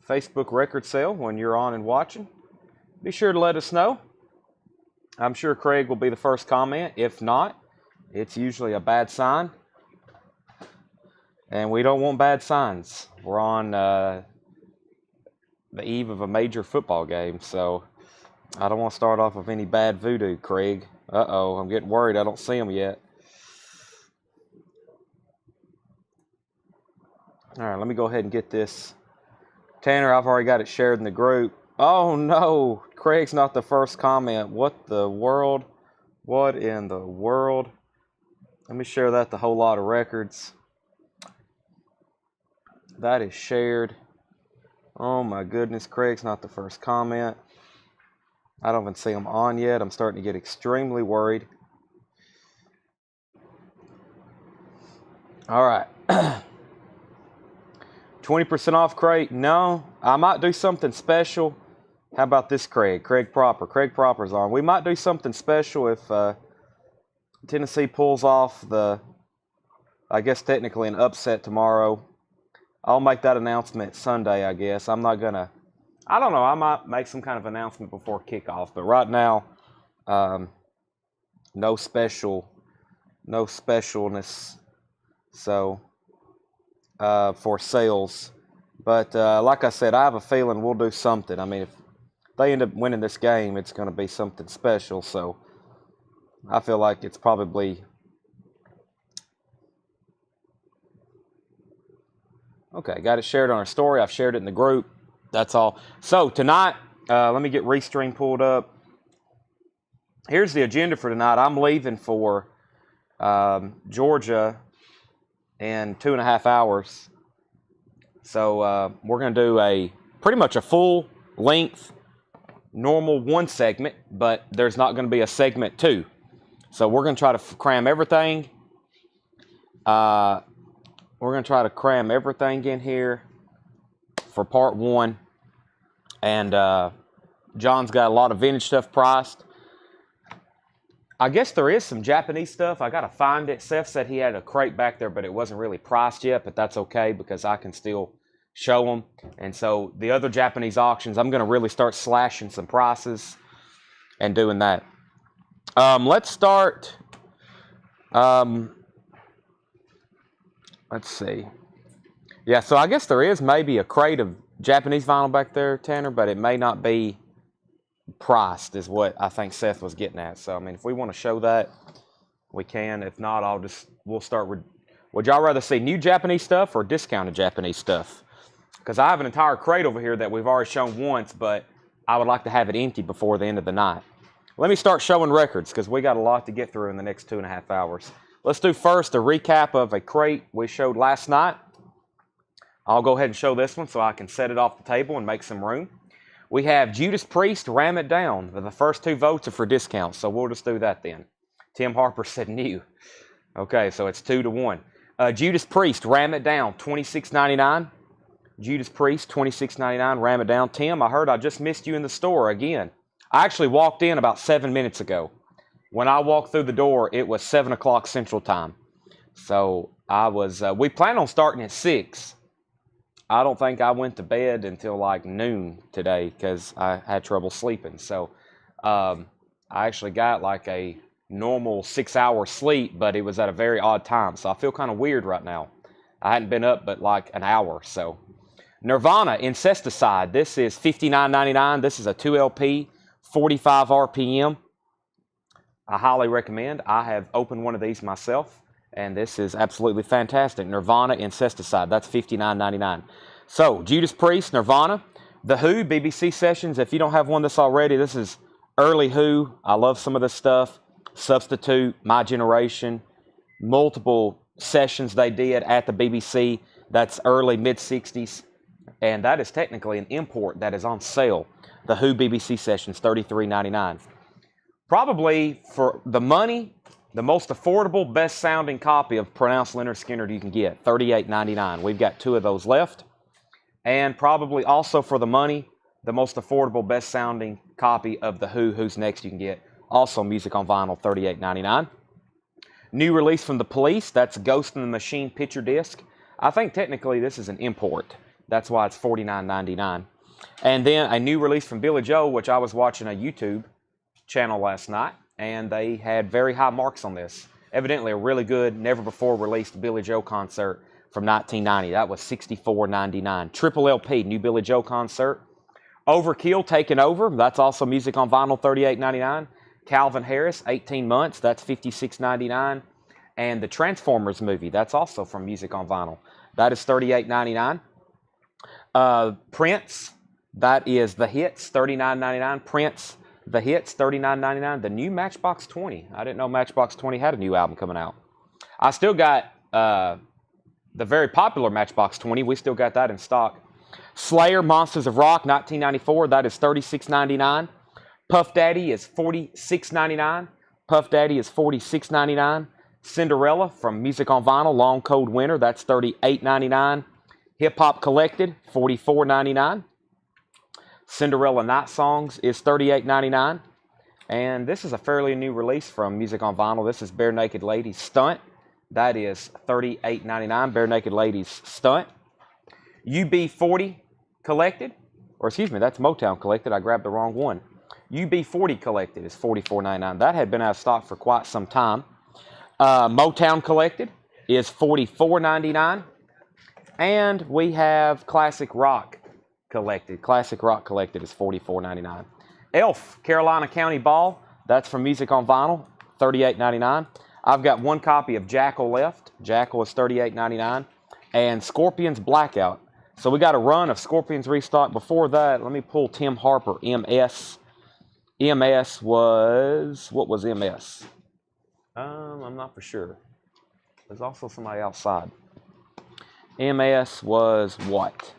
Facebook record sale when you're on and watching, be sure to let us know. I'm sure Craig will be the first comment. If not, it's usually a bad sign. And we don't want bad signs. We're on the eve of a major football game, so I don't want to start off with any bad voodoo, Craig. Uh-oh, I'm getting worried. I don't see them yet. All right, let me go ahead and get this. Tanner, I've already got it shared in the group. Oh, no. Craig's not the first comment. What the world? What in the world? Let me share that to a whole lot of records. That is shared. Oh, my goodness. Craig's not the first comment. I don't even see him on yet. I'm starting to get extremely worried. All right. 20% off, Craig? No, I might do something special. How about this, Craig? Craig Proper. Craig Proper's on. We might do something special if Tennessee pulls off the, I guess technically an upset tomorrow. I'll make that announcement Sunday, I guess. I'm not going to, I don't know. I might make some kind of announcement before kickoff. But right now, no specialness. So, for sales. But like I said, I have a feeling we'll do something. I mean, if they end up winning this game, it's going to be something special. So I feel like it's probably... Okay, got it shared on our story. I've shared it in the group. That's all. So tonight, let me get Restream pulled up. Here's the agenda for tonight. I'm leaving for Georgia in 2.5 hours. So we're going to do pretty much a full length normal 1 segment, but there's not going to be a segment 2. So we're going to try to cram everything. We're going to try to cram everything in here for part 1. And John's got a lot of vintage stuff priced. I guess there is some Japanese stuff. I got to find it. Seth said he had a crate back there, but it wasn't really priced yet, but that's okay because I can still show them. And so the other Japanese auctions, I'm going to really start slashing some prices and doing that. Let's start. Let's see. Yeah, so I guess there is maybe a crate of Japanese vinyl back there, Tanner, but it may not be priced is what I think Seth was getting at. So, I mean, if we want to show that, we can. If not, we'll start with, would y'all rather see new Japanese stuff or discounted Japanese stuff? Because I have an entire crate over here that we've already shown once, but I would like to have it empty before the end of the night. Let me start showing records because we got a lot to get through in the next 2.5 hours. Let's do first a recap of a crate we showed last night. I'll go ahead and show this one so I can set it off the table and make some room. We have Judas Priest, Ram It Down. The first 2 votes are for discounts, so we'll just do that then. Tim Harper said new. Okay, so it's 2-1. Judas Priest, Ram It Down, $26.99. Judas Priest, $26.99, Ram It Down. Tim, I heard I just missed you in the store again. I actually walked in about 7 minutes ago. When I walked through the door, it was 7 o'clock Central Time. So we plan on starting at 6. I don't think I went to bed until like noon today because I had trouble sleeping. So I actually got like a normal 6-hour sleep, but it was at a very odd time. So I feel kind of weird right now. I hadn't been up but like an hour. So Nirvana, Incesticide. This is $59.99. This is a 2LP, 45 RPM. I highly recommend. I have opened one of these myself. And this is absolutely fantastic. Nirvana, Incesticide. That's $59.99. So, Judas Priest, Nirvana. The Who, BBC Sessions. If you don't have one of this already, this is early Who. I love some of this stuff. Substitute, My Generation. Multiple sessions they did at the BBC. That's early, mid-60s. And that is technically an import that is on sale. The Who BBC Sessions, $33.99. Probably for the money, the most affordable, best-sounding copy of Pronounced Leonard Skinner you can get, $38.99. We've got 2 of those left. And probably also for the money, the most affordable, best-sounding copy of The Who, Who's Next you can get. Also music on vinyl, $38.99. New release from The Police, that's Ghost in the Machine picture disc. I think technically this is an import. That's why it's $49.99. And then a new release from Billy Joel, which I was watching a YouTube channel last night, and they had very high marks on this. Evidently a really good, never before released Billy Joel concert from 1990. That was $64.99. Triple LP, new Billy Joel concert. Overkill, Taking Over. That's also music on vinyl, $38.99. Calvin Harris, 18 Months. That's $56.99. And the Transformers movie. That's also from music on vinyl. That is $38.99. Prince. That is The Hits, $39.99. Prince, The Hits, $39.99. The new Matchbox 20. I didn't know Matchbox 20 had a new album coming out. I still got the very popular Matchbox 20. We still got that in stock. Slayer, Monsters of Rock, 1994. That is $36.99. Puff Daddy is $46.99. Puff Daddy is $46.99. Cinderella from Music on Vinyl, Long Cold Winter. That's $38.99. Hip Hop Collected, $44.99. Cinderella Night Songs is $38.99. And this is a fairly new release from Music on Vinyl. This is Bare Naked Ladies Stunt. That is $38.99. Bare Naked Ladies Stunt. UB40 Collected, or excuse me, that's Motown Collected. I grabbed the wrong one. UB40 Collected is $44.99. That had been out of stock for quite some time. Motown Collected is $44.99. And we have Classic Rock Collected. Classic Rock Collected is $44.99. Elf, Carolina County Ball. That's from Music on Vinyl, $38.99. I've got one copy of Jackal left. Jackal is $38.99. And Scorpions Blackout. So we got a run of Scorpions restock. Before that, let me pull Tim Harper, MS. MS was, what was MS? I'm not for sure. There's also somebody outside. MS was what?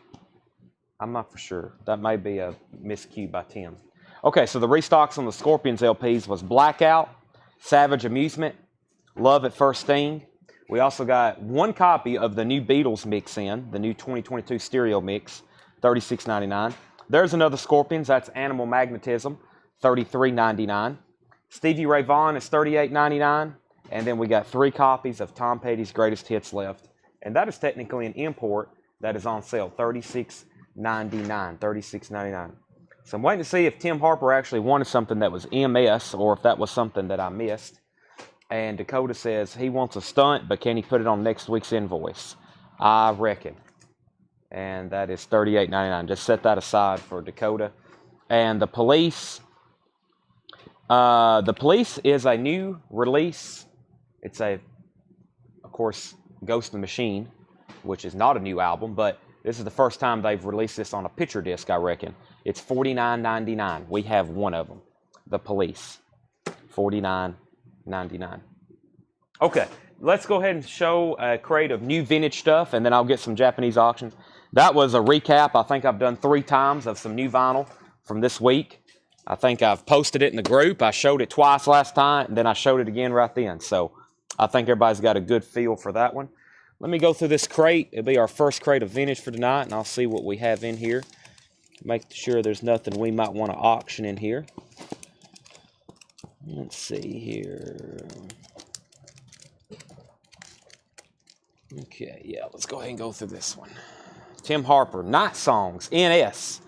I'm not for sure. That may be a miscue by Tim. Okay, so the restocks on the Scorpions LPs was Blackout, Savage Amusement, Love at First Sting. We also got one copy of the new Beatles mix in, the new 2022 stereo mix, $36.99. There's another Scorpions, that's Animal Magnetism, $33.99. Stevie Ray Vaughan is $38.99. And then we got 3 copies of Tom Petty's Greatest Hits left. And that is technically an import that is on sale, $36.99. $36.99. So I'm waiting to see if Tim Harper actually wanted something that was MS or if that was something that I missed. And Dakota says he wants a stunt, but can he put it on next week's invoice? I reckon. And that is $38.99. Just set that aside for Dakota. And the Police. The Police is a new release. It's of course, Ghost in the Machine, which is not a new album, but this is the first time they've released this on a picture disc, I reckon. It's $49.99. We have one of them. The Police. $49.99. Okay, let's go ahead and show a crate of new vintage stuff, and then I'll get some Japanese auctions. That was a recap. I think I've done 3 times of some new vinyl from this week. I think I've posted it in the group. I showed it twice last time, and then I showed it again right then. So I think everybody's got a good feel for that one. Let me go through this crate. It'll be our first crate of vintage for tonight, and I'll see what we have in here. Make sure there's nothing we might want to auction in here. Let's see here. Okay, yeah, let's go ahead and go through this one. Tim Harper, Night Songs, NS.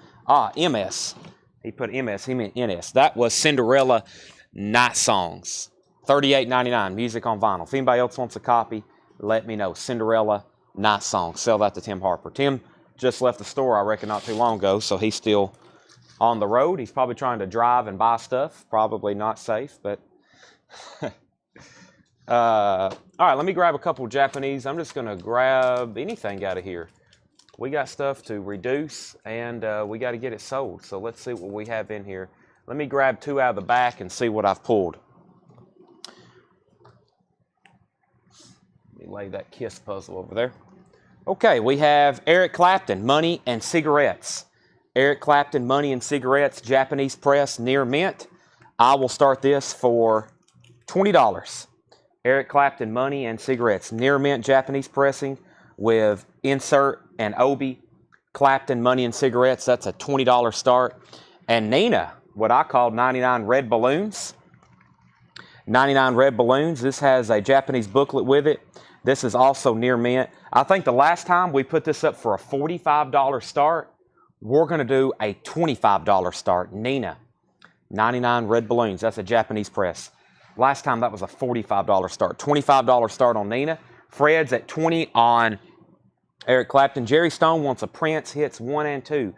MS. He put MS, he meant NS. That was Cinderella Night Songs. $38.99, music on vinyl. If anybody else wants a copy, let me know. Cinderella Night Songs. Sell that to Tim Harper. Tim just left the store, I reckon, not too long ago, so he's still on the road. He's probably trying to drive and buy stuff. Probably not safe, but... all right, let me grab a couple Japanese. I'm just going to grab anything out of here. We got stuff to reduce, and we got to get it sold. So let's see what we have in here. Let me grab 2 out of the back and see what I've pulled. Let me lay that Kiss puzzle over there. Okay, we have Eric Clapton, Money and Cigarettes. Eric Clapton, Money and Cigarettes, Japanese press, near mint. I will start this for $20. Eric Clapton, Money and Cigarettes, near mint Japanese pressing with insert and Obi. Clapton, Money and Cigarettes, that's a $20 start. And Nina, what I call 99 Red Balloons. 99 Red Balloons. This has a Japanese booklet with it. This is also near mint. I think the last time we put this up for a $45 start, we're going to do a $25 start. Nina, 99 red balloons. That's a Japanese press. Last time that was a $45 start. $25 start on Nina. Fred's at 20 on Eric Clapton. Jerry Stone wants a Prince Hits 1 and 2.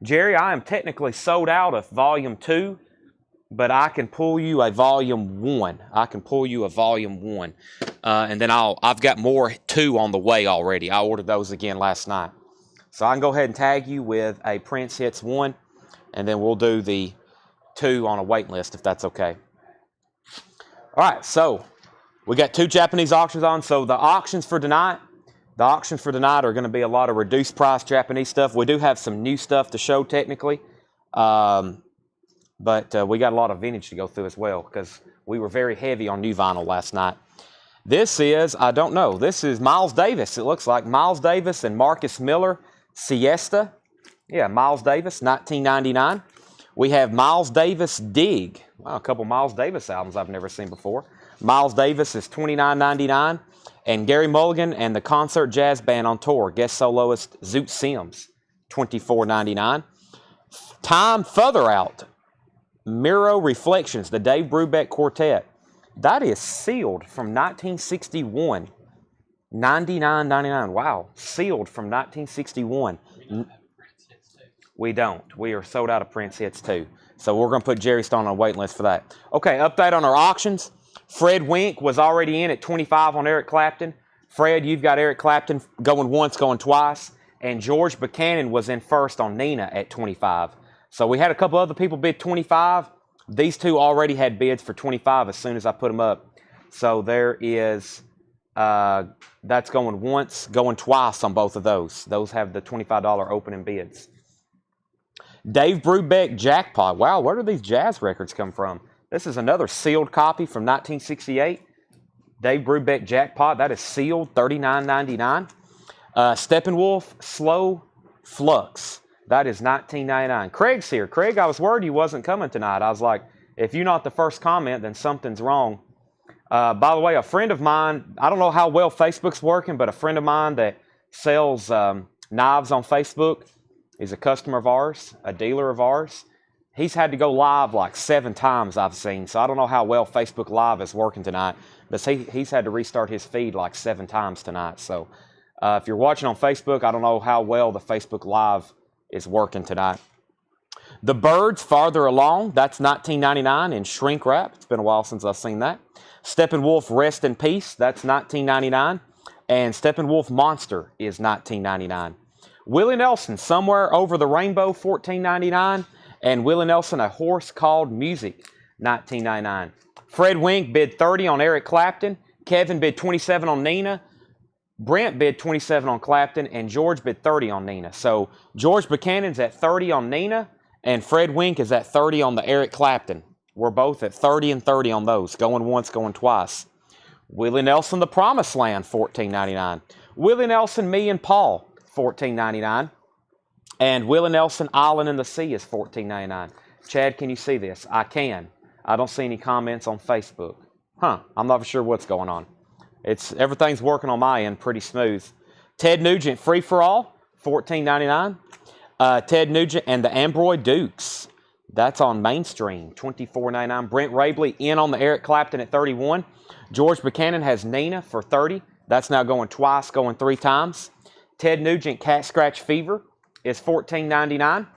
Jerry, I am technically sold out of volume 2, but I can pull you a volume 1. I can pull you a volume 1. And then I've got more 2 on the way already. I ordered those again last night. So I can go ahead and tag you with a Prince Hits 1, and then we'll do the 2 on a wait list if that's okay. All right, so we got 2 Japanese auctions on. So the auctions for tonight are going to be a lot of reduced price Japanese stuff. We do have some new stuff to show technically, but we got a lot of vintage to go through as well because we were very heavy on new vinyl last night. This is, I don't know, this is Miles Davis. It looks like Miles Davis and Marcus Miller, Siesta. Yeah, Miles Davis, 1999. We have Miles Davis Dig. Wow, a couple Miles Davis albums I've never seen before. Miles Davis is $29.99. And Gary Mulligan and the Concert Jazz Band on tour. Guest soloist Zoot Sims, $24.99. Time Further Out. Miro Reflections, the Dave Brubeck Quartet. That is sealed from 1961. $99.99. Wow, sealed from 1961. We don't. We are sold out of Prince Hits too. So we're going to put Jerry Stone on a wait list for that. Okay, update on our auctions. Fred Wink was already in at 25 on Eric Clapton. Fred, you've got Eric Clapton going once, going twice. And George Buchanan was in first on Nina at 25. So we had a couple other people bid 25. These 2 already had bids for 25 as soon as I put them up. So there is, that's going once, going twice on both of those. Those have the $25 opening bids. Dave Brubeck Jackpot. Wow, where do these jazz records come from? This is another sealed copy from 1968. Dave Brubeck Jackpot. That is sealed, $39.99. Steppenwolf Slow Flux. That is $19.99. Craig's here. Craig, I was worried you wasn't coming tonight. I was like, if you're not the first comment, then something's wrong. By the way, a friend of mine, I don't know how well Facebook's working, but a friend of mine that sells knives on Facebook is a customer of ours, a dealer of ours. He's had to go live like 7 times I've seen, so I don't know how well Facebook Live is working tonight, but he's had to restart his feed like 7 times tonight. So if you're watching on Facebook, I don't know how well the Facebook Live is working tonight. The Birds Farther Along, that's $19.99 in shrink wrap. It's been a while since I've seen that. Steppenwolf Rest in Peace, that's $19.99. And Steppenwolf Monster is $19.99. Willie Nelson, Somewhere Over the Rainbow, $14.99. And Willie Nelson, A Horse Called Music, $19.99. Fred Wink bid 30 on Eric Clapton. Kevin bid 27 on Nina. Brent bid 27 on Clapton. And George bid 30 on Nina. So George Buchanan's at 30 on Nina. And Fred Wink is at 30 on the Eric Clapton. We're both at 30 and 30 on those. Going once, going twice. Willie Nelson, The Promised Land, $14.99. Willie Nelson, Me and Paul, $14.99. And Willie Nelson, Island in the Sea is $14.99. Chad, can you see this? I can. I don't see any comments on Facebook. I'm not sure what's going on. Everything's working on my end pretty smooth. Ted Nugent, Free for All, $14.99. Ted Nugent and the Ambroid Dukes. That's on Mainstream, $24.99. Brent Rabley in on the Eric Clapton at 31. George Buchanan has Nina for 30. That's now going twice, going 3 times. Ted Nugent, Cat Scratch Fever is $14.99.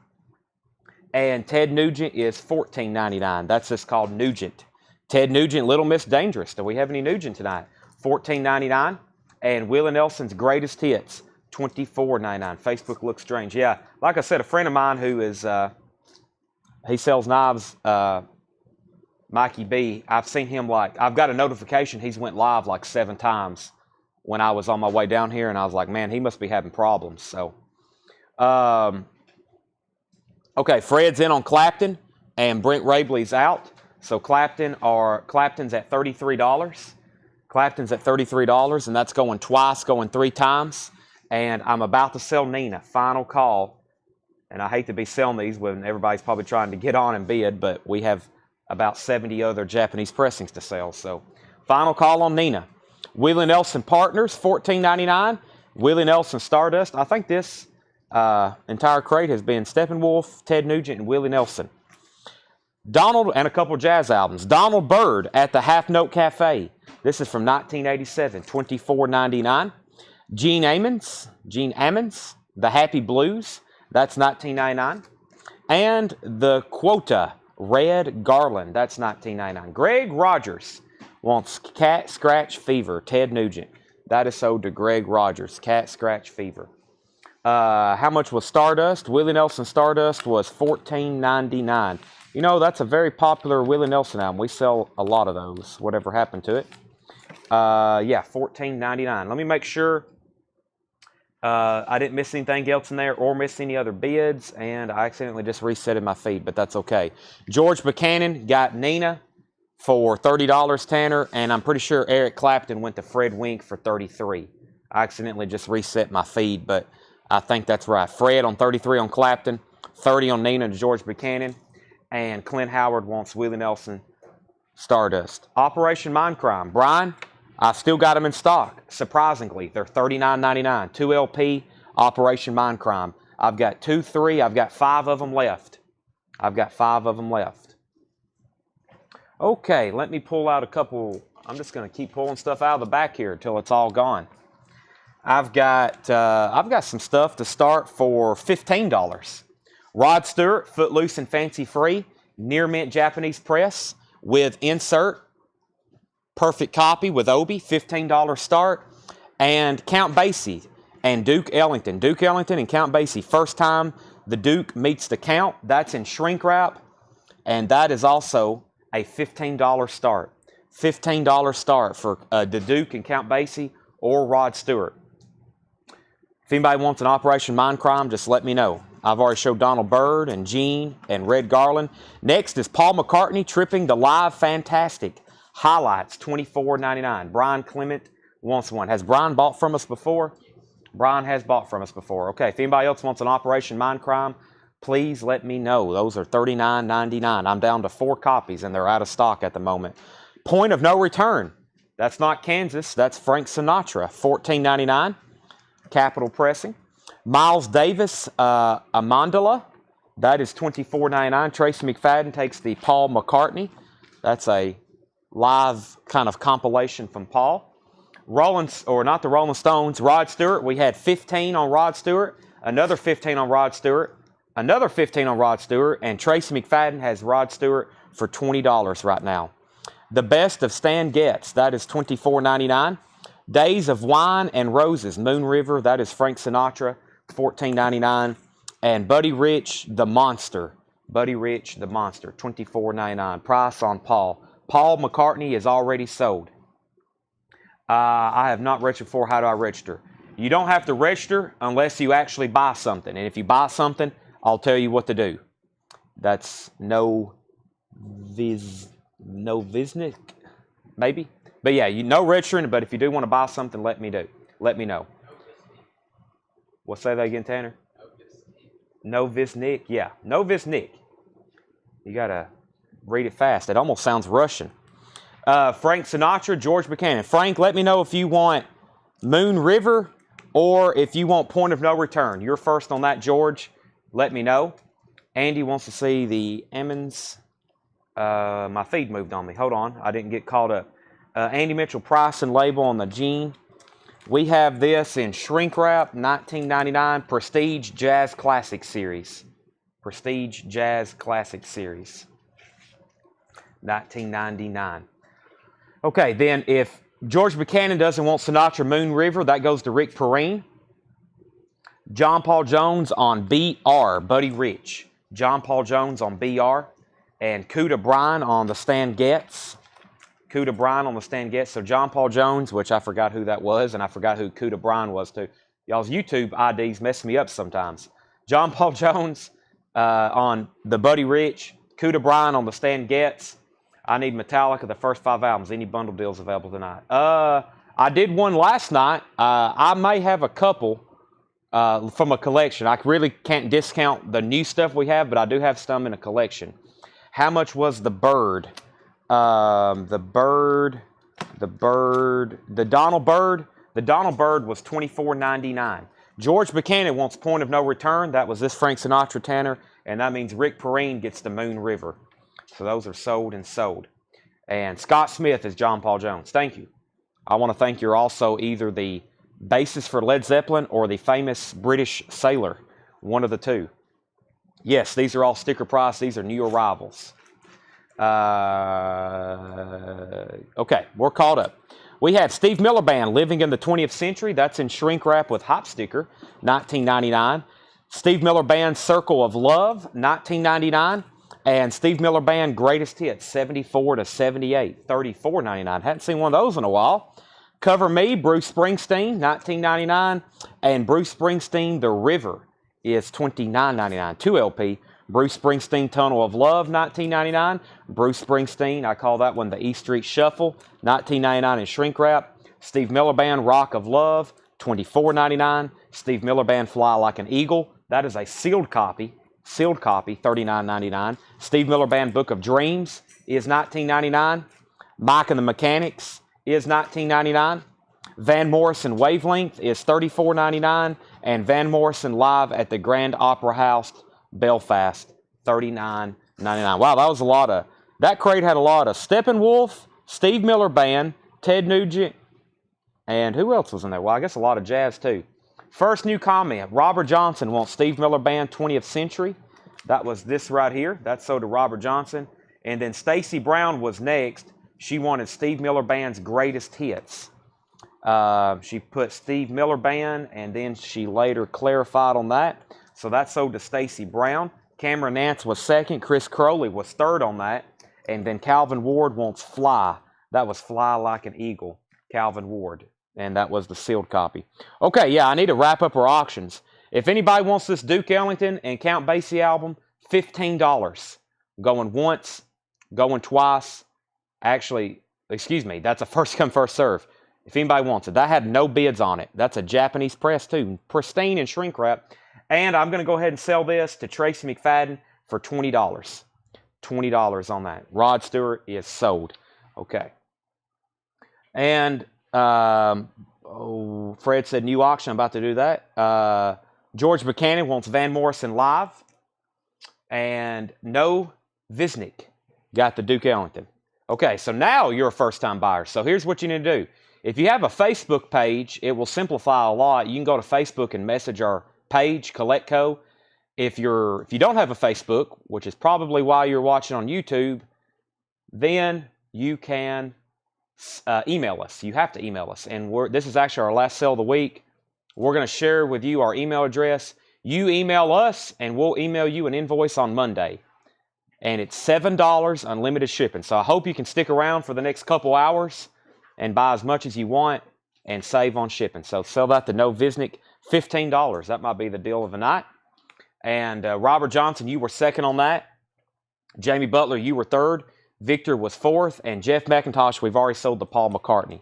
And Ted Nugent is $14.99. That's just called Nugent. Ted Nugent, Little Miss Dangerous. Do we have any Nugent tonight? $14.99. And Willie Nelson's Greatest Hits, $24.99. Facebook looks strange. Yeah, like I said, a friend of mine who is, he sells knives, Mikey B. I've seen him I've got a notification he's went live like 7 times when I was on my way down here, and I was like, man, he must be having problems. So, okay, Fred's in on Clapton, and Brent Rabley's out. So Clapton's at $33. Clapton's at $33, and that's going twice, going 3 times. And I'm about to sell Nina, final call. And I hate to be selling these when everybody's probably trying to get on and bid, but we have about 70 other Japanese pressings to sell. So final call on Nina. Willie Nelson Partners, $14.99. Willie Nelson Stardust. I think this entire crate has been Steppenwolf, Ted Nugent, and Willie Nelson. Donald, and a couple jazz albums. Donald Byrd at the Half Note Cafe. This is from 1987, $24.99. Gene Ammons, The Happy Blues. That's $19.99. And The Quota, Red Garland. That's $19.99. Greg Rogers wants Cat Scratch Fever, Ted Nugent. That is sold to Greg Rogers, Cat Scratch Fever. How much was Stardust? Willie Nelson Stardust was $14.99. You know, that's a very popular Willie Nelson album. We sell a lot of those. Whatever happened to it? Yeah, $14.99. Let me make sure I didn't miss anything else in there or miss any other bids, and I accidentally just resetted my feed, but that's okay. George Buchanan got Nina for $30, Tanner, and I'm pretty sure Eric Clapton went to Fred Wink for $33. I accidentally just reset my feed, but I think that's right. Fred on $33 on Clapton, $30 on Nina to George Buchanan, and Clint Howard wants Willie Nelson Stardust. Operation Mindcrime. Brian, I've still got them in stock. Surprisingly, they're $39.99. 2 LP Operation Mindcrime. I've got 2, 3. I've got 5 of them left. Okay, let me pull out a couple. I'm just going to keep pulling stuff out of the back here until it's all gone. I've got some stuff to start for $15. Rod Stewart, Footloose and Fancy Free, Near Mint Japanese Press with insert, perfect copy with Obi, $15 start, and Count Basie and Duke Ellington. Duke Ellington and Count Basie, first time the Duke meets the Count. That's in shrink wrap, and that is also a $15 start. $15 start for the Duke and Count Basie or Rod Stewart. If anybody wants an Operation Mindcrime, just let me know. I've already showed Donald Byrd and Gene and Red Garland. Next is Paul McCartney tripping the Live Fantastic Highlights, $24.99. Brian Clement wants one. Has Brian bought from us before? Brian has bought from us before. Okay, if anybody else wants an Operation Mindcrime, please let me know. Those are $39.99. I'm down to 4 copies, and they're out of stock at the moment. Point of No Return. That's not Kansas. That's Frank Sinatra, $14.99. Capital Pressing. Miles Davis, Amandala. That is $24.99. Tracy McFadden takes the Paul McCartney. That's a live kind of compilation from Paul. Rolling Stones, Rod Stewart. We had 15 on Rod Stewart, another 15 on Rod Stewart, another 15 on Rod Stewart, and Tracy McFadden has Rod Stewart for $20 right now. The Best of Stan Getz, that is $24.99. Days of Wine and Roses, Moon River, that is Frank Sinatra, $14.99. And Buddy Rich, The Monster, $24.99. Price on Paul. Paul McCartney is already sold. I have not registered for. How do I register? You don't have to register unless you actually buy something. And if you buy something, I'll tell you what to do. That's no Visnik, maybe. But yeah, no registering. But if you do want to buy something, let me know. We'll say that again, Tanner. No Visnik. Yeah, no Visnik. You gotta read it fast. It almost sounds Russian. Frank Sinatra, George Buchanan. Frank, let me know if you want Moon River or if you want Point of No Return. You're first on that, George. Let me know. Andy wants to see the Emmons. My feed moved on me. Hold on. I didn't get caught up. Andy Mitchell price and label on the Gene. We have this in shrink wrap, $19.99, Prestige Jazz Classic Series. Prestige Jazz Classic Series. $19.99. Okay, then if George Buchanan doesn't want Sinatra Moon River, that goes to Rick Perrine. John Paul Jones on BR, Buddy Rich. John Paul Jones on BR. And Cuda Bryan on the Stan Getz. Cuda Bryan on the Stan Getz. So John Paul Jones, which I forgot who that was, and I forgot who Cuda Bryan was too. Y'all's YouTube IDs mess me up sometimes. John Paul Jones on the Buddy Rich. Cuda Bryan on the Stan Getz. I need Metallica, the first 5 albums. Any bundle deals available tonight? I did one last night. I may have a couple from a collection. I really can't discount the new stuff we have, but I do have some in a collection. How much was the Bird? The Bird The bird, the Donald Bird. The Donald Bird was $24.99. George Buchanan wants Point of No Return. That was this Frank Sinatra, Tanner. And that means Rick Perrine gets the Moon River. So those are sold and sold. And Scott Smith is John Paul Jones. Thank you. I want to thank you're also either the bassist for Led Zeppelin or the famous British sailor. One of the two. Yes, these are all sticker price. These are new arrivals. Okay, we're caught up. We have Steve Miller Band, Living in the 20th Century. That's in shrink wrap with hop sticker, $19.99. Steve Miller Band, Circle of Love, $19.99. And Steve Miller Band, Greatest Hits, 74 to 78, $34.99. Hadn't seen one of those in a while. Cover Me, Bruce Springsteen, $19.99. And Bruce Springsteen, The River, is $29.99. 2 LP. Bruce Springsteen, Tunnel of Love, $19.99. Bruce Springsteen, I call that one the E Street Shuffle, $19.99 in shrink wrap. Steve Miller Band, Rock of Love, $24.99. Steve Miller Band, Fly Like an Eagle, that is a sealed copy, $39.99. Steve Miller Band, Book of Dreams is $19.99. Mike and the Mechanics is $19.99. Van Morrison, Wavelength is $34.99. And Van Morrison, Live at the Grand Opera House, Belfast, $39.99. Wow, that was a lot of, that crate had a lot of Steppenwolf, Steve Miller Band, Ted Nugent, and who else was in there? Well, I guess a lot of jazz too. First new comment, Robert Johnson wants Steve Miller Band 20th Century. That was this right here. That's sold to Robert Johnson. And then Stacy Brown was next. She wanted Steve Miller Band's Greatest Hits. She put Steve Miller Band, and then she later clarified on that. So that sold to Stacy Brown. Cameron Nance was second. Chris Crowley was third on that. And then Calvin Ward wants Fly. That was Fly Like an Eagle, Calvin Ward. And that was the sealed copy. Okay, yeah, I need to wrap up our auctions. If anybody wants this Duke Ellington and Count Basie album, $15. Going once, going twice. Actually, excuse me, that's a first come, first serve. If anybody wants it. That had no bids on it. That's a Japanese press too. Pristine and shrink wrap. And I'm going to go ahead and sell this to Tracy McFadden for $20. $20 on that. Rod Stewart is sold. Okay. And Fred said new auction. I'm about to do that. George Buchanan wants Van Morrison Live. And No Visnick got the Duke Ellington. Okay, so now you're a first-time buyer. So here's what you need to do. If you have a Facebook page, it will simplify a lot. You can go to Facebook and message our page, Collectco. If you don't have a Facebook, which is probably why you're watching on YouTube, then you can email us. You have to email us. And this is actually our last sale of the week. We're going to share with you our email address. You email us, and we'll email you an invoice on Monday. And it's $7 unlimited shipping. So I hope you can stick around for the next couple hours and buy as much as you want and save on shipping. So sell that to No Visnick, $15. That might be the deal of the night. And Robert Johnson, you were second on that. Jamie Butler, you were third. Victor was fourth. And Jeff McIntosh, we've already sold to Paul McCartney.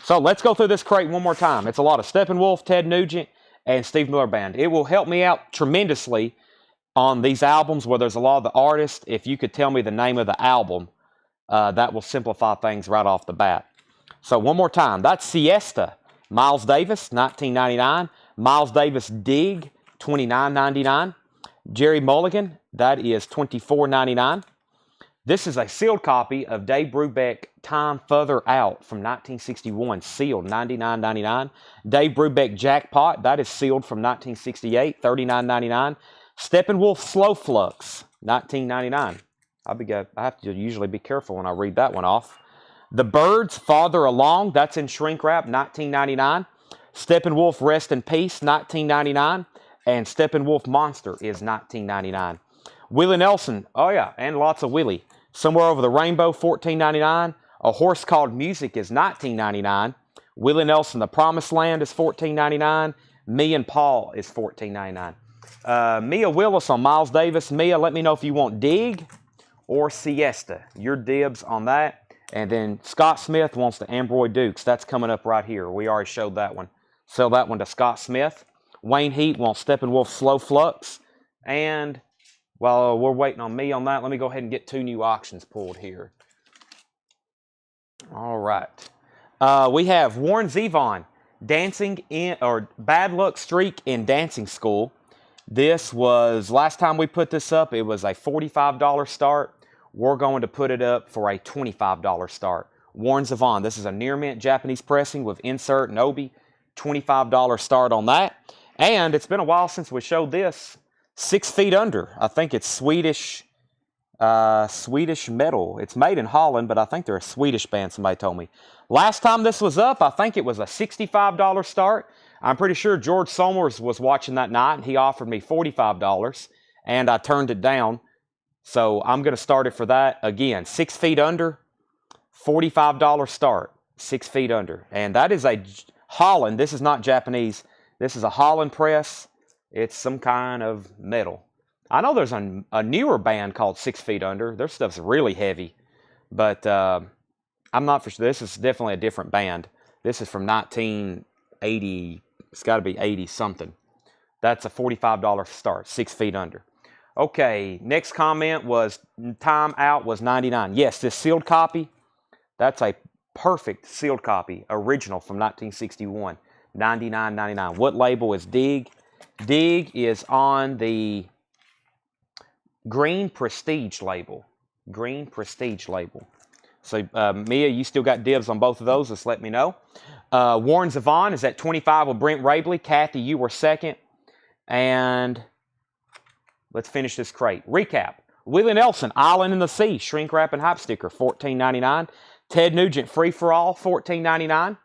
So let's go through this crate one more time. It's a lot of Steppenwolf, Ted Nugent, and Steve Miller Band. It will help me out tremendously on these albums where there's a lot of the artists. If you could tell me the name of the album, that will simplify things right off the bat. So one more time. That's Siesta, Miles Davis, $19.99. Miles Davis Dig, $29.99. Jerry Mulligan, that is $24.99. This is a sealed copy of Dave Brubeck, Time Further Out from 1961, sealed, $99.99. Dave Brubeck Jackpot, that is sealed from 1968, $39.99. Steppenwolf Slow Flux, $19.99. I have to usually be careful when I read that one off. The Birds Farther Along, that's in shrink wrap, $19.99. Steppenwolf Rest in Peace, $19.99. And Steppenwolf Monster is $19.99. Willie Nelson, oh yeah, and lots of Willie. Somewhere Over the Rainbow, $14.99. A Horse Called Music is $19.99. Willie Nelson, The Promised Land is $14.99. Me and Paul is $14.99. Mia Willis on Miles Davis. Mia, let me know if you want Dig or Siesta. Your dibs on that. And then Scott Smith wants the Ambroid Dukes. That's coming up right here. We already showed that one. Sell that one to Scott Smith. Wayne Heat wants Steppenwolf Slow Flux. And while we're waiting on me on that, let me go ahead and get 2 new auctions pulled here. All right. We have Warren Zevon, Dancing in, or Bad Luck Streak in Dancing School. This was, last time we put this up, it was a $45 start. We're going to put it up for a $25 start. Warren Zevon, this is a near mint Japanese pressing with insert and obi. $25 start on that. And it's been a while since we showed this. 6 feet under. I think it's Swedish metal. It's made in Holland, but I think they're a Swedish band, somebody told me. Last time this was up, I think it was a $65 start. I'm pretty sure George Somers was watching that night, and he offered me $45, and I turned it down. So I'm going to start it for that. Again, 6 feet under, $45 start, 6 feet under. And that is a Holland. This is not Japanese. This is a Holland press. It's some kind of metal. I know there's a newer band called 6 Feet Under. Their stuff's really heavy. But I'm not for sure. This is definitely a different band. This is from 1980. It's got to be 80 something. That's a $45 start, 6 feet under. Okay, next comment was time out was 99. Yes, this sealed copy, that's a perfect sealed copy, original from 1961, $99.99. What label is Dig? Dig is on the Green Prestige label. Green Prestige label. So, Mia, you still got dibs on both of those. Just let me know. Warren Zevon is at 25 with Brent Rabley. Kathy, you were second. And let's finish this crate. Recap. Willie Nelson, Island in the Sea, shrink wrap and hype sticker, $14.99. Ted Nugent, Free for All, $14.99.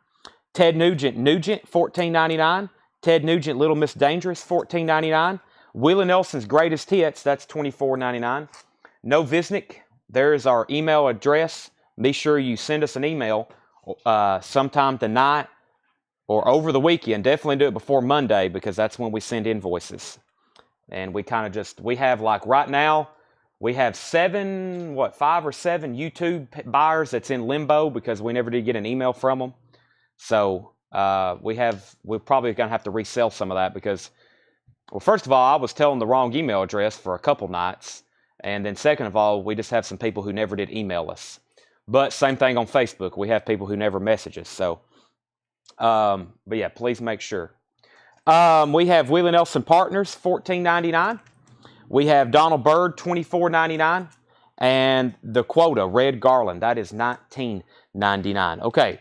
Ted Nugent, $14.99. Ted Nugent, Little Miss Dangerous, $14.99. Willie Nelson's Greatest Hits, that's $24.99. No Visnick, there's our email address. Be sure you send us an email sometime tonight or over the weekend. Definitely do it before Monday because that's when we send invoices. And we kind of just, we have like right now, we have 5 or 7 YouTube buyers that's in limbo because we never did get an email from them. So we're probably going to have to resell some of that because, well, first of all, I was telling the wrong email address for a couple nights. And then second of all, we just have some people who never did email us. But same thing on Facebook. We have people who never message us. So, but yeah, please make sure. We have Willie Nelson Partners, $14.99. We have Donald Byrd, $24.99. And the Quota, Red Garland, that is $19.99. Okay,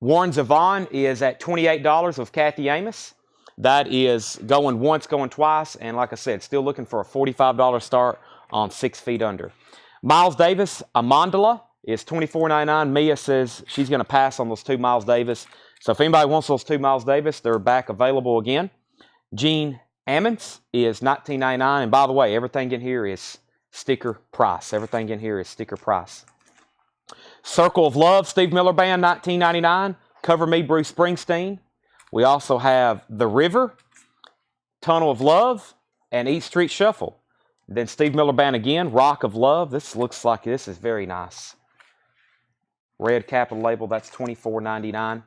Warren Zevon is at $28 with Kathy Amos. That is going once, going twice. And like I said, still looking for a $45 start on 6 feet under. Miles Davis, Amandala, is $24.99. Mia says she's going to pass on those 2 Miles Davis. So if anybody wants those 2 Miles Davis, they're back available again. Gene Ammons is $19.99. And by the way, everything in here is sticker price. Everything in here is sticker price. Circle of Love, Steve Miller Band, $19.99. Cover Me, Bruce Springsteen. We also have The River, Tunnel of Love, and East Street Shuffle. Then Steve Miller Band again, Rock of Love. This looks like this is very nice. Red capital label, that's $24.99.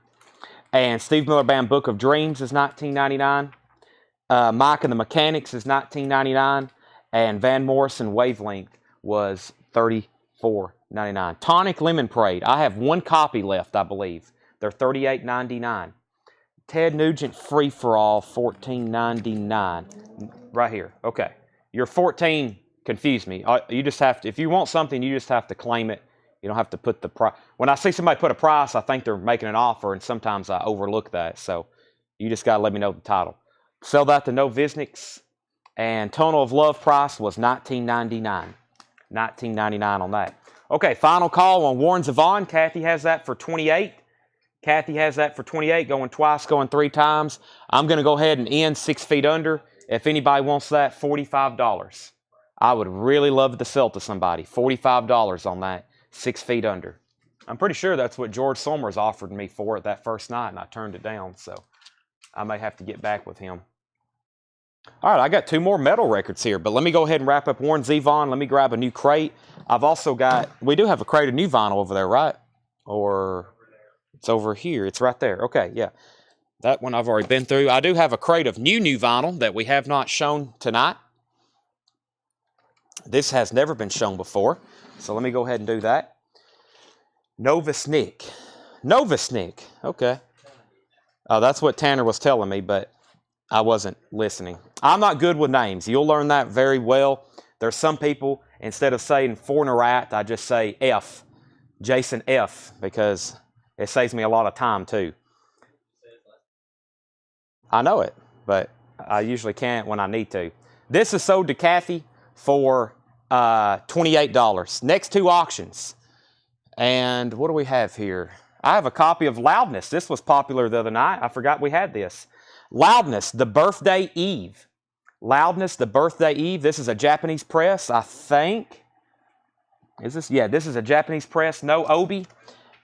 And Steve Miller Band Book of Dreams is $19.99. Mike and the Mechanics is $19.99. And Van Morrison Wavelength was $34.99. Tonic Lemon Parade. I have 1 copy left, I believe. They're $38.99. Ted Nugent Free for All, $14.99. Right here. Okay. Your 14 confused me. You just have to, if you want something, you just have to claim it. You don't have to put the price. When I see somebody put a price, I think they're making an offer, and sometimes I overlook that. So you just got to let me know the title. Sell that to No Visniks. And Tunnel of Love price was $19.99. $19.99 on that. Okay, final call on Warren Zevon. Kathy has that for $28. Kathy has that for $28, going twice, going 3 times. I'm going to go ahead and end 6 feet under. If anybody wants that, $45. I would really love to sell to somebody. $45 on that, 6 feet under. I'm pretty sure that's what George Somers offered me for it that first night, and I turned it down, so I may have to get back with him. All right, I got 2 more metal records here, but let me go ahead and wrap up Warren Zevon. Let me grab a new crate. I've also got, we do have a crate of new vinyl over there, right? Or it's over here. It's right there. Okay, yeah. That one I've already been through. I do have a crate of new vinyl that we have not shown tonight. This has never been shown before, so let me go ahead and do that. Nova Snick. Novosnik. Okay. Oh, that's what Tanner was telling me, but I wasn't listening. I'm not good with names. You'll learn that very well. There's some people, instead of saying Fornerat, I just say F. Jason F. because it saves me a lot of time too. I know it, but I usually can't when I need to. This is sold to Kathy for $28. Next two auctions. And what do we have here? I have a copy of Loudness. This was popular the other night. I forgot we had this. Loudness, the Birthday Eve. Loudness, the Birthday Eve. This is a Japanese press, I think. Is this? Yeah, this is a Japanese press. No obi.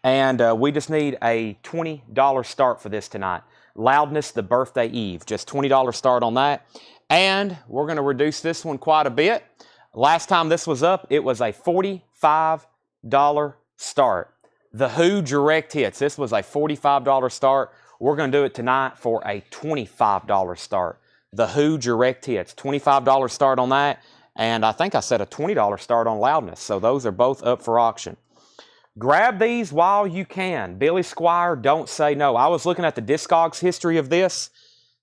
And we just need a $20 start for this tonight. Loudness, the Birthday Eve. Just $20 start on that. And we're going to reduce this one quite a bit. Last time this was up, it was a $45 start. The Who Direct Hits. This was a $45 start. We're going to do it tonight for a $25 start. The Who Direct Hits. $25 start on that. And I think I said a $20 start on Loudness. So those are both up for auction. Grab these while you can. Billy Squier, Don't Say No. I was looking at the Discogs history of this.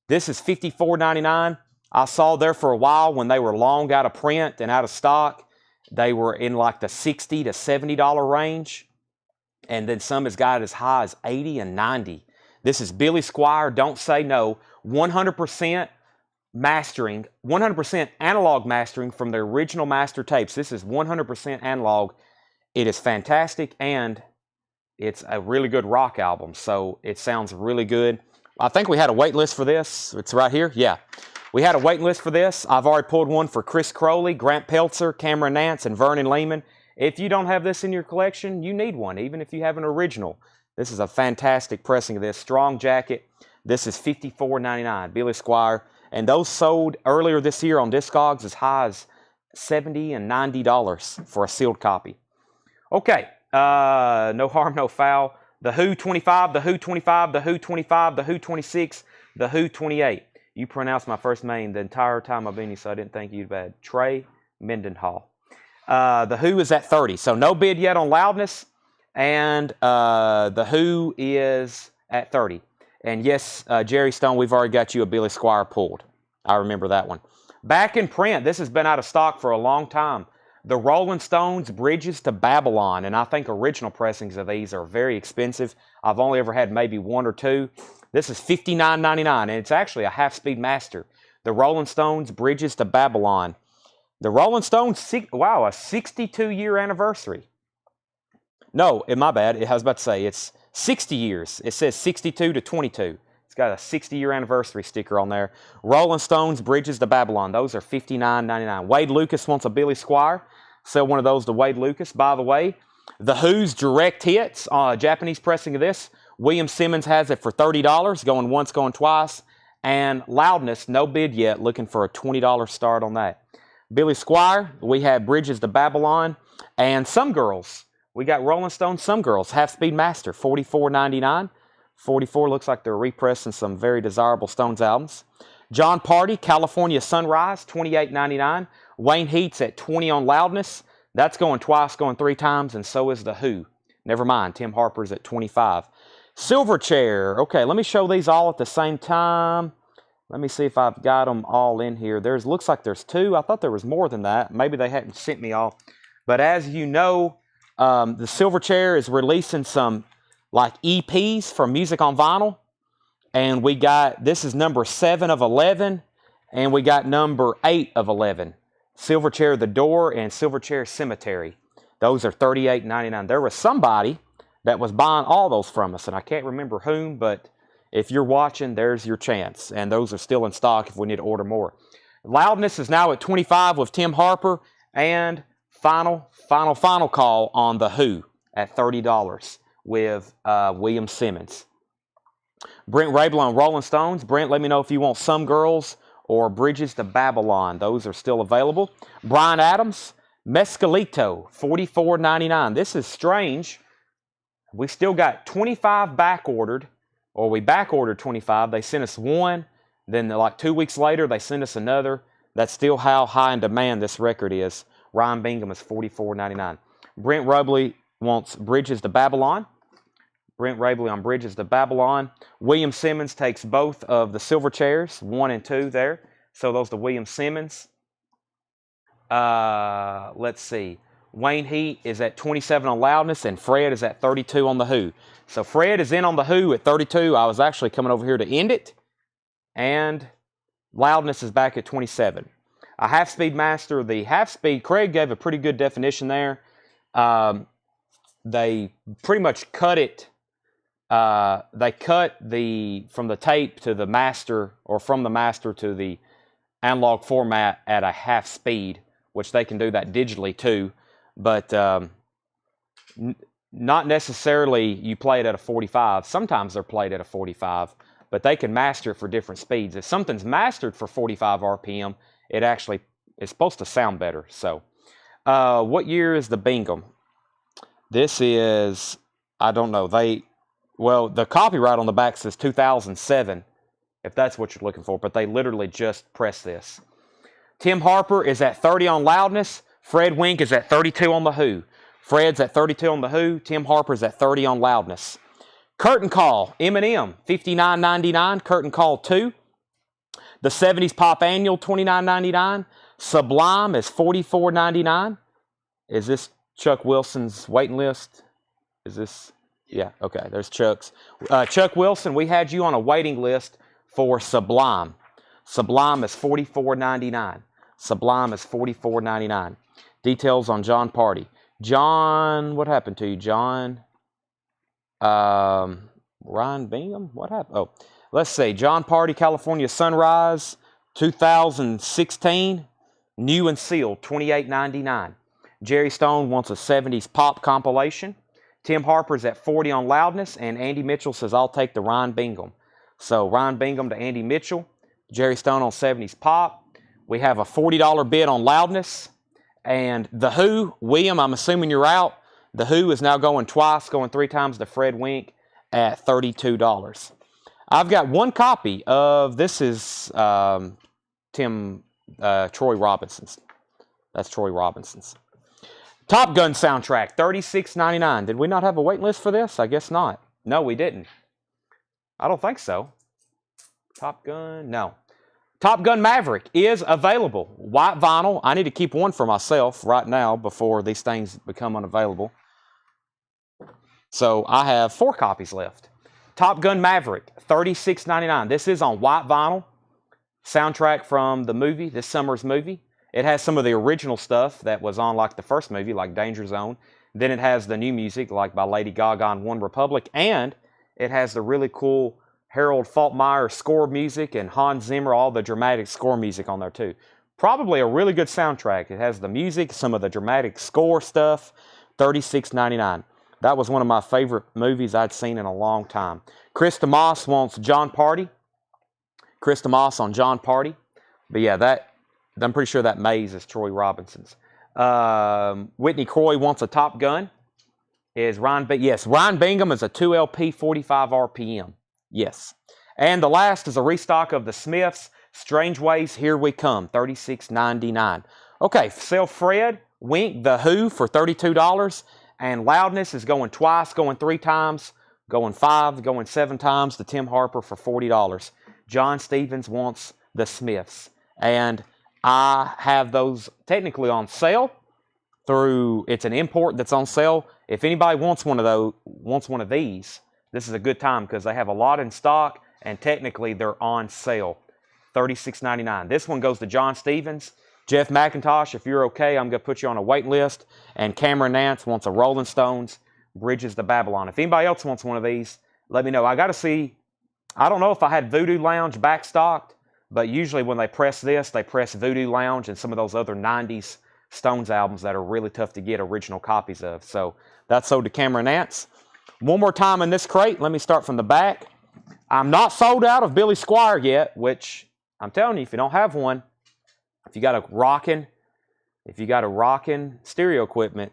This is $54.99. I saw there for a while when they were long out of print and out of stock. They were in like the $60 to $70 range. And then some has got as high as $80 and $90. This is Billy Squier, Don't Say No. 100% mastering, 100% analog mastering from the original master tapes. This is 100% analog. It is fantastic, and it's a really good rock album, so it sounds really good. I think we had a wait list for this. It's right here. Yeah. We had a wait list for this. I've already pulled one for Chris Crowley, Grant Peltzer, Cameron Nance, and Vernon Lehman. If you don't have this in your collection, you need one, even if you have an original. This is a fantastic pressing of this. Strong jacket. This is $54.99. Billy Squier. And those sold earlier this year on Discogs as high as $70 and $90 for a sealed copy. Okay, no harm, no foul. The Who 25, the Who 25, the Who 25, the Who 26, the Who 28. You pronounced my first name the entire time I've been here, so I didn't think you'd bad. Trey Mendenhall. The Who is at 30, so no bid yet on Loudness. And the Who is at 30. And yes, Jerry Stone, we've already got you a Billy Squier pulled. I remember that one. Back in print, this has been out of stock for a long time. The Rolling Stones, Bridges to Babylon, and I think original pressings of these are very expensive. I've only ever had maybe one or two. This is $59.99, and it's actually a half-speed master. The Rolling Stones, Bridges to Babylon. The Rolling Stones, wow, a 62-year anniversary. No, my bad. I was about to say it's 60 years. It says 62 to 22. It's got a 60-year anniversary sticker on there. Rolling Stones, Bridges to Babylon. Those are $59.99. Wade Lucas wants a Billy Squier. Sell one of those to Wade Lucas. By the way, the Who's Direct Hits, Japanese pressing of this. William Simmons has it for $30, going once, going twice. And Loudness, no bid yet, looking for a $20 start on that. Billy Squier, we have Bridges to Babylon. And Some Girls, we got Rolling Stone Some Girls, half-speed master, $44.99. 44 looks like they're repressing some very desirable Stones albums. John Party, California Sunrise, $28.99. Wayne Heats at $20 on Loudness. That's going twice, going three times, and so is The Who. Never mind, Tim Harper's at $25. Silverchair. Okay, let me show these all at the same time. Let me see if I've got them all in here. Looks like there's two. I thought there was more than that. Maybe they hadn't sent me all. But as you know, the Silverchair is releasing some like EPs from Music on Vinyl. And we got, this is number 7 of 11. And we got number 8 of 11. Silverchair The Door and Silverchair Cemetery. Those are $38.99. There was somebody that was buying all those from us. And I can't remember whom, but if you're watching, there's your chance. And those are still in stock if we need to order more. Loudness is now at $25 with Tim Harper. And final call on The Who at $30 with William Simmons. Brent Rabel on Rolling Stones. Brent, let me know if you want Some Girls or Bridges to Babylon. Those are still available. Brian Adams, Mescalito, $44.99. This is strange. We still got 25 back ordered, or we back ordered 25. They sent us one. Then like 2 weeks later, they sent us another. That's still how high in demand this record is. Ryan Bingham is $44.99. Brent Rubley wants Bridges to Babylon. Brent Rabley on Bridges to Babylon. William Simmons takes both of the silver chairs, 1 and 2 there. So those to William Simmons. Let's see. Wayne Heat is at 27 on loudness, and Fred is at 32 on the Who. So Fred is in on the Who at 32. I was actually coming over here to end it. And loudness is back at 27. A half-speed master. The half-speed, Craig gave a pretty good definition there. They pretty much cut it. They cut from the tape to the master, or from the master to the analog format at a half speed, which they can do that digitally too. But not necessarily you play it at a 45. Sometimes they're played at a 45, but they can master it for different speeds. If something's mastered for 45 RPM, it actually is supposed to sound better. So, what year is the Bingham? This is, I don't know. Well, the copyright on the back says 2007, if that's what you're looking for, but they literally just pressed this. Tim Harper is at 30 on loudness. Fred Wink is at 32 on the Who. Fred's at 32 on the Who. Tim Harper's at 30 on loudness. Curtain Call, Eminem, $59.99. Curtain Call 2. The 70s Pop Annual, $29.99. Sublime is $44.99. Is this Chuck Wilson's waiting list? Is this? Yeah, okay, there's Chuck's. Chuck Wilson, we had you on a waiting list for Sublime. Sublime is $44.99. Sublime is $44.99. Details on John Party. John, what happened to you, John? Ryan Bingham? What happened? Oh, let's see. John Party, California Sunrise, 2016. New and sealed, $28.99. Jerry Stone wants a 70s pop compilation. Tim Harper's at 40 on loudness, and Andy Mitchell says, I'll take the Ryan Bingham. So Ryan Bingham to Andy Mitchell. Jerry Stone on 70s pop. We have a $40 bid on loudness. And the Who, William, I'm assuming you're out. The Who is now going twice, going 3 times to Fred Wink at $32. I've got one copy of, this is Troy Robinson's. That's Troy Robinson's. Top Gun soundtrack, $36.99. Did we not have a wait list for this? I guess not. No, we didn't. I don't think so. Top Gun, no. Top Gun Maverick is available. White vinyl. I need to keep one for myself right now before these things become unavailable. So I have 4 copies left. Top Gun Maverick, $36.99. This is on white vinyl. Soundtrack from the movie, this summer's movie. It has some of the original stuff that was on like the first movie, like Danger Zone. Then it has the new music, like by Lady Gaga and One Republic. And it has the really cool Harold Faltermeyer score music and Hans Zimmer, all the dramatic score music on there too. Probably a really good soundtrack. It has the music, some of the dramatic score stuff, $36.99. That was one of my favorite movies I'd seen in a long time. Chris DeMoss wants John Party. Chris DeMoss on John Party. But yeah, I'm pretty sure that Maze is Troy Robinson's. Whitney Croy wants a Top Gun. Yes, Ryan Bingham is a 2LP 45 RPM. Yes. And the last is a restock of the Smiths, Strange Ways, Here We Come, $36.99. Okay, sell Fred Wink, the Who, for $32. And Loudness is going twice, going 3 times, going 5, going 7 times to Tim Harper for $40. John Stevens wants the Smiths. And I have those technically on sale through, it's an import that's on sale. If anybody wants one of these, this is a good time because they have a lot in stock and technically they're on sale. $36.99. This one goes to John Stevens. Jeff McIntosh, if you're okay, I'm going to put you on a wait list. And Cameron Nance wants a Rolling Stones, Bridges to Babylon. If anybody else wants one of these, let me know. I got to see, I don't know if I had Voodoo Lounge backstocked, but usually when they press this, they press Voodoo Lounge and some of those other 90s Stones albums that are really tough to get original copies of. So that's sold to Cameron Nance. One more time in this crate. Let me start from the back. I'm not sold out of Billy Squier yet, which I'm telling you, if you don't have one, if you got a rocking stereo equipment,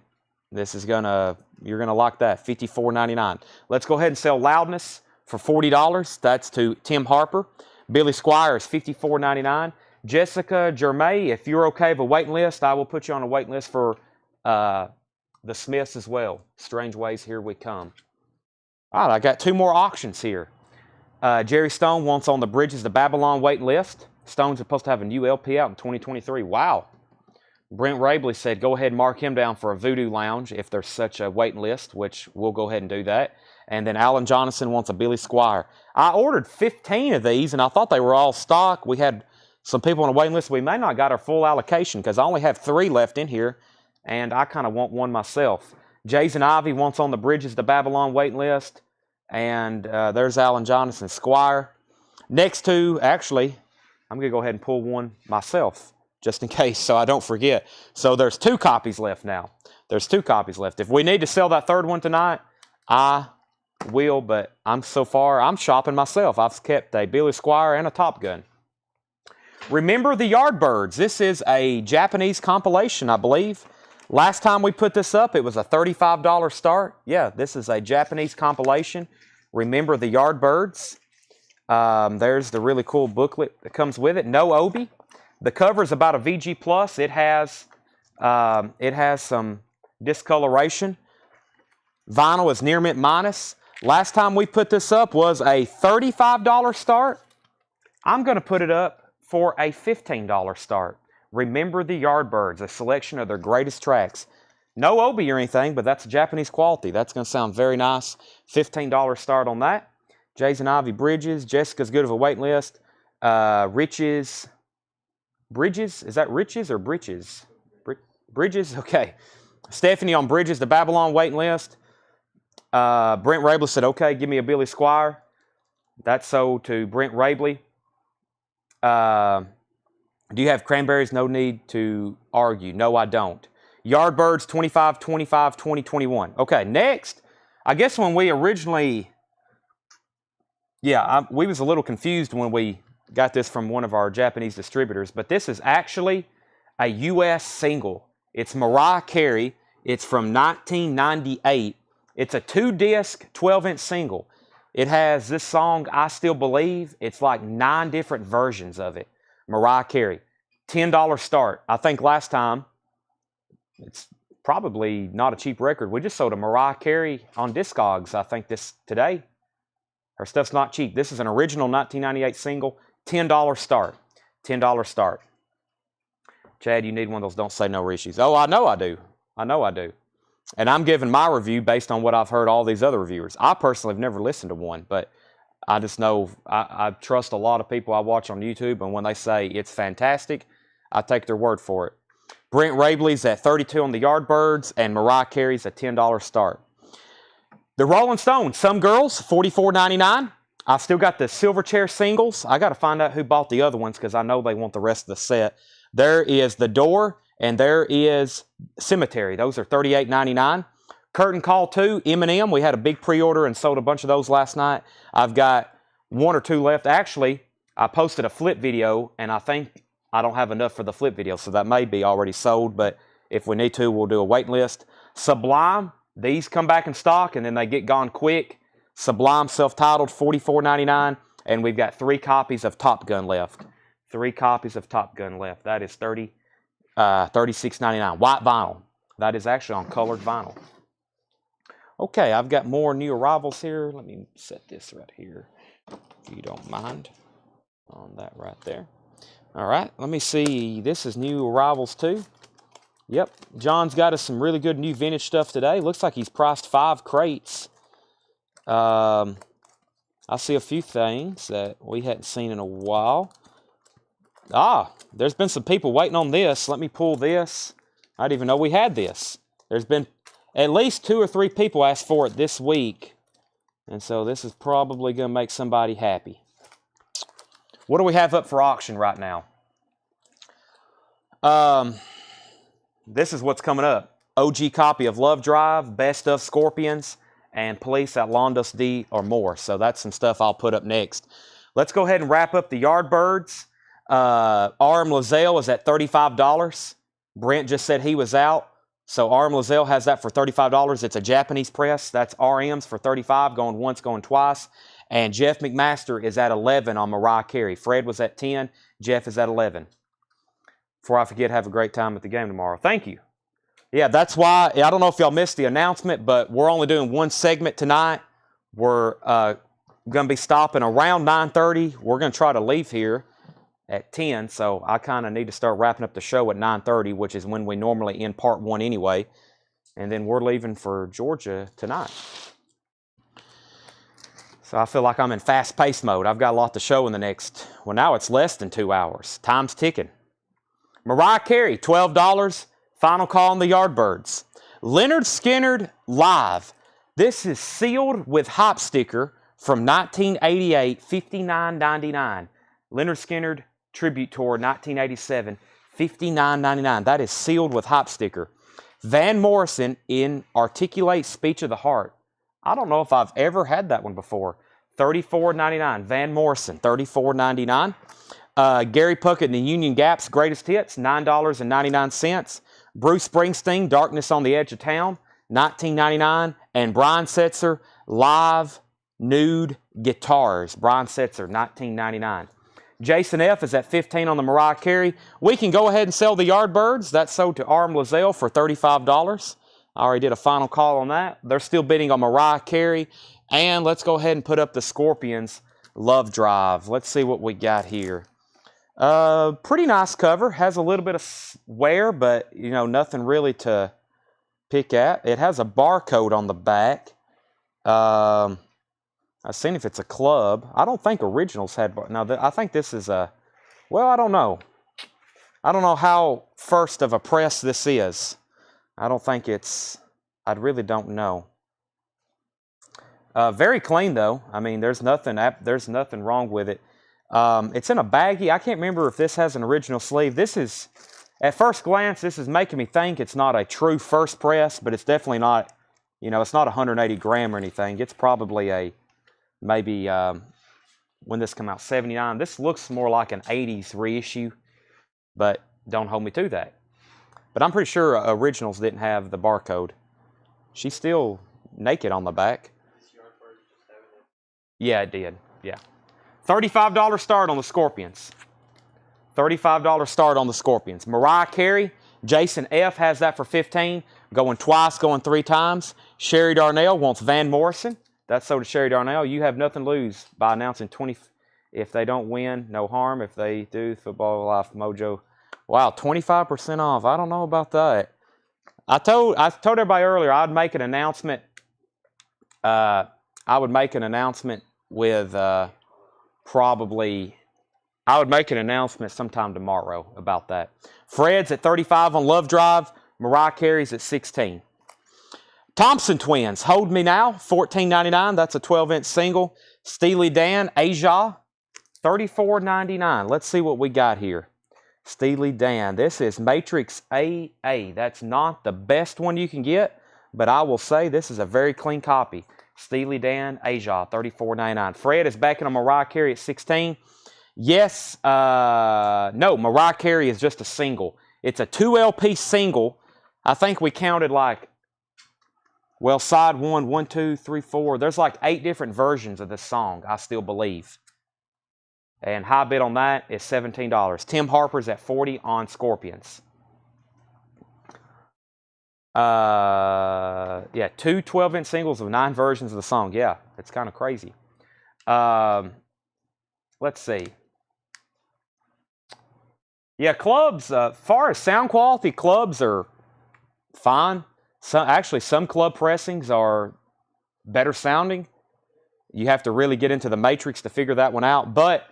you're gonna like that. $54.99. Let's go ahead and sell Loudness for $40. That's to Tim Harper. Billy Squier is $54.99. Jessica Germay, if you're okay with a waiting list, I will put you on a waiting list for the Smiths as well. Strange Ways, Here We Come. All right, I got 2 more auctions here. Jerry Stone wants On the Bridges to Babylon waiting list. Stone's supposed to have a new LP out in 2023. Wow. Brent Rabley said, go ahead and mark him down for a Voodoo Lounge if there's such a waiting list, which we'll go ahead and do that. And then Alan Jonathan wants a Billy Squire. I ordered 15 of these, and I thought they were all stock. We had some people on the waiting list. We may not got our full allocation because I only have 3 left in here, and I kind of want one myself. Jason Ivey wants On the Bridges to Babylon waiting list. And there's Alan Jonathan Squire. Next to, actually, I'm going to go ahead and pull one myself, just in case, so I don't forget. So there's 2 copies left now. There's 2 copies left. If we need to sell that 3rd one tonight, I will, but I'm shopping myself. I've kept a Billy Squire and a Top Gun. Remember the Yardbirds. This is a Japanese compilation, I believe. Last time we put this up, it was a $35 start. Yeah, this is a Japanese compilation. Remember the Yardbirds. There's the really cool booklet that comes with it. No Obi. The cover is about a VG Plus. It has some discoloration. Vinyl is near mint minus. Last time we put this up was a $35 start. I'm going to put it up for a $15 start. Remember the Yardbirds, a selection of their greatest tracks. No Obi or anything, but that's Japanese quality. That's going to sound very nice. $15 start on that. Jason Ivey Bridges. Jessica's Good of a Waiting List. Bridges? Is that Riches or Bridges? Bridges? Okay. Stephanie on Bridges, the Babylon waiting list. Brent Rabley said, okay, give me a Billy Squire. That's sold to Brent Rabley. Do you have cranberries? No need to argue. No, I don't. Yardbirds 25, 25, 20, 21. Okay, next. I guess when we originally... Yeah, we was a little confused when we got this from one of our Japanese distributors, but this is actually a U.S. single. It's Mariah Carey. It's from 1998. It's a 2-disc, 12-inch single. It has this song, I Still Believe. It's like 9 different versions of it. Mariah Carey. $10 start. I think last time, it's probably not a cheap record. We just sold a Mariah Carey on Discogs, I think, today. Her stuff's not cheap. This is an original 1998 single. $10 start. $10 start. Chad, you need one of those Don't Say No Rishies. Oh, I know I do. I know I do. And I'm giving my review based on what I've heard all these other reviewers. I personally have never listened to one, but I just know I trust a lot of people I watch on YouTube, and when they say it's fantastic, I take their word for it. Brent Rabley's at 32 on the Yardbirds, and Mariah Carey's at $10 start. The Rolling Stones, Some Girls, $44.99. I've still got the Silverchair singles. I got to find out who bought the other ones because I know they want the rest of the set. There is The Door, and there is Cemetery. Those are $38.99. Curtain Call 2, Eminem. We had a big pre-order and sold a bunch of those last night. I've got 1 or 2 left. Actually, I posted a flip video, and I think I don't have enough for the flip video, so that may be already sold, but if we need to, we'll do a waiting list. Sublime, these come back in stock, and then they get gone quick. Sublime self-titled, $44.99, and we've got 3 copies of Top Gun left. 3 copies of Top Gun left. That is $36.99. White vinyl. That is actually on colored vinyl. Okay, I've got more new arrivals here. Let me set this right here, if you don't mind, on that right there. All right, let me see. This is new arrivals too. Yep, John's got us some really good new vintage stuff today. Looks like he's priced 5 crates. I see a few things that we hadn't seen in a while. There's been some people waiting on this. Let me pull this. I didn't even know we had this. There's been at least 2 or 3 people asked for it this week. And so this is probably going to make somebody happy. What do we have up for auction right now? This is what's coming up. OG copy of Love Drive, Best of Scorpions, and Police Outlandos D or more. So that's some stuff I'll put up next. Let's go ahead and wrap up the Yardbirds. RM Lozelle is at $35. Brent just said he was out. So RM Lozelle has that for $35. It's a Japanese press. That's RM's for $35, going once, going twice. And Jeff McMaster is at $11 on Mariah Carey. Fred was at $10. Jeff is at $11. Before I forget, have a great time at the game tomorrow. Thank you. Yeah, that's why, I don't know if y'all missed the announcement, but we're only doing one segment tonight. We're going to be stopping around 9:30. We're going to try to leave here at 10, so I kind of need to start wrapping up the show at 9:30, which is when we normally end part 1 anyway. And then we're leaving for Georgia tonight. So I feel like I'm in fast-paced mode. I've got a lot to show in the next, well, now it's less than 2 hours. Time's ticking. Mariah Carey, $12. Final call on the Yardbirds. Leonard Skinner Live. This is sealed with hop sticker from 1988, $59.99. Leonard Skinner Tribute Tour 1987, $59.99. That is sealed with hop sticker. Van Morrison in Articulate Speech of the Heart. I don't know if I've ever had that one before. $34.99. Van Morrison, $34.99. Gary Puckett and the Union Gap's Greatest Hits, $9.99. Bruce Springsteen, Darkness on the Edge of Town, $19.99. And Brian Setzer, Live Nude Guitars. Brian Setzer, $19.99. Jason F. is at $15 on the Mariah Carey. We can go ahead and sell the Yardbirds. That's sold to Arm Lazelle for $35. I already did a final call on that. They're still bidding on Mariah Carey. And let's go ahead and put up the Scorpions Love Drive. Let's see what we got here. Pretty nice cover. Has a little bit of wear, but, you know, nothing really to pick at. It has a barcode on the back. I've seen if it's a club. I don't think Originals had... No, I think this is a... Well, I don't know. I don't know how first of a press this is. I don't think it's... I really don't know. Very clean, though. I mean, there's nothing wrong with it. It's in a baggie. I can't remember if this has an original sleeve. This is... At first glance, this is making me think it's not a true first press, but it's definitely not... You know, it's not 180 gram or anything. It's probably a... Maybe when this came out, 79. This looks more like an 80s reissue, but don't hold me to that. But I'm pretty sure Originals didn't have the barcode. She's still naked on the back. Yeah, it did. Yeah. $35 start on the Scorpions. $35 start on the Scorpions. Mariah Carey, Jason F. has that for $15. Going twice, going 3 times. Sherry Darnell wants Van Morrison. That's sold to Sherry Darnell. You have nothing to lose by announcing 20. If they don't win, no harm. If they do, Football Life Mojo. Wow, 25% off. I don't know about that. I told everybody earlier I'd make an announcement. I would make an announcement with probably. I would make an announcement sometime tomorrow about that. Fred's at 35 on Love Drive. Mariah Carey's at 16. Thompson Twins, Hold Me Now, $14.99. That's a 12-inch single. Steely Dan, Aja, $34.99. Let's see what we got here. Steely Dan. This is Matrix AA. That's not the best one you can get, but I will say this is a very clean copy. Steely Dan, Aja, $34.99. Fred is backing on Mariah Carey at 16. Yes, no, Mariah Carey is just a single. It's a 2 LP single. I think we counted like, well, side 1, 2, 3, 4. There's like 8 different versions of this song, I still believe. And high bid on that is $17. Tim Harper's at 40 on Scorpions. Yeah, 2 12-inch singles of 9 versions of the song. Yeah, it's kind of crazy. Let's see. Yeah, clubs, far as sound quality, clubs are fine. Actually, some club pressings are better sounding. You have to really get into the matrix to figure that one out. But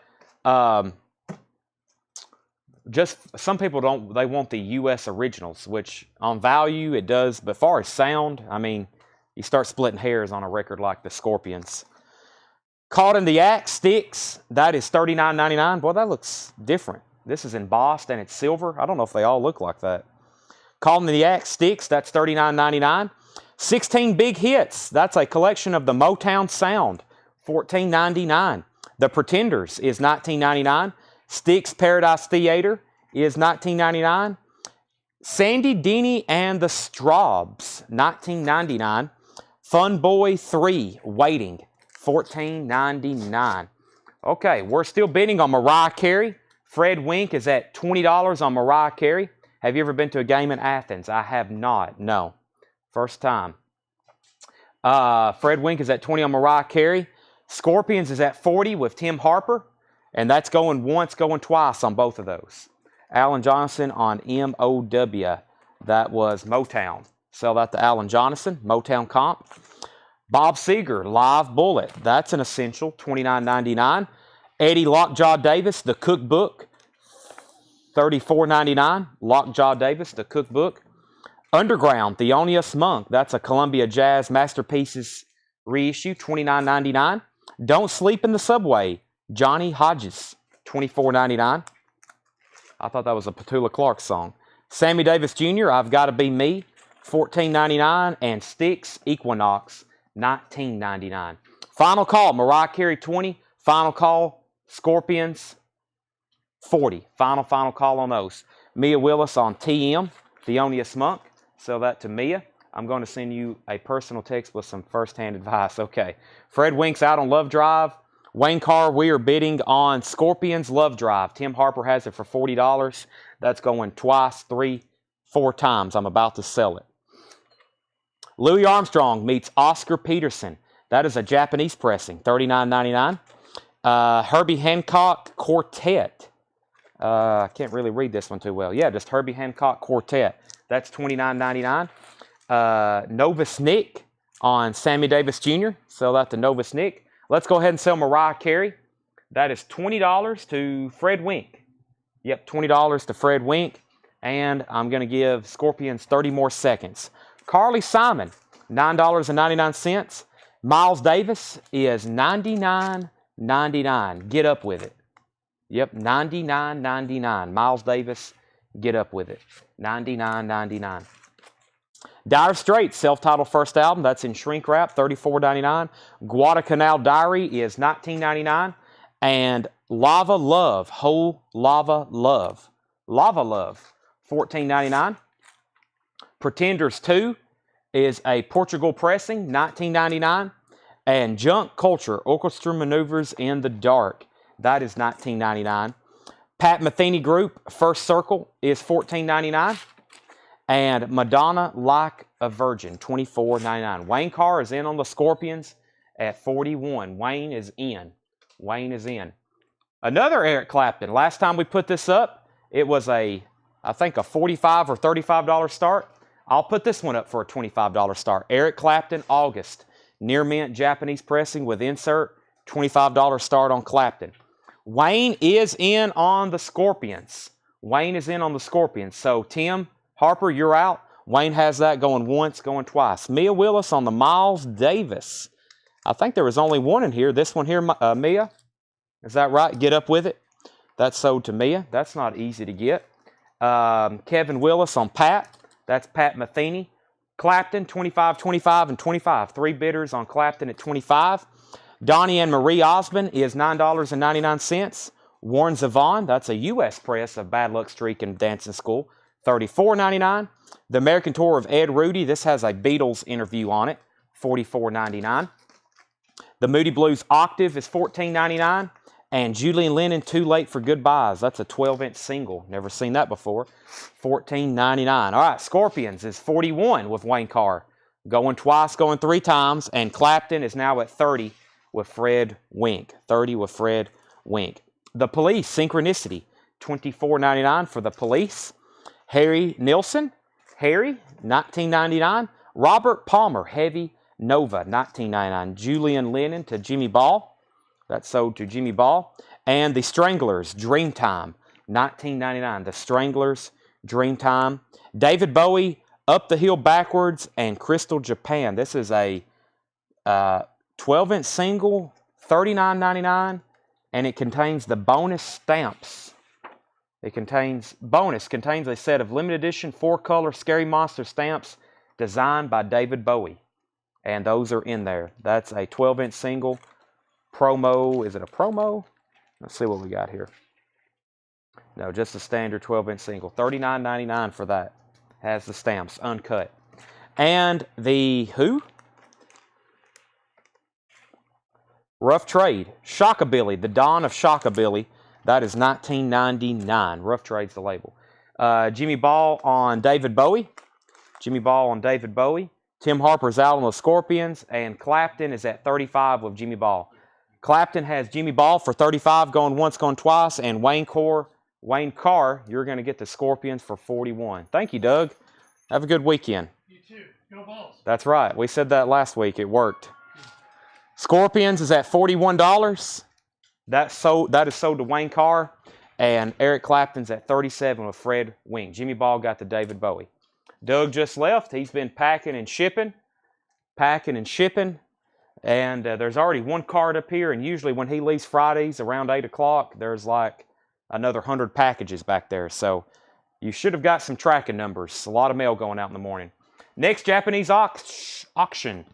just some people don't, they want the U.S. originals, which on value it does. But far as sound, I mean, you start splitting hairs on a record like the Scorpions. Caught in the Act, Sticks, that is $39.99. Boy, that looks different. This is embossed and it's silver. I don't know if they all look like that. Caught in the Act, Sticks, that's $39.99. 16 Big Hits, that's a collection of the Motown sound, $14.99. The Pretenders is $19.99. Sticks Paradise Theater is $19.99. Sandy Denny and the Straubs, $19.99. Fun Boy 3, Waiting, $14.99. Okay, we're still bidding on Mariah Carey. Fred Wink is at $20 on Mariah Carey. Have you ever been to a game in Athens? I have not, no. First time. Fred Wink is at 20 on Mariah Carey. Scorpions is at 40 with Tim Harper. And that's going once, going twice on both of those. Alan Johnson on MOW. That was Motown. Sell that to Alan Johnson, Motown comp. Bob Seger, Live Bullet. That's an essential, $29.99. Eddie Lockjaw Davis, The Cookbook, $34.99. Lockjaw Davis, The Cookbook. Underground, Thelonious Monk. That's a Columbia Jazz Masterpieces reissue, $29.99. Don't Sleep in the Subway, Johnny Hodges, $24.99. I thought that was a Petula Clark song. Sammy Davis Jr., I've Gotta Be Me, $14.99. And Styx, Equinox, $19.99. Final call, Mariah Carey, 20. Final call, Scorpions, 40. Final call on those. Mia Willis on TM, Thelonious Monk. Sell that to Mia. I'm going to send you a personal text with some first-hand advice. Okay. Fred Wink's out on Love Drive. Wayne Carr, we are bidding on Scorpions Love Drive. Tim Harper has it for $40. That's going twice, 3, 4 times. I'm about to sell it. Louis Armstrong meets Oscar Peterson. That is a Japanese pressing, $39.99. Herbie Hancock Quartet. I can't really read this one too well. Yeah, just Herbie Hancock Quartet. That's $29.99. Novus Nick on Sammy Davis Jr. Sell that to Novus Nick. Let's go ahead and sell Mariah Carey. That is $20 to Fred Wink. Yep, $20 to Fred Wink. And I'm going to give Scorpions 30 more seconds. Carly Simon, $9.99. Miles Davis is $99.99. Get up with it. Yep, $99.99. Miles Davis, get up with it. $99.99. Dire Straits, self-titled first album. That's in shrink wrap, $34.99. Guadalcanal Diary is $19.99. And Lava Love, Whole Lava Love. Lava Love, $14.99. Pretenders 2 is a Portugal pressing, $19.99. And Junk Culture, Orchestra Maneuvers in the Dark. That is $19.99. Pat Metheny Group, First Circle, is $14.99. And Madonna Like a Virgin, $24.99. Wayne Carr is in on the Scorpions at $41. Wayne is in. Wayne is in. Another Eric Clapton. Last time we put this up, it was I think a $45 or $35 start. I'll put this one up for a $25 start. Eric Clapton, August. Near mint Japanese pressing with insert. $25 start on Clapton. Wayne is in on the Scorpions. Wayne is in on the Scorpions. So, Tim Harper, you're out. Wayne has that going once, going twice. Mia Willis on the Miles Davis. I think there was only one in here. This one here, Mia. Is that right? Get up with it. That's sold to Mia. That's not easy to get. Kevin Willis on Pat. That's Pat Metheny. Clapton, 25, 25, and 25. 3 bidders on Clapton at 25. Donnie and Marie Osmond is $9.99. Warren Zevon, that's a U.S. press of Bad Luck Streak and Dancing School, $34.99. The American Tour of Ed Rudy, this has a Beatles interview on it, $44.99. The Moody Blues Octave is $14.99. And Julian Lennon, Too Late for Goodbyes. That's a 12-inch single. Never seen that before. $14.99. All right, Scorpions is 41 with Wayne Carr. Going twice, going 3 times. And Clapton is now at 30 with Fred Wink. 30 with Fred Wink. The Police, Synchronicity, $24.99 for The Police. Harry Nilsson, Harry, $19.99. Robert Palmer, Heavy Nova, $19.99. Julian Lennon to Jimmy Ball. That's sold to Jimmy Ball. And The Stranglers, Dreamtime, $19.99. The Stranglers, Dreamtime. David Bowie, Up the Hill Backwards, and Crystal Japan. This is a 12-inch single, $39.99, and it contains the bonus stamps. It contains a set of limited edition 4-color Scary Monster stamps designed by David Bowie. And those are in there. That's a 12-inch single. Promo, is it a promo? Let's see what we got here. No, just a standard 12-inch single. $39.99 for that. Has the stamps, uncut. And the who? Rough Trade. Shockabilly, the Dawn of Shockabilly. That is $19.99. Rough Trade's the label. Jimmy Ball on David Bowie. Jimmy Ball on David Bowie. Tim Harper's out on the Scorpions, and Clapton is at 35 with Jimmy Ball. Clapton has Jimmy Ball for 35, going once, going twice, and Wayne Carr, you're going to get the Scorpions for 41. Thank you, Doug. Have a good weekend. You too. Go Balls. That's right. We said that last week. It worked. Scorpions is at $41. That is sold to Wayne Carr. And Eric Clapton's at 37 with Fred Wing. Jimmy Ball got the David Bowie. Doug just left. He's been packing and shipping. And there's already one card up here. And usually when he leaves Fridays around 8 o'clock, there's like another 100 packages back there. So you should have got some tracking numbers. A lot of mail going out in the morning. Next Japanese auction.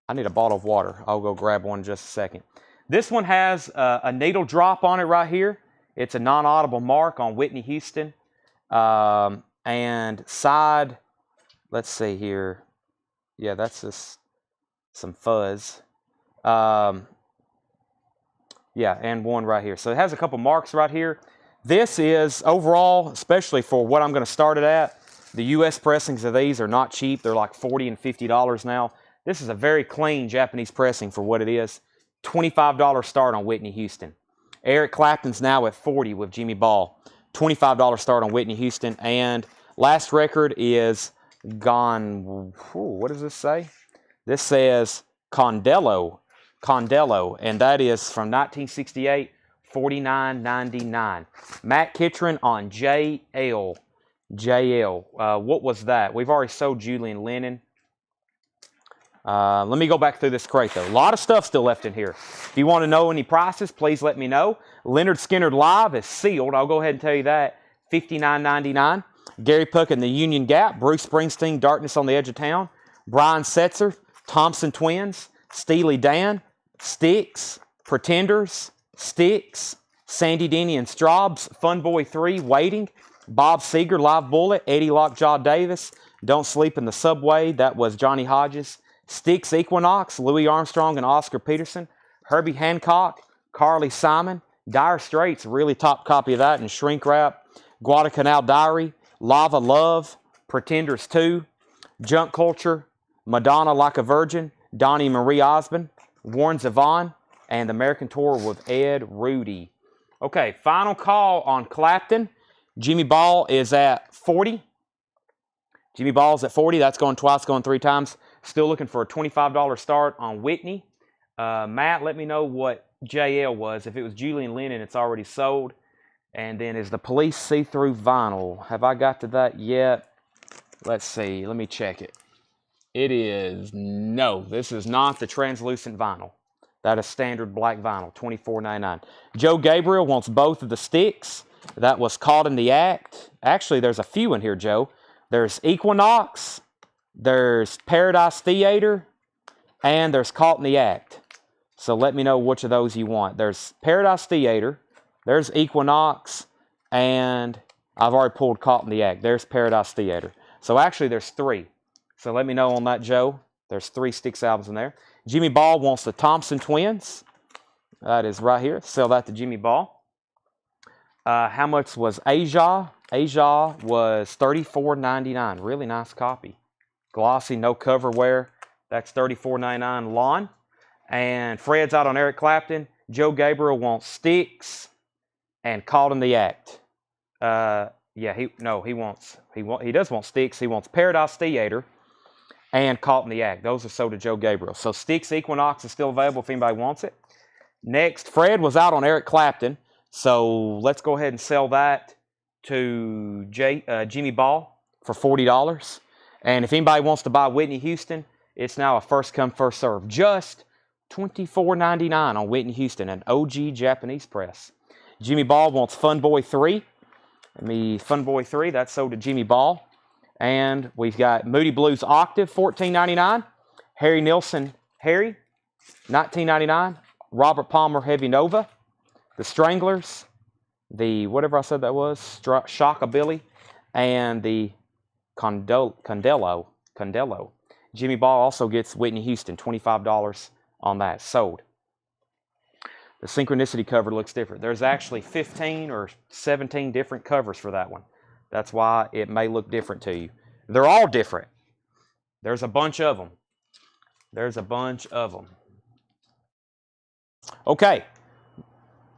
I need a bottle of water. I'll go grab one in just a second. This one has a needle drop on it right here. It's a non-audible mark on Whitney Houston. And side, let's see here. Yeah, that's just some fuzz. Yeah, and one right here. So it has a couple marks right here. This is overall, especially for what I'm going to start it at, the U.S. pressings of these are not cheap. They're like $40 and $50 now. This is a very clean Japanese pressing for what it is. $25 start on Whitney Houston. Eric Clapton's now at 40 with Jimmy Ball. $25 start on Whitney Houston. And last record is gone. What does this say? This says Condello. And that is from 1968, $49.99. Matt Kitron on JL. What was that? We've already sold Julian Lennon. Let me go back through this crate, though. A lot of stuff still left in here. If you want to know any prices, please let me know. Leonard Skinner Live is sealed. I'll go ahead and tell you that. $59.99. Gary Puckett and the Union Gap. Bruce Springsteen, Darkness on the Edge of Town. Brian Setzer, Thompson Twins. Steely Dan, Styx, Pretenders, Styx, Sandy Denny and Straubs, Funboy 3, Waiting. Bob Seger, Live Bullet. Eddie Lockjaw Davis, Don't Sleep in the Subway. That was Johnny Hodges. Styx Equinox, Louis Armstrong and Oscar Peterson. Herbie Hancock, Carly Simon. Dire Straits, really top copy of that in shrink wrap. Guadalcanal Diary, Lava Love, Pretenders 2, Junk Culture, Madonna Like a Virgin, Donnie Marie Osmond, Warren Zevon, and the American Tour with Ed Rudy. Okay, final call on Clapton. Jimmy Ball is at 40. Jimmy Ball's at 40. That's going twice, going 3 times. Still looking for a $25 start on Whitney. Matt, let me know what JL was. If it was Julian Lennon, it's already sold. And then is the Police see-through vinyl. Have I got to that yet? Let's see. Let me check it. It is, no, this is not the translucent vinyl. That is standard black vinyl, $24.99. Joe Gabriel wants both of the sticks. That was Caught in the Act. Actually, there's a few in here, Joe. There's Equinox, there's Paradise Theater, and there's Caught in the Act. So let me know which of those you want. There's Paradise Theater, there's Equinox, and I've already pulled Caught in the Act. There's Paradise Theater. So actually, there's 3. So let me know on that, Joe. There's 3 Styx albums in there. Jimmy Ball wants the Thompson Twins. That is right here. Sell that to Jimmy Ball. How much was Aja? Aja was $34.99. Really nice copy. Glossy, no cover wear. That's $34.99 lawn. And Fred's out on Eric Clapton. Joe Gabriel wants Styx and Caught in the Act. Yeah, he does want Styx. He wants Paradise Theater and Caught in the Act. Those are sold to Joe Gabriel. So Styx Equinox is still available if anybody wants it. Next, Fred was out on Eric Clapton. So let's go ahead and sell that to Jimmy Ball for $40. And if anybody wants to buy Whitney Houston, it's now a first come, first serve. Just $24.99 on Whitney Houston, an OG Japanese press. Jimmy Ball wants Funboy 3. Funboy 3, that's sold to Jimmy Ball. And we've got Moody Blues Octave, $14.99. Harry Nilsson, $19.99. Robert Palmer, Heavy Nova. The Stranglers, the whatever I said that was, Shockabilly, and the Condello. Jimmy Ball also gets Whitney Houston, $25 on that, sold. The Synchronicity cover looks different. There's actually 15 or 17 different covers for that one. That's why it may look different to you. They're all different. There's a bunch of them. There's a bunch of them. Okay.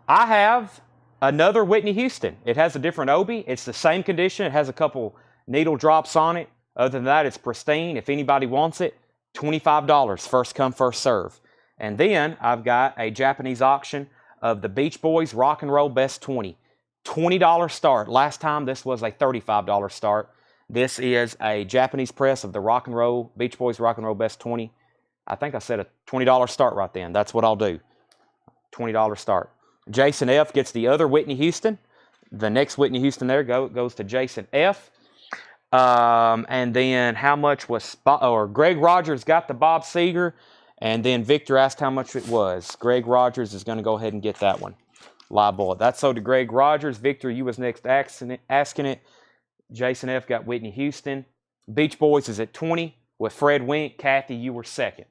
I have another Whitney Houston. It has a different obi. It's the same condition. It has a couple needle drops on it. Other than that, it's pristine. If anybody wants it, $25. First come, first serve. And then I've got a Japanese auction of the Beach Boys Rock and Roll Best 20. $20 start. Last time this was a $35 start. This is a Japanese press of the Rock and Roll Beach Boys Rock and Roll Best 20. I think I said a $20 start right then. That's what I'll do. $20 start. Jason F. gets the other Whitney Houston. The next Whitney Houston there goes to Jason F. And then how much was Greg Rogers got the Bob Seger, and then Victor asked how much it was. Greg Rogers is going to go ahead and get that one. Live bullet. That's sold to Greg Rogers. Victor, you was next asking it. Jason F. got Whitney Houston. Beach Boys is at 20 with Fred Wink. Kathy, you were second.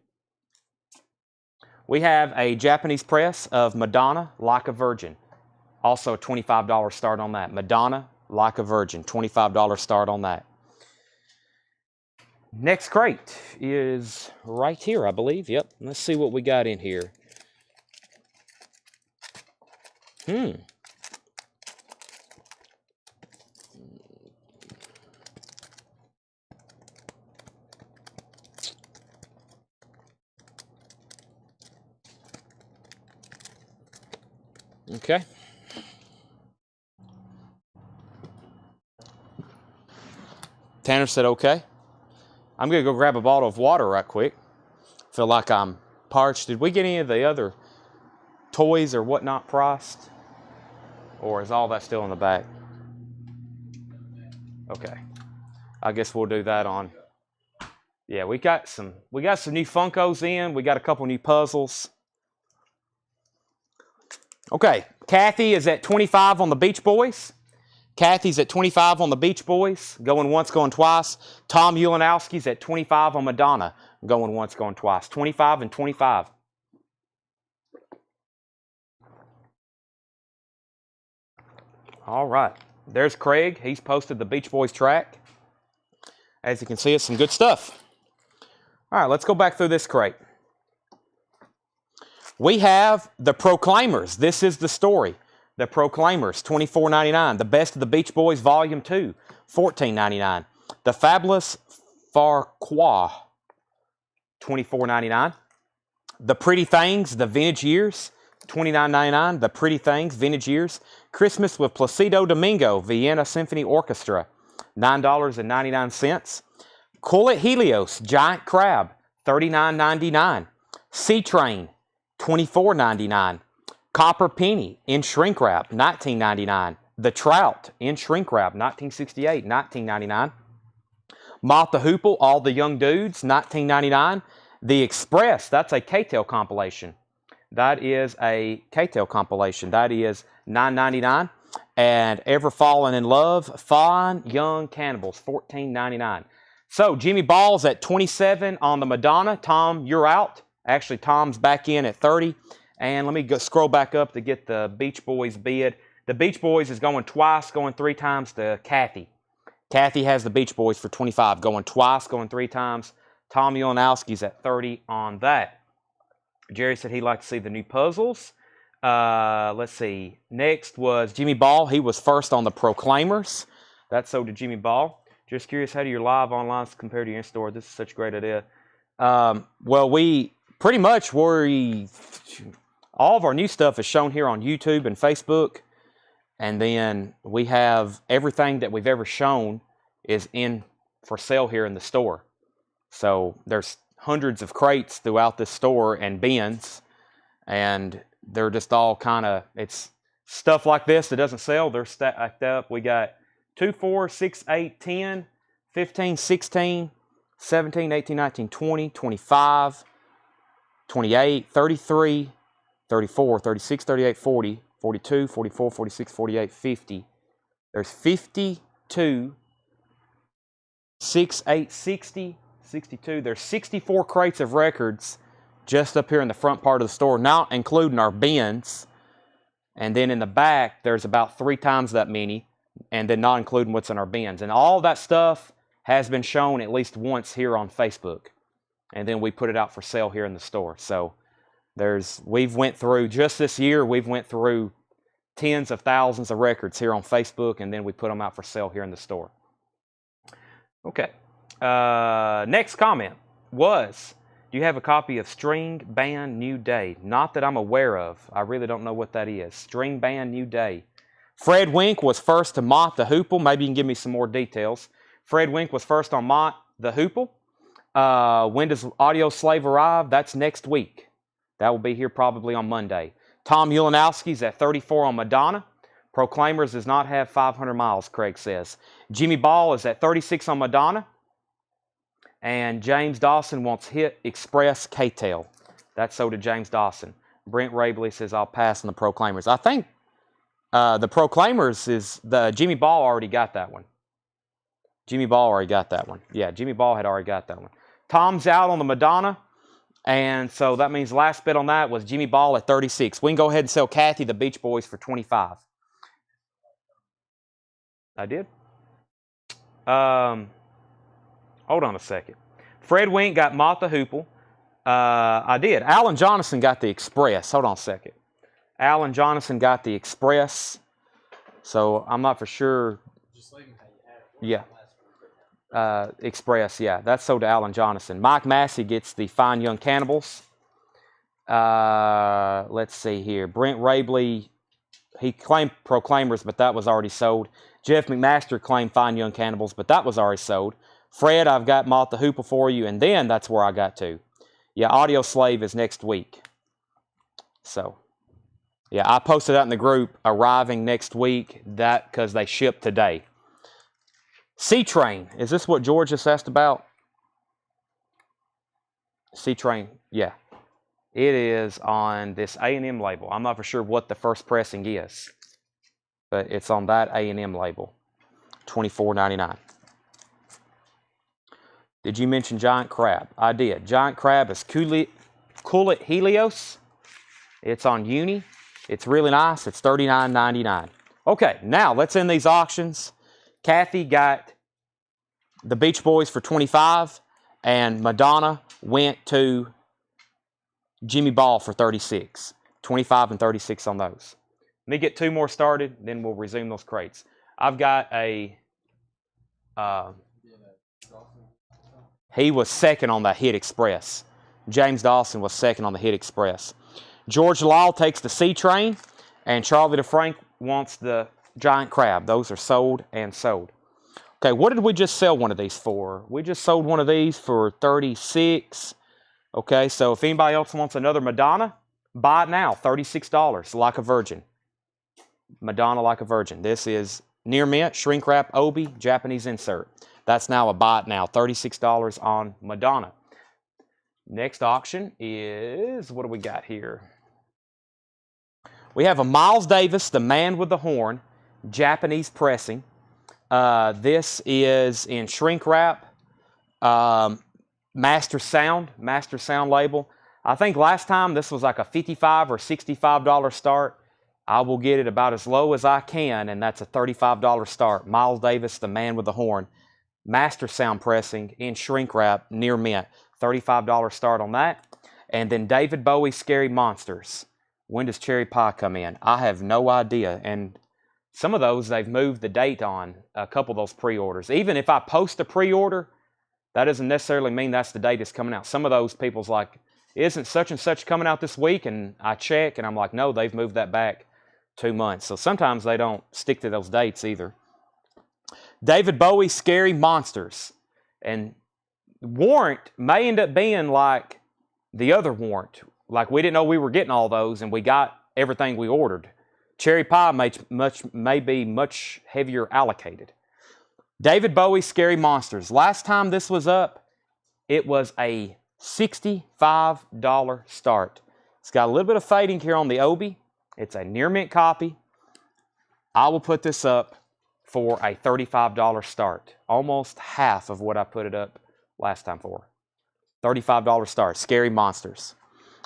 We have a Japanese press of Madonna, Like a Virgin. Also a $25 start on that. Madonna, Like a Virgin. $25 start on that. Next crate is right here, I believe. Yep. Let's see what we got in here. Okay. Tanner said okay. I'm going to go grab a bottle of water right quick. Feel like I'm parched. Did we get any of the other toys or whatnot priced? Or is all that still in the back? Okay. I guess we'll do that on. Yeah, we got some new Funkos in. We got a couple new puzzles. Okay, Kathy is at 25 on the Beach Boys. Kathy's at 25 on the Beach Boys, going once, going twice. Tom Ulanowski's at 25 on Madonna, going once, going twice. 25 and 25. All right, there's Craig. He's posted the Beach Boys track. As you can see, it's some good stuff. All right, let's go back through this crate. We have the Proclaimers. This is the story. The Proclaimers, $24.99. The Best of the Beach Boys, Volume 2, $14.99. The Fabulous Farquhar, $24.99. The Pretty Things, The Vintage Years, $29.99. The Pretty Things, Vintage Years. Christmas with Placido Domingo, Vienna Symphony Orchestra, $9.99. Cullet Helios, Giant Crab, $39.99. Sea Train, $24.99. Copper Penny in shrink wrap, $19.99. The Trout in shrink wrap, 1968, $19.99. Moth the Hoople, All the Young Dudes, $19.99. The Express, that's a K-Tail compilation. That is a K-Tail compilation. That is $9.99. And Ever Fallen in Love, Fine Young Cannibals, $14.99. So Jimmy Ball's at 27 on the Madonna. Tom, you're out. Actually, Tom's back in at 30. And let me go scroll back up to get the Beach Boys bid. The Beach Boys is going twice, going 3 times to Kathy. Kathy has the Beach Boys for 25, going twice, going 3 times. Tom Ulanowski's at 30 on that. Jerry said he'd like to see the new puzzles. Let's see. Next was Jimmy Ball. He was first on the Proclaimers. That's sold to Jimmy Ball. Just curious, how do your live online compare to your in-store? This is such a great idea. Well, we pretty much all of our new stuff is shown here on YouTube and Facebook. And then we have everything that we've ever shown is in for sale here in the store. So there's hundreds of crates throughout this store and bins. And they're just all kind of, it's stuff like this that doesn't sell. They're stacked up. We got 2, 4, 6, 8, 10, 15, 16, 17, 18, 19, 20, 25, 28, 33, 34, 36, 38, 40, 42, 44, 46, 48, 50. There's 52, 6, 8, 60, 62. There's 64 crates of records just up here in the front part of the store, not including our bins. And then in the back, there's about 3 times that many, and then not including what's in our bins. And all that stuff has been shown at least once here on Facebook. And then we put it out for sale here in the store. So we've went through, just this year, we've went through tens of thousands of records here on Facebook, and then we put them out for sale here in the store. Okay. Next comment was, do you have a copy of String Band New Day? Not that I'm aware of. I really don't know what that is. String Band New Day. Fred Wink was first to Mott the Hoople. Maybe you can give me some more details. Fred Wink was first on Mott the Hoople. When does Audio Slave arrive? That's next week. That will be here probably on Monday. Tom Ulanowski's at 34 on Madonna. Proclaimers does not have 500 miles, Craig says. Jimmy Ball is at 36 on Madonna. And James Dawson wants Hit Express K-Tail. That's so to James Dawson. Brent Rabley says, I'll pass on the Proclaimers. I think the Proclaimers is, Jimmy Ball already got that one. Jimmy Ball already got that one. Yeah, Jimmy Ball had already got that one. Tom's out on the Madonna. And so that means last bid on that was Jimmy Ball at 36. We can go ahead and sell Kathy the Beach Boys for 25. I did. Hold on a second. Fred Wink got Mott the Hoople. I did. Alan Jonathan got the Express. Hold on a second. Alan Jonathan got the Express. So I'm not for sure. Just leaving how you had it. Yeah. Express, yeah. That's sold to Alan Jonathan. Mike Massey gets the Fine Young Cannibals. Let's see here. Brent Rabley, he claimed Proclaimers, but that was already sold. Jeff McMaster claimed Fine Young Cannibals, but that was already sold. Fred, I've got Mott the Hoople for you, and then that's where I got to. Yeah, Audio Slave is next week. So, yeah, I posted out in the group, arriving next week, that because they ship today. C-Train, is this what George just asked about? C-Train, yeah. It is on this A&M label. I'm not for sure what the first pressing is, but it's on that A&M label, $24.99. Did you mention Giant Crab? I did. Giant Crab is Coolit Helios. It's on Uni. It's really nice. It's $39.99. Okay, now let's end these auctions. Kathy got the Beach Boys for 25, and Madonna went to Jimmy Ball for 36. 25 and 36 on those. Let me get two more started, then we'll resume those crates. I've got a... he was second on the Hit Express. James Dawson was second on the Hit Express. George Law takes the C-Train, and Charlie DeFrank wants the Giant Crab. Those are sold and sold. Okay, what did we just sell one of these for? We just sold one of these for 36. Okay, so if anybody else wants another Madonna, buy it now, $36, like a virgin. Madonna like a virgin. This is near mint, shrink wrap, Obi, Japanese insert. That's now a buy it now, $36 on Madonna. Next auction is, what do we got here? We have a Miles Davis, the Man with the Horn, Japanese pressing. This is in shrink wrap, Master Sound label. I think last time this was like a $55 or $65 start. I will get it about as low as I can, and that's a $35 start. Miles Davis, the Man with the Horn, Master Sound pressing in shrink wrap, near mint. $35 start on that. And then David Bowie, Scary Monsters. When does Cherry Pie come in? I have no idea. And some of those, they've moved the date on a couple of those pre-orders. Even if I post a pre-order, that doesn't necessarily mean that's the date it's coming out. Some of those people's like, isn't such and such coming out this week? And I check and I'm like, no, they've moved that back 2 months. So sometimes they don't stick to those dates either. David Bowie, Scary Monsters. And Warrant may end up being like the other Warrant. Like we didn't know we were getting all those and we got everything we ordered. Cherry Pie may be much heavier allocated. David Bowie, Scary Monsters. Last time this was up, it was a $65 start. It's got a little bit of fading here on the Obi. It's a near mint copy. I will put this up for a $35 start. Almost half of what I put it up last time for. $35 start. Scary Monsters.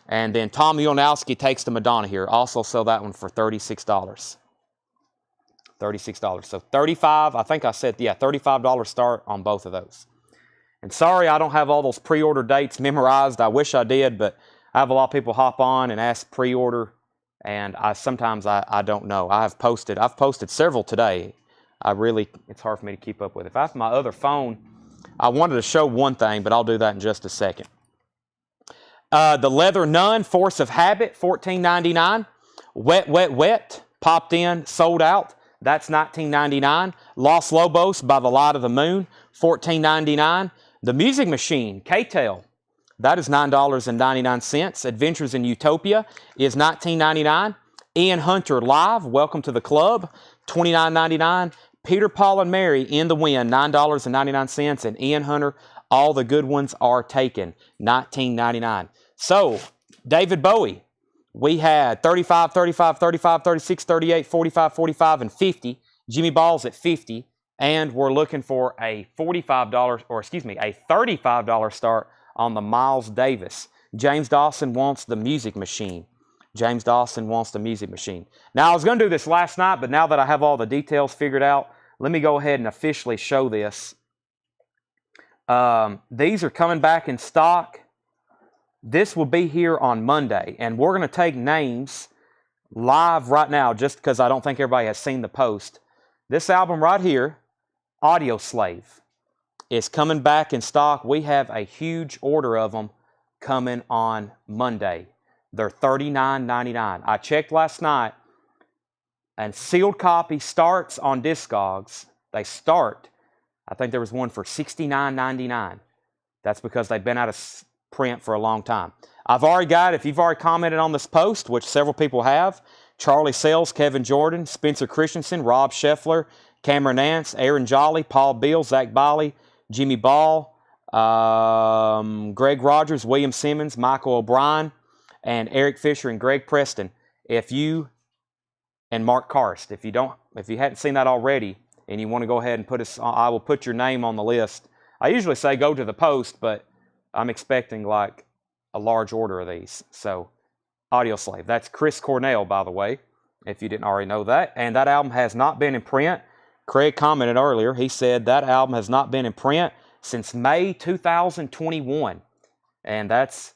And then Tom Ulanowski takes the Madonna here. Also sell that one for $36. $36. So 35, I think I said, yeah, $35 start on both of those. And sorry, I don't have all those pre-order dates memorized. I wish I did, but I have a lot of people hop on and ask pre-order, and sometimes I don't know. I've posted several today. It's hard for me to keep up with. If I have my other phone, I wanted to show one thing, but I'll do that in just a second. The Leather Nun, Force of Habit, $14.99. Wet, Wet, Wet, popped in, sold out. That's $19.99. Los Lobos, By the Light of the Moon, $14.99. The Music Machine, K-Tail, that is $9.99. Adventures in Utopia is $19.99. Ian Hunter Live, Welcome to the Club, $29.99. Peter, Paul, and Mary, In the Wind, $9.99. And Ian Hunter, All the Good Ones Are Taken, $19.99. So, David Bowie, we had 35, 35, 35, 36, 38, 45, 45, and 50. Jimmy Ball's at 50. And we're looking for a $35 start on the Miles Davis. James Dawson wants the Music Machine. James Dawson wants the Music Machine. Now, I was going to do this last night, but now that I have all the details figured out, let me go ahead and officially show this. These are coming back in stock. This will be here on Monday, and we're going to take names live right now just because I don't think everybody has seen the post. This album right here, Audio Slave, is coming back in stock. We have a huge order of them coming on Monday. They're $39.99. I checked last night, and sealed copy starts on Discogs. They start, I think there was one for $69.99. That's because they've been out of print for a long time. I've already got, if you've already commented on this post, which several people have, Charlie Sells, Kevin Jordan, Spencer Christensen, Rob Scheffler, Cameron Nance, Aaron Jolly, Paul Beal, Zach Biley, Jimmy Ball, Greg Rogers, William Simmons, Michael O'Brien, and Eric Fisher and Greg Preston. And Mark Karst. If you hadn't seen that already and you want to go ahead and put us on, I will put your name on the list. I usually say go to the post, but I'm expecting like a large order of these. So, Audio Slave. That's Chris Cornell, by the way, if you didn't already know that. And that album has not been in print. Craig commented earlier. He said that album has not been in print since May 2021. And that's,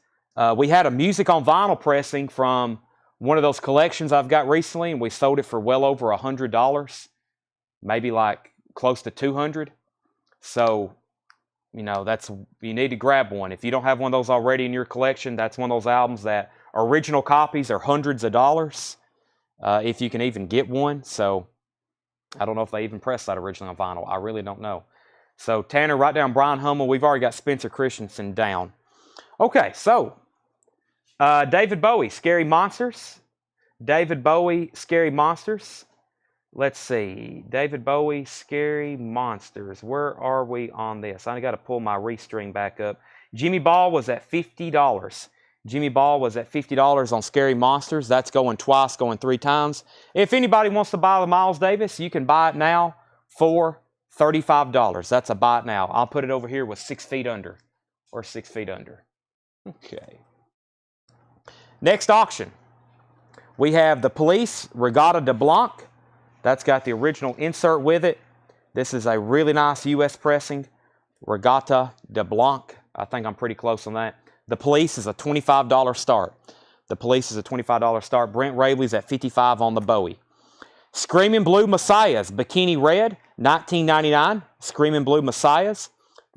we had a music on vinyl pressing from one of those collections I've got recently, and we sold it for well over $100. Maybe like close to $200. So, you know, you need to grab one. If you don't have one of those already in your collection, that's one of those albums that original copies are hundreds of dollars, if you can even get one. So, I don't know if they even pressed that originally on vinyl. I really don't know. So, Tanner, write down Brian Hummel. We've already got Spencer Christensen down. Okay, so, David Bowie, Scary Monsters. David Bowie, Scary Monsters. Let's see. David Bowie, Scary Monsters. Where are we on this? I got to pull my restring back up. Jimmy Ball was at $50. Jimmy Ball was at $50 on Scary Monsters. That's going twice, going 3 times. If anybody wants to buy the Miles Davis, you can buy it now for $35. That's a buy it now. I'll put it over here with 6 feet under. Or 6 feet under. Okay. Next auction. We have the Police Regatta de Blanc. That's got the original insert with it. This is a really nice U.S. pressing. Regatta de Blanc. I think I'm pretty close on that. The Police is a $25 start. The Police is a $25 start. Brent Rabley's at $55 on the Bowie. Screaming Blue Messiahs, Bikini Red, $19.99. Screaming Blue Messiahs.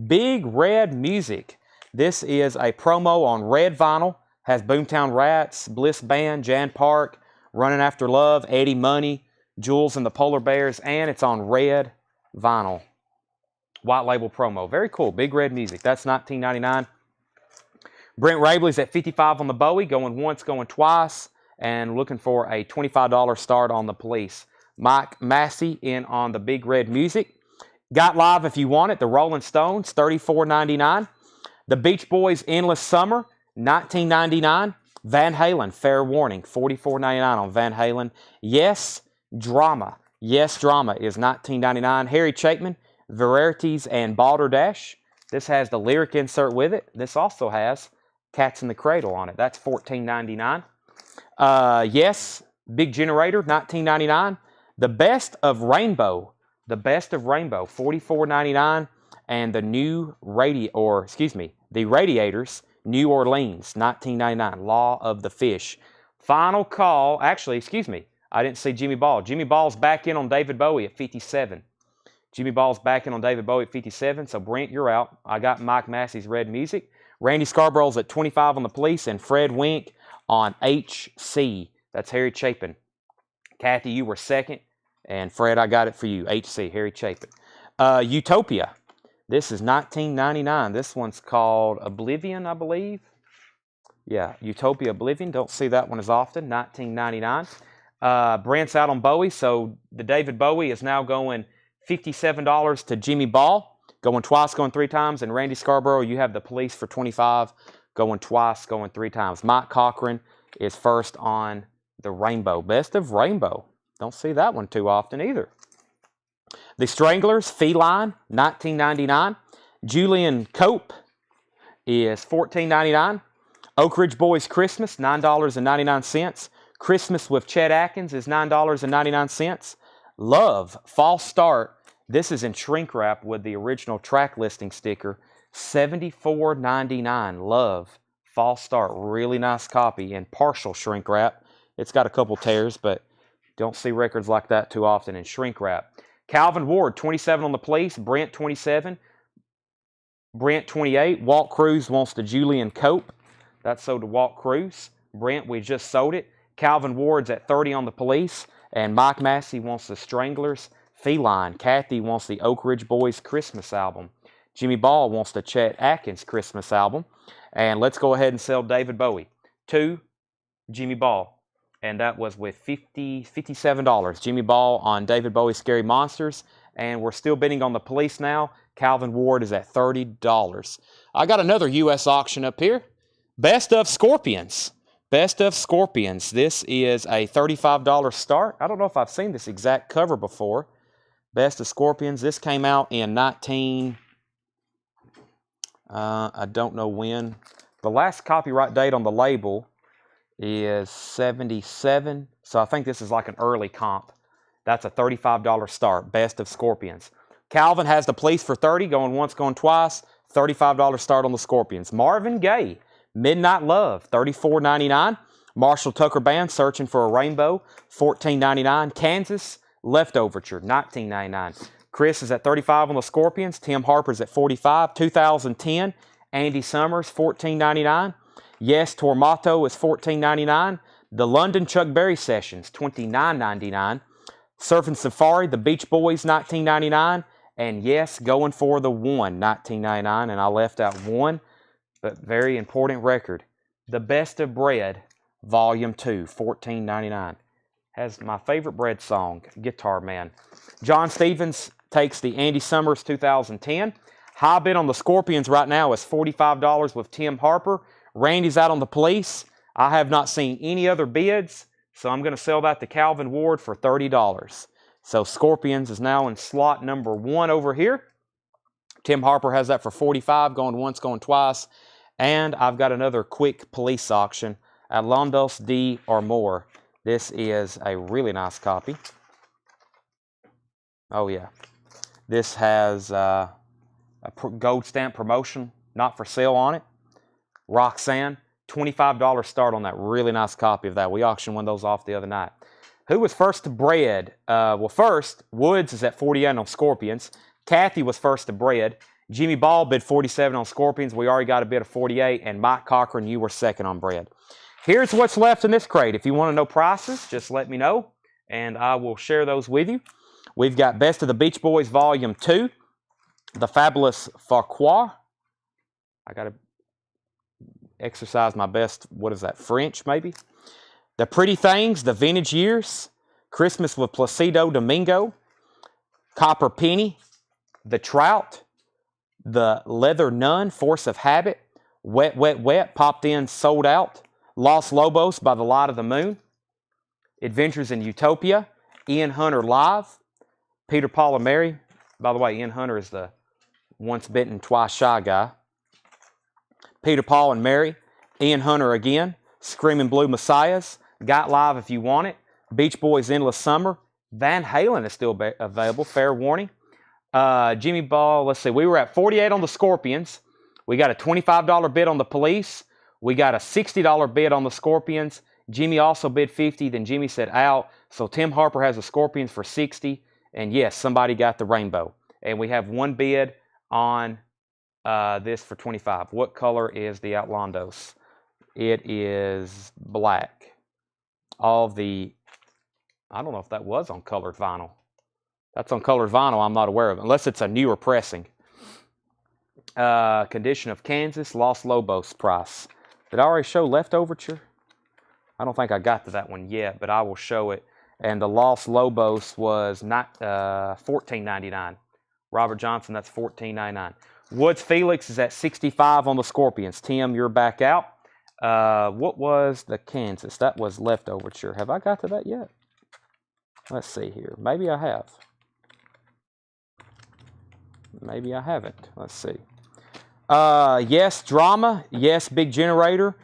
Big Red Music. This is a promo on red vinyl. Has Boomtown Rats, Bliss Band, Jan Park, Running After Love, Eddie Money, Jules and the Polar Bears, and it's on red vinyl. White label promo. Very cool. Big Red Music. That's $19.99. Brent Rabley's at $55 on the Bowie, going once, going twice, and looking for a $25 start on the Police. Mike Massey in on the Big Red Music. Got Live If You Want It, the Rolling Stones, $34.99. The Beach Boys, Endless Summer, $19.99. Van Halen, Fair Warning, $44.99 on Van Halen. Yes Drama. Yes Drama is $19.99. Harry Chapman, Verities and Balderdash. This has the lyric insert with it. This also has Cats in the Cradle on it. That's $14.99. Yes, Big Generator, $19.99. The Best of Rainbow. The Best of Rainbow, $44.99. And the the Radiators, New Orleans, $19.99. Law of the Fish. Final call. Actually, I didn't see Jimmy Ball. Jimmy Ball's back in on David Bowie at 57. Jimmy Ball's back in on David Bowie at 57. So, Brent, you're out. I got Mike Massey's Red Music. Randy Scarborough's at 25 on the Police. And Fred Wink on HC. That's Harry Chapin. Kathy, you were second. And Fred, I got it for you. HC, Harry Chapin. Utopia. This is $19.99. This one's called Oblivion, I believe. Yeah, Utopia Oblivion. Don't see that one as often. $19.99. Brent's out on Bowie, so the David Bowie is now going $57 to Jimmy Ball. Going twice, going three times. And Randy Scarborough, you have the Police for $25. Going twice, going three times. Mike Cochran is first on the Rainbow. Best of Rainbow. Don't see that one too often either. The Stranglers, Feline, $19.99. Julian Cope is $14.99. Oak Ridge Boys Christmas, $9.99. Christmas with Chet Atkins is $9.99. Love, False Start. This is in shrink wrap with the original track listing sticker, $74.99. Love, False Start. Really nice copy in partial shrink wrap. It's got a couple tears, but don't see records like that too often in shrink wrap. Calvin Ward, 27 on the Police. Brent, 27. Brent, 28. Walt Cruz wants the Julian Cope. That's sold to Walt Cruz. Brent, we just sold it. Calvin Ward's at 30 on the Police. And Mike Massey wants the Stranglers. Feline. Kathy wants the Oak Ridge Boys Christmas album. Jimmy Ball wants the Chet Atkins Christmas album. And let's go ahead and sell David Bowie to Jimmy Ball. And that was with $57. Jimmy Ball on David Bowie's Scary Monsters. And we're still bidding on the Police now. Calvin Ward is at $30. I got another U.S. auction up here. Best of Scorpions. Best of Scorpions. This is a $35 start. I don't know if I've seen this exact cover before. Best of Scorpions. This came out in I don't know when. The last copyright date on the label is 77. So I think this is like an early comp. That's a $35 start. Best of Scorpions. Calvin has the Police for $30, going once, going twice. $35 start on the Scorpions. Marvin Gaye, Midnight Love, $34.99. Marshall Tucker Band, Searching for a Rainbow, $14.99. Kansas, Leftoverture, $19.99. Chris is at 35 on the Scorpions. Tim Harper's at 45. 2010, Andy Summers, $14.99. Yes, Tormato is $14.99. The London Chuck Berry Sessions, $29.99. Surfing Safari, The Beach Boys, $19.99. And yes, Going for the One, $19.99. And I left out one, but very important record. The Best of Bread, Volume 2, $14.99. Has my favorite bread song, Guitar Man. John Stevens takes the Andy Summers 2010. High bid on the Scorpions right now is $45 with Tim Harper. Randy's out on the Police. I have not seen any other bids, so I'm going to sell that to Calvin Ward for $30. So Scorpions is now in slot number 1 over here. Tim Harper has that for $45, going once, going twice. And I've got another quick Police auction at Londos D or more. This is a really nice copy. Oh yeah. This has a gold stamp promotion, not for sale on it. Roxanne, $25 start on that. Really nice copy of that. We auctioned one of those off the other night. Who was first to bread? Well, first, Woods is at 48 on Scorpions. Kathy was first to bread. Jimmy Ball bid 47 on Scorpions. We already got a bid of 48. And Mike Cochran, you were second on bread. Here's what's left in this crate. If you want to know prices, just let me know, and I will share those with you. We've got Best of the Beach Boys Volume 2. The Fabulous Farquhar. I got to exercise my best, what is that, French maybe? The Pretty Things, The Vintage Years, Christmas with Placido Domingo, Copper Penny, The Trout, The Leather Nun, Force of Habit, Wet, Wet, Wet, Popped In, Sold Out, Los Lobos by the Light of the Moon, Adventures in Utopia, Ian Hunter Live, Peter, Paul, and Mary. By the way, Ian Hunter is the once bitten, twice shy guy. Peter, Paul, and Mary, Ian Hunter again, Screaming Blue Messiahs, Got Live If You Want It, Beach Boys Endless Summer, Van Halen is still available. Fair warning. Jimmy Ball, let's see. We were at 48 on the Scorpions. We got a $25 bid on the Police. We got a $60 bid on the Scorpions. Jimmy also bid 50. Then Jimmy said out. So Tim Harper has the Scorpions for 60. And yes, somebody got the Rainbow. And we have one bid on this for 25. What color is the Outlandos? It is black. All the, I don't know if that was on colored vinyl. That's on colored vinyl. I'm not aware of it, unless it's a newer pressing. Condition of Kansas, Los Lobos price. Did I already show Leftoverture? I don't think I got to that one yet, but I will show it. And the Los Lobos was not $14.99. Robert Johnson, that's $14.99. Woods Felix is at 65 on the Scorpions. Tim, you're back out. What was the Kansas? That was Leftoverture. Have I got to that yet? Let's see here. Maybe I have. Maybe I haven't. Let's see. Yes, Drama. Yes, Big Generator.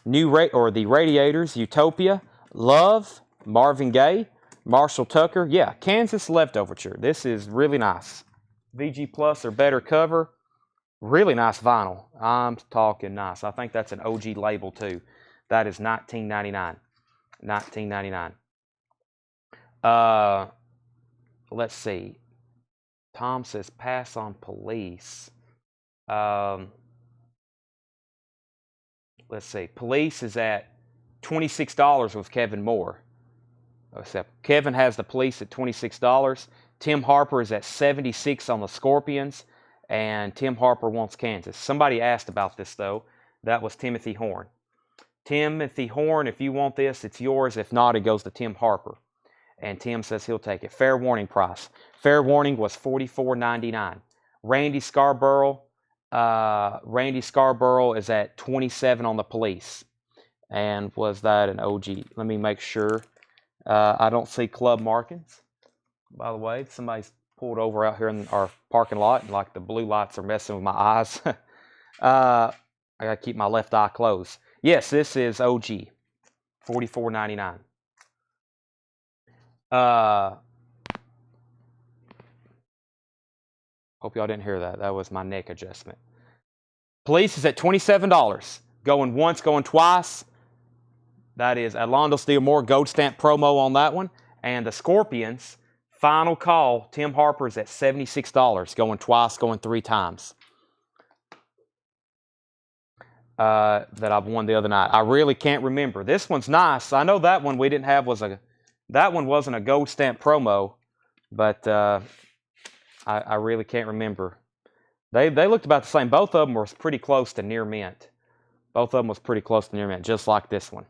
The Radiators. Utopia. Love. Marvin Gaye. Marshall Tucker. Yeah, Kansas Leftoverture. This is really nice. VG Plus or better cover. Really nice vinyl. I'm talking nice. I think that's an OG label too. That is $19.99. $19.99. Let's see. Tom says pass on Police. Let's see. Police is at $26 with Kevin Moore. Except Kevin has the Police at $26. Tim Harper is at $76 on the Scorpions. And Tim Harper wants Kansas. Somebody asked about this, though. That was Timothy Horn. Timothy Horn, if you want this, it's yours. If not, it goes to Tim Harper. And Tim says he'll take it. Fair warning price. Fair warning was $44.99. Randy Scarborough is at 27 on the Police. And was that an OG? Let me make sure. I don't see club markings. By the way, somebody's pulled over out here in our parking lot, and like the blue lights are messing with my eyes. I gotta keep my left eye closed. Yes, this is OG, $44.99. Hope y'all didn't hear that. That was my neck adjustment. Police is at $27. Going once, going twice. That is Adlando Steele Moore Gold Stamp promo on that one. And the Scorpions, final call, Tim Harper's at $76. Going twice, going three times. That I've won the other night. I really can't remember. This one's nice. I know that one we didn't have that one wasn't a Gold Stamp promo, but I really can't remember. They looked about the same. Both of them were pretty close to near mint. Both of them was pretty close to near mint, just like this one.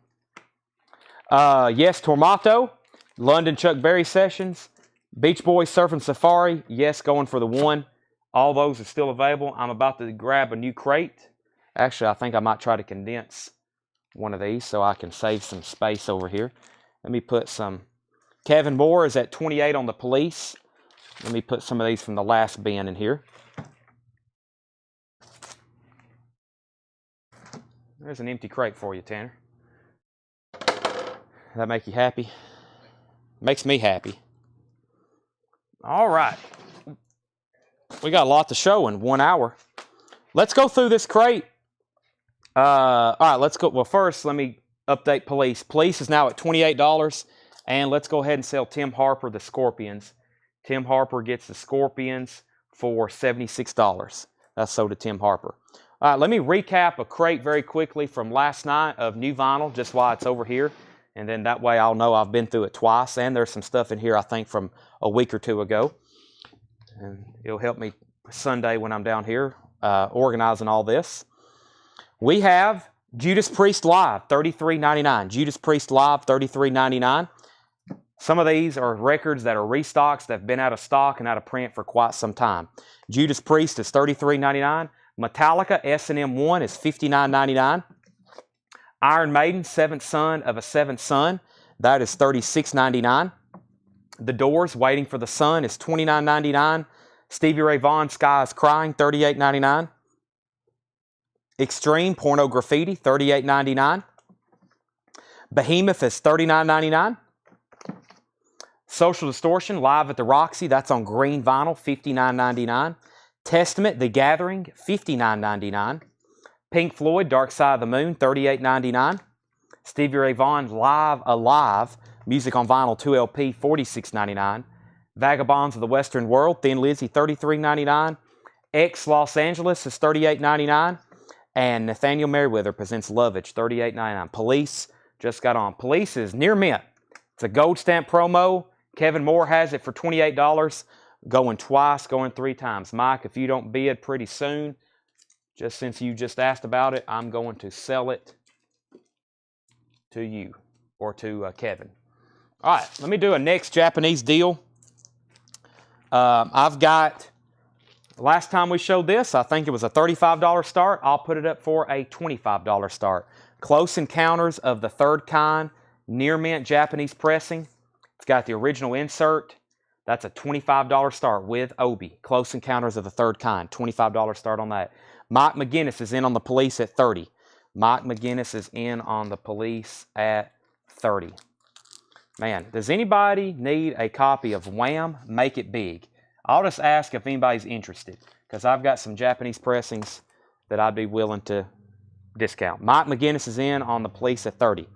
Yes, Tormato, London Chuck Berry Sessions, Beach Boys Surfing Safari, yes, going for the one. All those are still available. I'm about to grab a new crate. Actually, I think I might try to condense one of these so I can save some space over here. Let me put some. Kevin Moore is at 28 on the Police. Let me put some of these from the last bin in here. There's an empty crate for you, Tanner. That make you happy? Makes me happy. All right. We got a lot to show in 1 hour. Let's go through this crate. All right, let's go. Well, first, let me update Police. Police is now at $28. And let's go ahead and sell Tim Harper the Scorpions. Tim Harper gets the Scorpions for $76. That's sold to Tim Harper. All right, let me recap a crate very quickly from last night of new vinyl, just while it's over here. And then that way I'll know I've been through it twice. And there's some stuff in here, I think, from a week or two ago. And it'll help me Sunday when I'm down here organizing all this. We have Judas Priest Live, $33.99. Judas Priest Live, $33.99. Some of these are records that are restocks that have been out of stock and out of print for quite some time. Judas Priest is $33.99. Metallica S&M 1 is $59.99. Iron Maiden, Seventh Son of a Seventh Son, that is $36.99. The Doors, Waiting for the Sun, is $29.99. Stevie Ray Vaughan, Sky is Crying, $38.99. Extreme, Porno Graffiti, $38.99. Behemoth is $39.99. Social Distortion, Live at the Roxy, that's on green vinyl, $59.99. Testament, The Gathering, $59.99. Pink Floyd, Dark Side of the Moon, $38.99. Stevie Ray Vaughan, Live Alive, music on vinyl, 2 LP, $46.99. Vagabonds of the Western World, Thin Lizzy, $33.99. X Los Angeles is $38.99. And Nathaniel Merriweather presents Lovage, $38.99. Police just got on. Police is near mint. It's a gold stamp promo. Kevin Moore has it for $28. Going twice, going 3 times. Mike, if you don't bid pretty soon, just since you just asked about it, I'm going to sell it to you or to Kevin. All right, let me do a next Japanese deal. I've got, last time we showed this, I think it was a $35 start. I'll put it up for a $25 start. Close Encounters of the Third Kind, near mint Japanese pressing. It's got the original insert. That's a $25 start with Obi. Close Encounters of the Third Kind, $25 start on that. Mike McGinnis is in on the Police at $30. Mike McGinnis is in on the Police at $30. Man, does anybody need a copy of Wham! Make It Big? I'll just ask if anybody's interested, because I've got some Japanese pressings that I'd be willing to discount. Mike McGinnis is in on the Police at $30.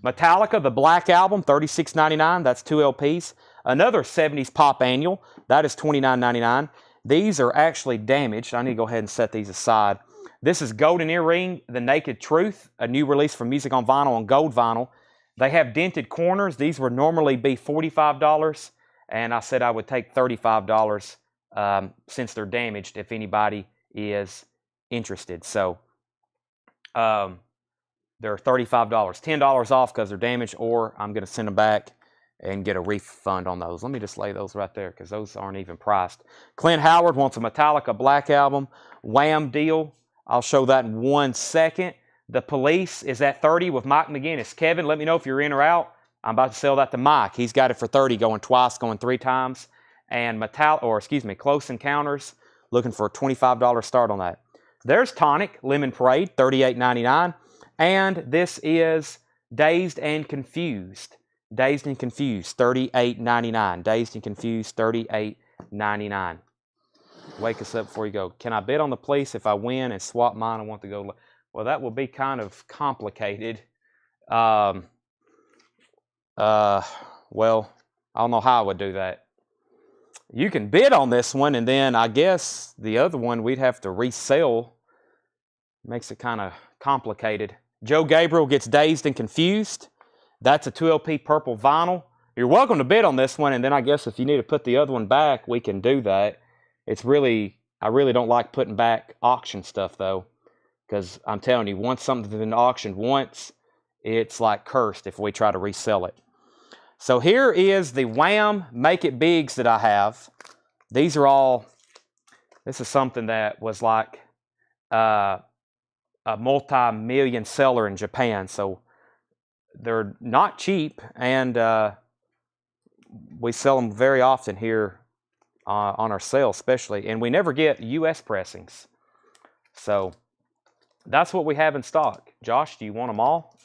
Metallica, the Black Album, $36.99. That's 2 LPs. Another 70s pop annual. That is $29.99. These are actually damaged. I need to go ahead and set these aside. This is Golden Earring, The Naked Truth, a new release from Music on Vinyl on gold vinyl. They have dented corners. These would normally be $45, and I said I would take $35 since they're damaged if anybody is interested. So they're $35, $10 off because they're damaged, or I'm going to send them back and get a refund on those. Let me just lay those right there because those aren't even priced. Clint Howard wants a Metallica Black Album Wham deal. I'll show that in 1 second. The Police is at $30 with Mike McGinnis. Kevin, let me know if you're in or out. I'm about to sell that to Mike. He's got it for $30, going twice, going 3 times. And Close Encounters, looking for a $25 start on that. There's Tonic, Lemon Parade, $38.99. And this is Dazed and Confused. Dazed and Confused, $38.99. Dazed and Confused, $38.99. Wake us up before you go. Can I bid on the Police if I win and swap mine? I want to go. Well, that will be kind of complicated. Well, I don't know how I would do that. You can bid on this one, and then I guess the other one we'd have to resell. Makes it kind of complicated. Joe Gabriel gets Dazed and Confused. That's a 2 LP purple vinyl. You're welcome to bid on this one, and then I guess if you need to put the other one back, we can do that. I really don't like putting back auction stuff, though, because I'm telling you, once something's been auctioned once, it's like cursed if we try to resell it. So here is the Wham! Make It Bigs that I have. These are all, this is something that was like a multi-million seller in Japan, so they're not cheap, and we sell them very often here on our sale especially, and we never get U.S. pressings. So that's what we have in stock. Josh, do you want them all?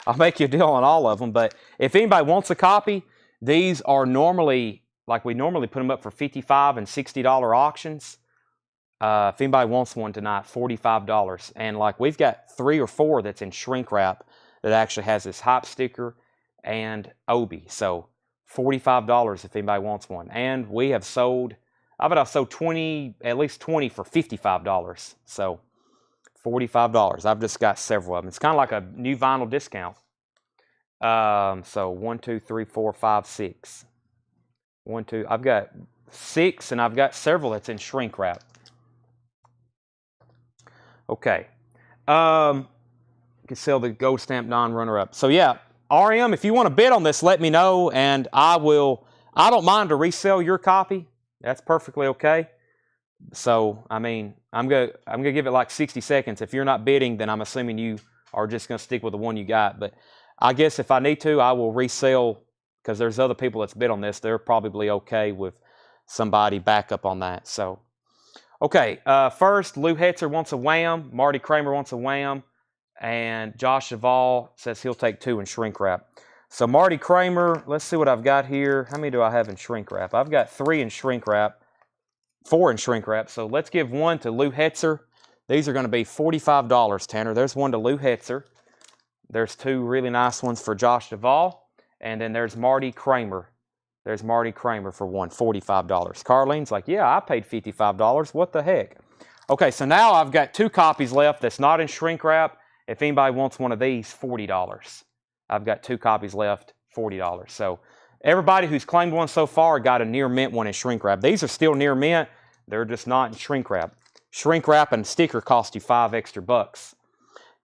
I'll make you a deal on all of them, but if anybody wants a copy, these are normally, like we normally put them up for $55 and $60 auctions. If anybody wants one tonight, $45. And like we've got 3 or 4 that's in shrink wrap that actually has this hype sticker and Obi. So $45 if anybody wants one. And we have sold, I bet I've sold at least 20 for $55. So $45. I've just got several of them. It's kind of like a new vinyl discount. So 1, 2, 3, 4, 5, 6. 1, 2. I've got 6, and I've got several that's in shrink wrap. Okay. You can sell the gold stamp non-runner-up. So yeah, RM, if you want to bid on this, let me know, and I don't mind to resell your copy. That's perfectly okay. So, I mean, I'm gonna give it like 60 seconds. If you're not bidding, then I'm assuming you are just gonna stick with the one you got. But I guess if I need to, I will resell, because there's other people that's bid on this. They're probably okay with somebody back up on that. So, okay, first, Lou Hetzer wants a Wham. Marty Kramer wants a Wham. And Josh Duvall says he'll take 2 in shrink wrap. So Marty Kramer, let's see what I've got here. How many do I have in shrink wrap? I've got 3 in shrink wrap, 4 in shrink wrap. So let's give one to Lou Hetzer. These are going to be $45, Tanner. There's one to Lou Hetzer. There's 2 really nice ones for Josh Duvall. And then there's Marty Kramer. There's Marty Kramer for one, $45. Carlene's like, yeah, I paid $55. What the heck? Okay, so now I've got 2 copies left that's not in shrink wrap. If anybody wants one of these, $40. I've got 2 copies left, $40. So everybody who's claimed one so far got a near mint one in shrink wrap. These are still near mint. They're just not in shrink wrap. Shrink wrap and sticker cost you $5 extra.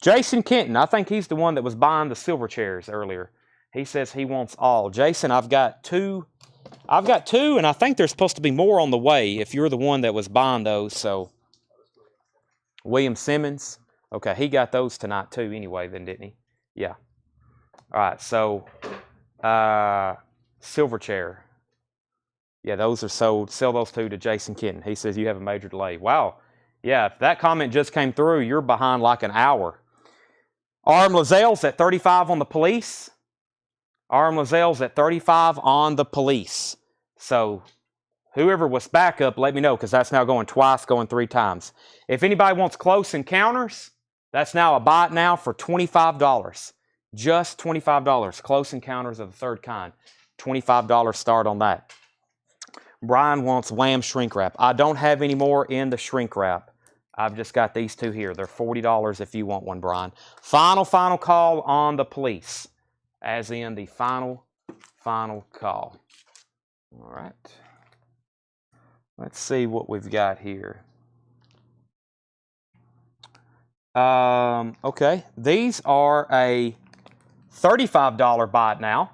Jason Kenton, I think he's the one that was buying the silver chairs earlier. He says he wants all. Jason, I've got 2. I've got 2, and I think there's supposed to be more on the way if you're the one that was buying those. So William Simmons. Okay, he got those tonight too anyway then, didn't he? Yeah. All right, so silver chair. Yeah, those are sold. Sell those 2 to Jason Kenton. He says you have a major delay. Wow. Yeah, if that comment just came through, you're behind like an hour. RM Lazelle's at 35 on the police. RM Lazelle's at 35 on the police. So whoever was backup, let me know, because that's now going twice, going 3 times. If anybody wants close encounters, that's now a buy it now for $25. Just $25. Close encounters of the 3rd kind. $25 start on that. Brian wants Wham shrink wrap. I don't have any more in the shrink wrap. I've just got these 2 here. They're $40 if you want one, Brian. Final call on the police. As in the final call. All right. Let's see what we've got here. Okay, these are a $35 buy it now.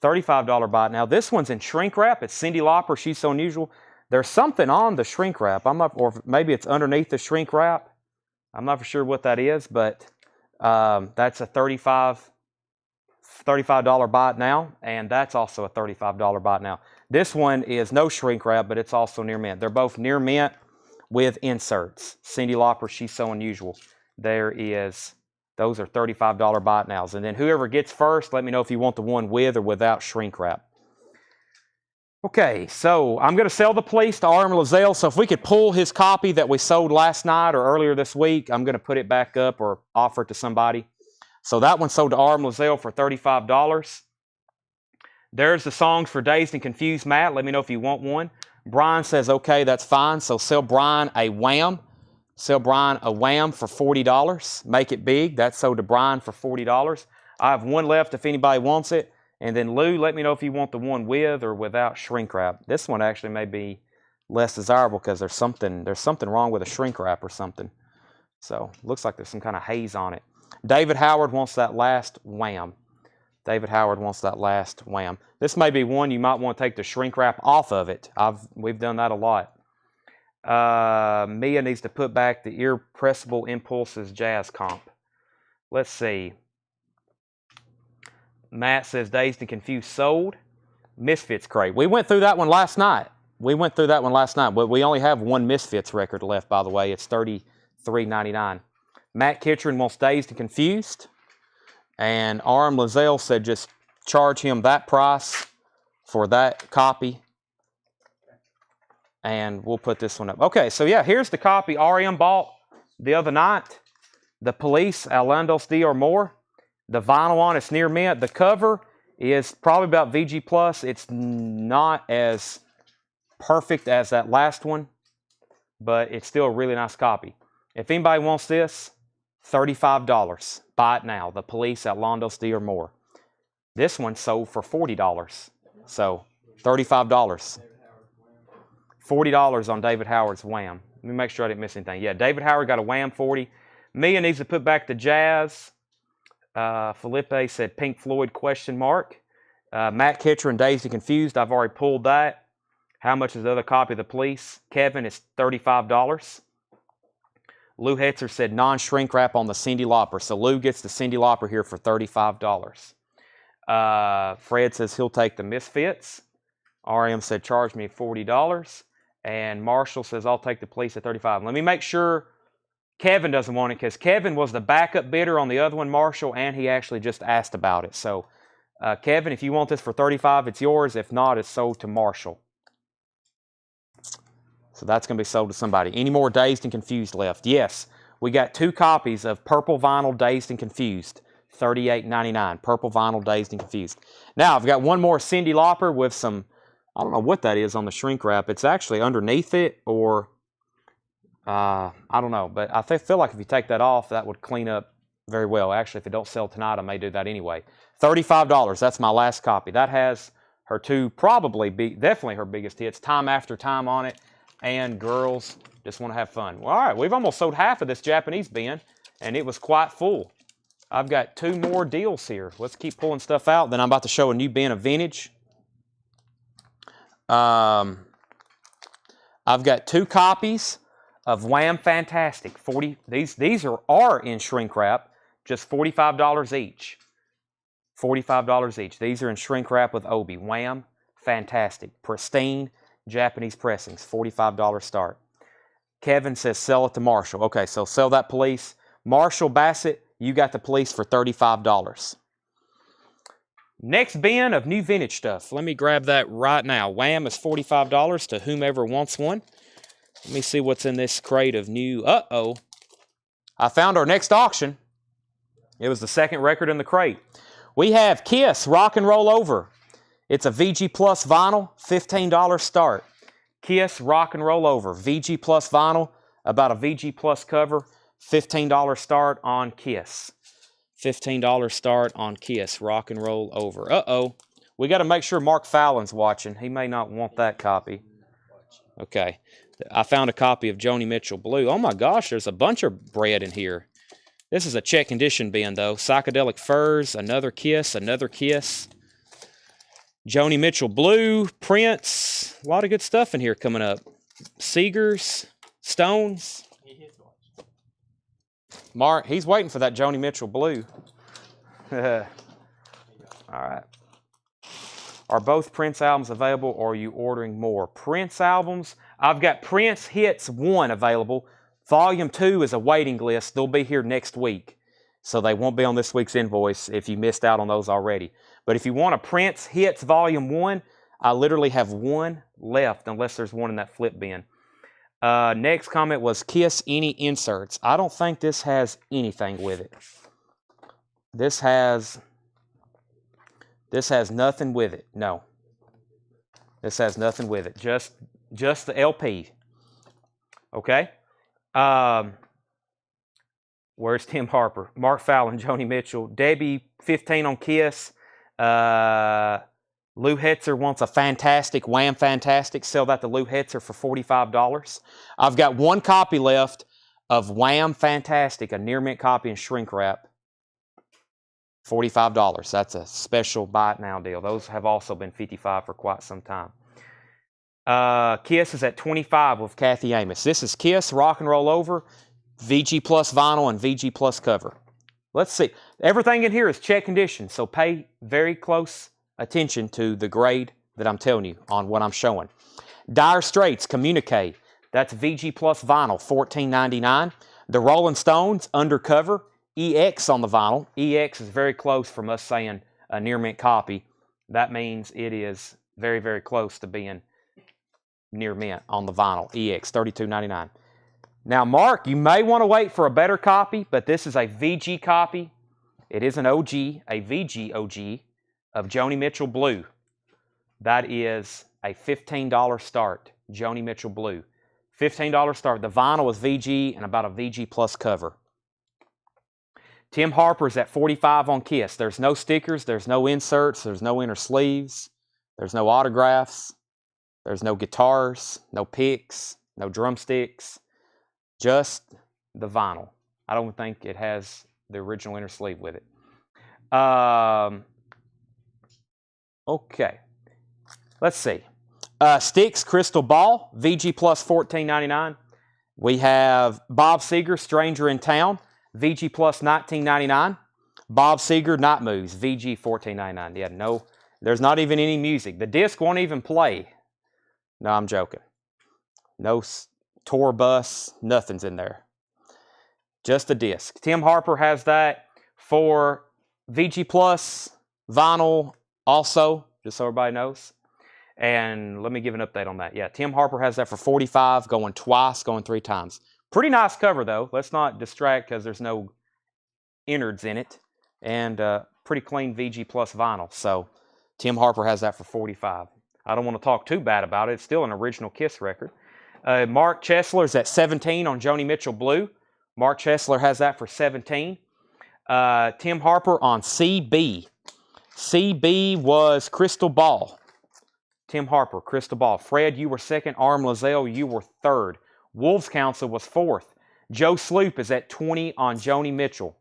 $35 buy it now. This one's in shrink wrap. It's Cyndi Lauper. She's So Unusual. There's something on the shrink wrap. I'm not, or maybe it's underneath the shrink wrap. I'm not for sure what that is, but that's a $35 buy it now, and that's also a $35 buy it now. This one is no shrink wrap, but it's also near mint. They're both near mint with inserts. Cyndi Lauper, She's So Unusual. Those are $35 buy it nows. And then whoever gets first, let me know if you want the one with or without shrink wrap. Okay, so I'm going to sell the police to RM Lazelle. So if we could pull his copy that we sold last night or earlier this week, I'm going to put it back up or offer it to somebody. So that one sold to RM Lazelle for $35. There's the songs for Dazed and Confused Matt. Let me know if you want one. Brian says, okay, that's fine. So sell Brian a Wham. Sell Brian a Wham for $40. Make it big. That's sold to Brian for $40. I have one left if anybody wants it. And then Lou, let me know if you want the one with or without shrink wrap. This one actually may be less desirable because there's something wrong with a shrink wrap or something. So looks like there's some kind of haze on it. David Howard wants that last Wham. David Howard wants that last Wham. This may be one you might want to take the shrink wrap off of it. We've done that a lot. Mia needs to put back the Irrepressible Impulses jazz comp. Let's see. Matt says Dazed and Confused sold. Misfits crate. We went through that one last night. But we only have one Misfits record left, by the way. It's $33.99. Matt Kitchen wants Dazed and Confused. And RM Lazelle said just charge him that price for that copy. And we'll put this one up. Okay, so yeah, here's the copy RM bought the other night. The Police, Alandos D or more. The vinyl on it's near mint. The cover is probably about VG Plus. It's not as perfect as that last one, but it's still a really nice copy. If anybody wants this, $35. Buy it now. The Police at Londos D or more. This one sold for $40. So $35. $40 on David Howard's Wham. Let me make sure I didn't miss anything. Yeah, David Howard got a Wham 40. Mia needs to put back the jazz. Felipe said Pink Floyd ? Matt Kitcher and Dazed and Confused. I've already pulled that. How much is the other copy of the Police? Kevin is $35. Lou Hetzer said non-shrink wrap on the Cyndi Lauper. So Lou gets the Cyndi Lauper here for $35. Fred says he'll take the Misfits. RM said charge me $40. And Marshall says I'll take the Police at $35. Let me make sure Kevin doesn't want it because Kevin was the backup bidder on the other one, Marshall, and he actually just asked about it. So Kevin, if you want this for $35, it's yours. If not, it's sold to Marshall. So that's going to be sold to somebody. Any more Dazed and Confused left? Yes. We got 2 copies of Purple Vinyl Dazed and Confused. $38.99. Purple Vinyl Dazed and Confused. Now, I've got one more Cyndi Lauper with some, I don't know what that is on the shrink wrap. It's actually underneath it, or I don't know. But I feel like if you take that off, that would clean up very well. Actually, if it don't sell tonight, I may do that anyway. $35. That's my last copy. That has her 2, definitely her biggest hits, Time After Time on it, and Girls Just Want to Have Fun. Well, all right, we've almost sold half of this Japanese bin, and it was quite full. I've got 2 more deals here. Let's keep pulling stuff out. Then I'm about to show a new bin of vintage. I've got 2 copies of Wham Fantastic. These are in shrink wrap, just $45 each. $45 each. These are in shrink wrap with Obi. Wham Fantastic. Pristine Japanese pressings. $45 start. Kevin says sell it to Marshall. Okay, so sell that Police. Marshall Bassett, you got the Police for $35. Next bin of new vintage stuff. Let me grab that right now. Wham is $45 to whomever wants one. Let me see what's in this crate of new. Uh-oh. I found our next auction. It was the second record in the crate. We have Kiss, Rock and Roll Over. It's a VG Plus vinyl, $15 start. Kiss, Rock and Roll Over. VG Plus vinyl, about a VG Plus cover, $15 start on Kiss. $15 start on Kiss, Rock and Roll Over. Uh-oh. We got to make sure Mark Fallon's watching. He may not want that copy. Okay. I found a copy of Joni Mitchell Blue. Oh my gosh, there's a bunch of bread in here. This is a check condition bin though. Psychedelic Furs, another Kiss, another Kiss. Joni Mitchell Blue, Prince. A lot of good stuff in here coming up. Seegers, Stones. Mark, he's waiting for that Joni Mitchell Blue. All right. Are both Prince albums available, or are you ordering more? Prince albums, I've got Prince Hits 1 available. Volume 2 is a waiting list. They'll be here next week. So they won't be on this week's invoice if you missed out on those already. But if you want a Prince Hits Volume 1, I literally have 1 left, unless there's one in that flip bin. Next comment was Kiss Any Inserts. I don't think this has anything with it. This has nothing with it. No. This has nothing with it. Just the LP. Okay? Where's Tim Harper? Mark Fallon, Joni Mitchell. Debbie, 15 on Kiss. Lou Hetzer wants a Fantastic, Wham Fantastic. Sell that to Lou Hetzer for $45. I've got 1 copy left of Wham Fantastic, a near mint copy in shrink wrap. $45. That's a special buy it now deal. Those have also been $55 for quite some time. Kiss is at $25 with Kathy Amos. This is Kiss, Rock and Roll Over, VG Plus vinyl and VG Plus cover. Let's see. Everything in here is check condition, so pay very close attention to the grade that I'm telling you on what I'm showing. Dire Straits, Communique. That's VG Plus vinyl, $14.99. The Rolling Stones, Undercover, EX on the vinyl. EX is very close from us saying a near mint copy. That means it is very, very close to being near mint on the vinyl. EX, $32.99. Now, Mark, you may want to wait for a better copy, but this is a VG copy. It is an OG, a VG OG of Joni Mitchell Blue. That is a $15 start, Joni Mitchell Blue. $15 start. The vinyl is VG and about a VG Plus cover. Tim Harper's at $45 on Kiss. There's no stickers, there's no inserts, there's no inner sleeves, there's no autographs, there's no guitars, no picks, no drumsticks, just the vinyl. I don't think it has the original inner sleeve with it. Okay, let's see. Styx Crystal Ball, VG Plus $14.99. We have Bob Seger, Stranger in Town, VG Plus $19.99. Bob Seger, Night Moves, VG $14.99. Yeah, no, there's not even any music. The disc won't even play. No, I'm joking. No tour bus, nothing's in there. Just a disc. Tim Harper has that for VG Plus vinyl also, just so everybody knows. And let me give an update on that. Yeah, Tim Harper has that for $45, going twice, going 3 times. Pretty nice cover, though. Let's not distract because there's no innards in it. And pretty clean VG Plus vinyl. So Tim Harper has that for $45. I don't want to talk too bad about it. It's still an original Kiss record. Mark Chesler's at 17 on Joni Mitchell Blue. Mark Chesler has that for 17. Tim Harper on CB. CB was Crystal Ball. Tim Harper, Crystal Ball. Fred, you were second. Arm Lazelle, you were third. Wolves Council was fourth. Joe Sloop is at 20 on Joni Mitchell.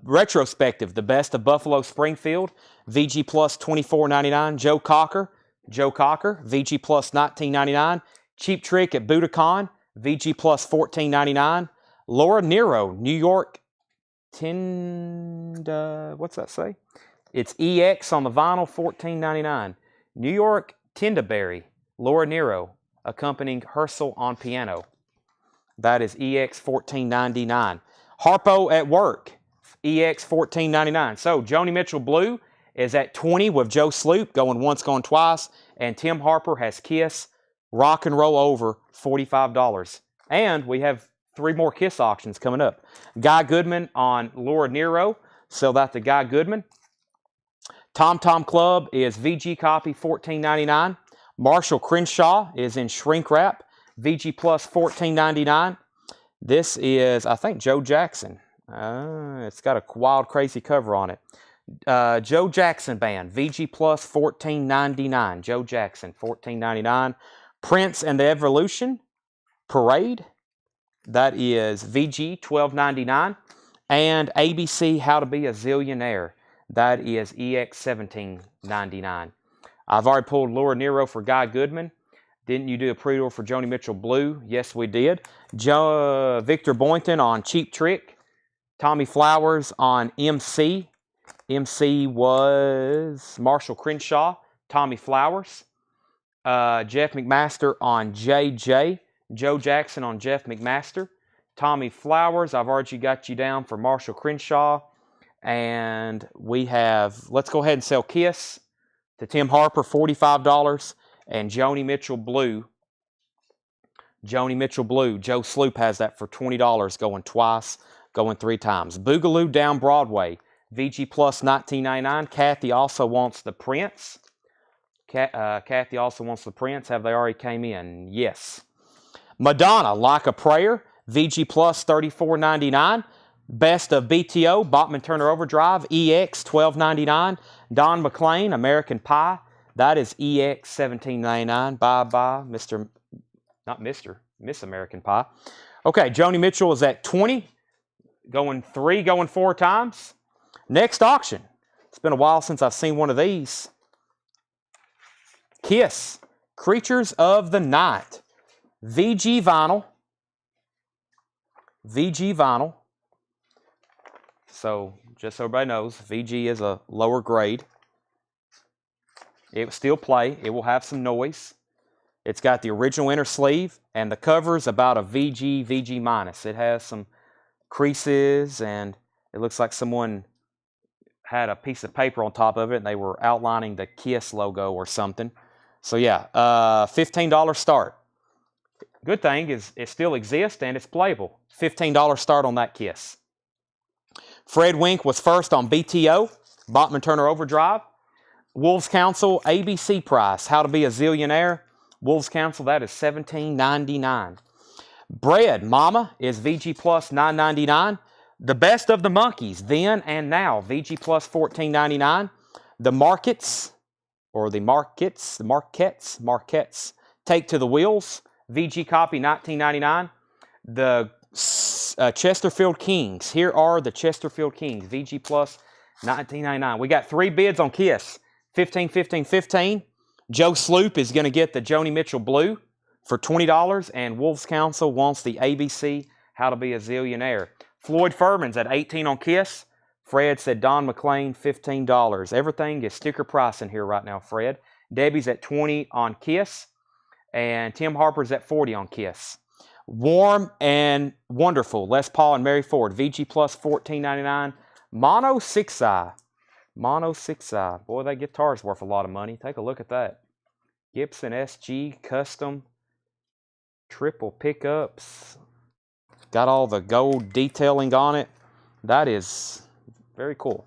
Retrospective, the best of Buffalo Springfield, VG Plus $24.99. Joe Cocker, VG Plus $19.99. Cheap Trick at Budokan, VG Plus $14.99. Laura Nero, New York, what's that say? It's EX on the vinyl, $14.99. New York Tindaberry, Laura Nero, accompanying Herschel on piano. That is EX $14.99. Harpo at Work, EX $14.99. So Joni Mitchell Blue is at 20 with Joe Sloop, going once, going twice. And Tim Harper has Kiss Rock and Roll Over, $45. And we have 3 more Kiss auctions coming up. Guy Goodman on Laura Nero, sell that to Guy Goodman. Tom Tom Club is VG copy, $14.99. Marshall Crenshaw is in shrink wrap, VG Plus $14.99. This is, I think, Joe Jackson. It's got a wild, crazy cover on it. Joe Jackson Band, VG Plus $14.99. Joe Jackson, $14.99. Prince and the Evolution Parade, that is VG $12.99. And ABC How to Be a Zillionaire, that is EX $17.99. I've already pulled Laura Nero for Guy Goodman. Didn't you do a pre-order for Joni Mitchell Blue? Yes, we did. Victor Boynton on Cheap Trick. Tommy Flowers on MC. MC was Marshall Crenshaw. Tommy Flowers. Jeff McMaster on JJ. Joe Jackson on Jeff McMaster. Tommy Flowers, I've already got you down for Marshall Crenshaw. And we have, let's go ahead and sell Kiss to Tim Harper, $45. And Joni Mitchell Blue. Joni Mitchell Blue. Joe Sloop has that for $20, going twice, going 3 times. Boogaloo Down Broadway. VG Plus $19.99. Kathy also wants the Prince. Kathy also wants the Prince. Have they already came in? Yes. Madonna, Like a Prayer. VG Plus $34.99. Best of BTO, Bachman Turner Overdrive, EX $12.99. Don McLean, American Pie, that is EX $17.99. Bye-bye, Miss American Pie. Okay, Joni Mitchell is at 20, going 3, going 4 times. Next auction. It's been a while since I've seen one of these. Kiss, Creatures of the Night. VG vinyl. VG vinyl. So, just so everybody knows, VG is a lower grade. It will still play. It will have some noise. It's got the original inner sleeve, and the cover is about a VG minus. It has some creases, and it looks like someone had a piece of paper on top of it, and they were outlining the Kiss logo or something. So, yeah, $15 start. Good thing is it still exists, and it's playable. $15 start on that Kiss. Fred Wink was first on BTO, Bachman Turner Overdrive. Wolves Council, ABC price, How to Be a Zillionaire. Wolves Council, that is $17.99. Bread, Mama, is VG Plus $9.99. The Best of the Monkees, Then and Now, VG Plus $14.99. The Marquettes, Take to the Wheels, VG copy $19.99. The Chesterfield Kings, Here Are the Chesterfield Kings, VG Plus $19.99. We got 3 bids on Kiss, 15, 15, 15. Joe Sloop is going to get the Joni Mitchell Blue for $20, and Wolves Council wants the ABC How to Be a Zillionaire. Floyd Furman's at 18 on Kiss. Fred said Don McLean, $15. Everything is sticker price in here right now, Fred. Debbie's at 20 on Kiss, and Tim Harper's at 40 on Kiss. Warm and Wonderful, Les Paul and Mary Ford, VG Plus $14.99. Mono 6i. Mono 6i. Boy, that guitar's worth a lot of money. Take a look at that. Gibson SG Custom. Triple pickups. Got all the gold detailing on it. That is very cool.